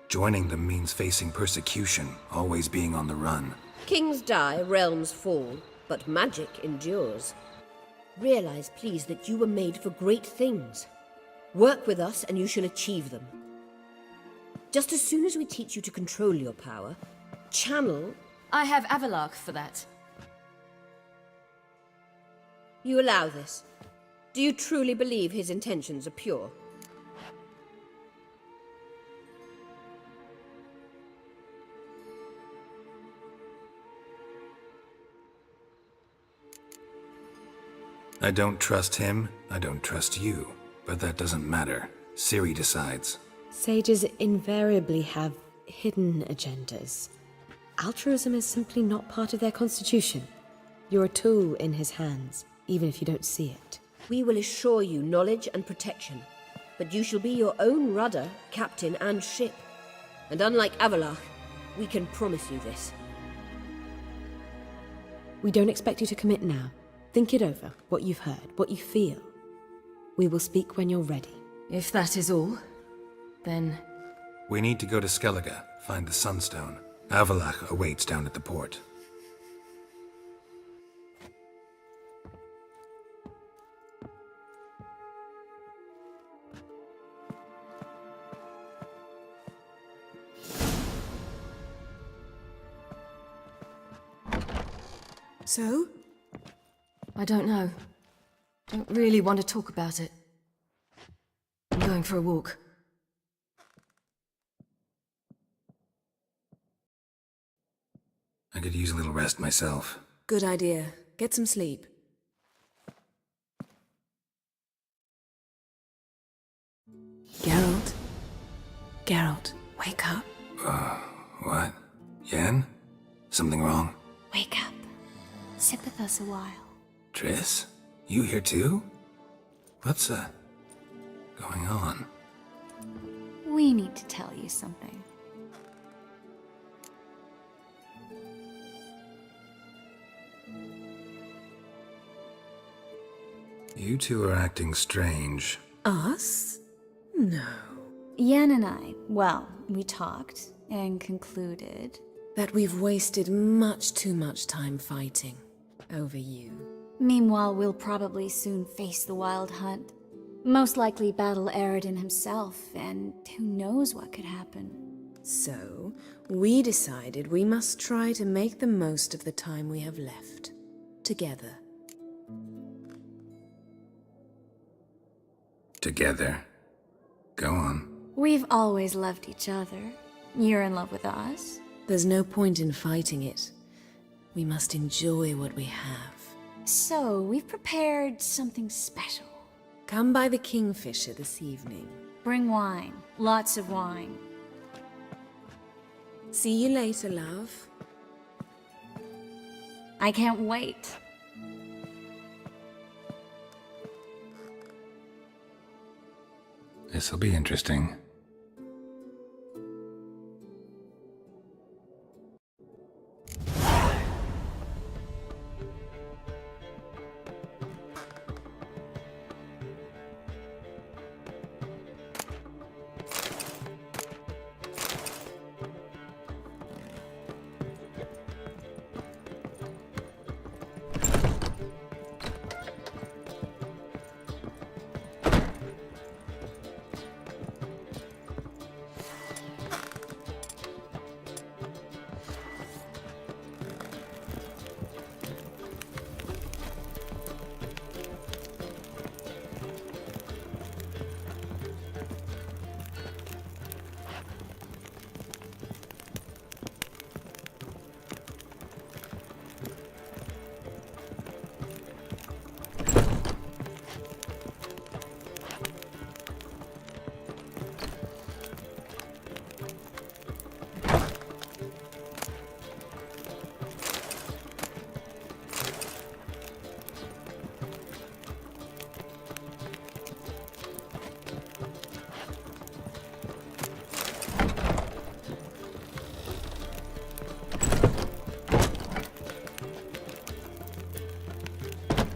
Speaker 2: Joining them means facing persecution, always being on the run.
Speaker 11: Kings die, realms fall, but magic endures. Realize, please, that you were made for great things. Work with us and you shall achieve them. Just as soon as we teach you to control your power, channel...
Speaker 15: I have Avalark for that.
Speaker 11: You allow this? Do you truly believe his intentions are pure?
Speaker 2: I don't trust him, I don't trust you. But that doesn't matter. Ciri decides.
Speaker 1: Sages invariably have hidden agendas. Altruism is simply not part of their constitution. You're a tool in his hands, even if you don't see it.
Speaker 11: We will assure you knowledge and protection, but you shall be your own rudder, captain, and ship. And unlike Avalark, we can promise you this.
Speaker 1: We don't expect you to commit now. Think it over, what you've heard, what you feel. We will speak when you're ready.
Speaker 15: If that is all, then...
Speaker 2: We need to go to Skellige, find the Sunstone. Avalach awaits down at the port.
Speaker 15: So? I don't know. Don't really want to talk about it. I'm going for a walk.
Speaker 2: I could use a little rest myself.
Speaker 1: Good idea. Get some sleep. Geralt? Geralt, wake up.
Speaker 2: What? Yen? Something wrong?
Speaker 10: Wake up. Sit with us a while.
Speaker 2: Triss? You here too? What's, going on?
Speaker 10: We need to tell you something.
Speaker 2: You two are acting strange.
Speaker 1: Us? No.
Speaker 10: Yen and I, well, we talked and concluded
Speaker 1: That we've wasted much too much time fighting over you.
Speaker 10: Meanwhile, we'll probably soon face the Wild Hunt. Most likely battle Aridin himself, and who knows what could happen.
Speaker 1: So, we decided we must try to make the most of the time we have left. Together.
Speaker 2: Together? Go on.
Speaker 10: We've always loved each other. You're in love with us.
Speaker 1: There's no point in fighting it. We must enjoy what we have.
Speaker 16: So, we've prepared something special.
Speaker 1: Come by the Kingfisher this evening.
Speaker 16: Bring wine. Lots of wine.
Speaker 1: See you later, love.
Speaker 16: I can't wait.
Speaker 2: This'll be interesting.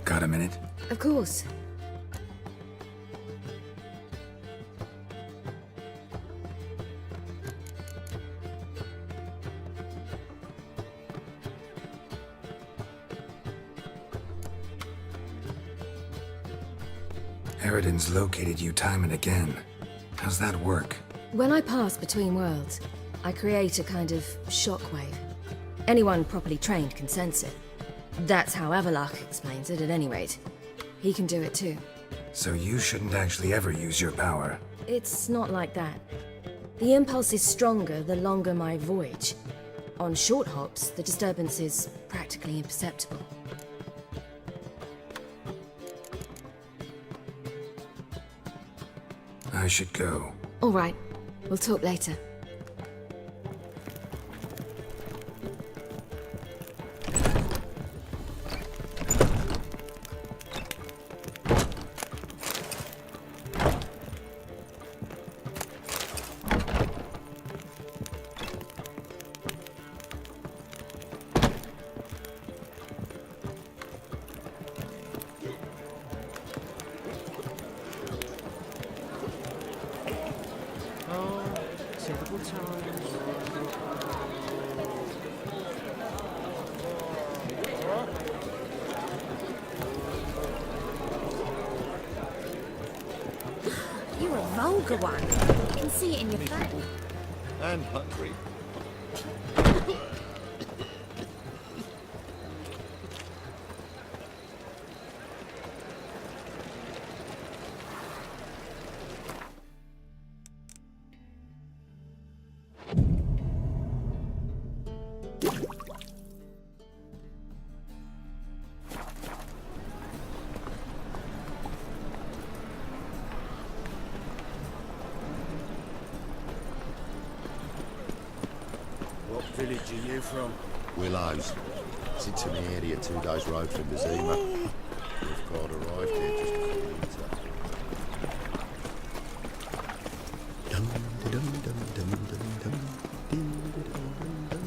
Speaker 2: Got a minute?
Speaker 15: Of course.
Speaker 2: Eridan's located you time and again. How's that work?
Speaker 15: When I pass between worlds, I create a kind of shockwave. Anyone properly trained can sense it. That's how Avalok explains it, at any rate. He can do it too.
Speaker 2: So you shouldn't actually ever use your power.
Speaker 15: It's not like that. The impulse is stronger the longer my voyage. On short hops, the disturbance is practically imperceptible.
Speaker 2: I should go.
Speaker 15: All right. We'll talk later.
Speaker 14: You're a vulgar one. I can see it in your face.
Speaker 3: And hungry. What village are you from?
Speaker 17: Willows. Sits in the area 2 days' road from Bazima. We've got arrived here just before winter. Dum, dum, dum, dum, dum, dum, dum, dum, dum.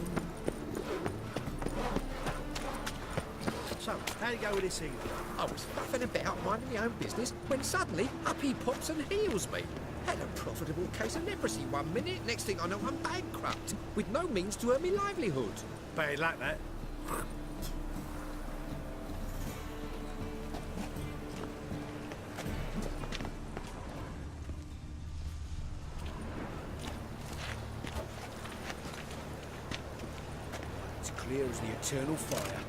Speaker 19: So, how you go with this evening? I was faffing about minding my own business when suddenly up he pops and heals me. Had a profitable case of leprosy 1 minute, next thing I know I'm bankrupt, with no means to earn me livelihood.
Speaker 3: Bad luck, that. It's clear as the eternal fire.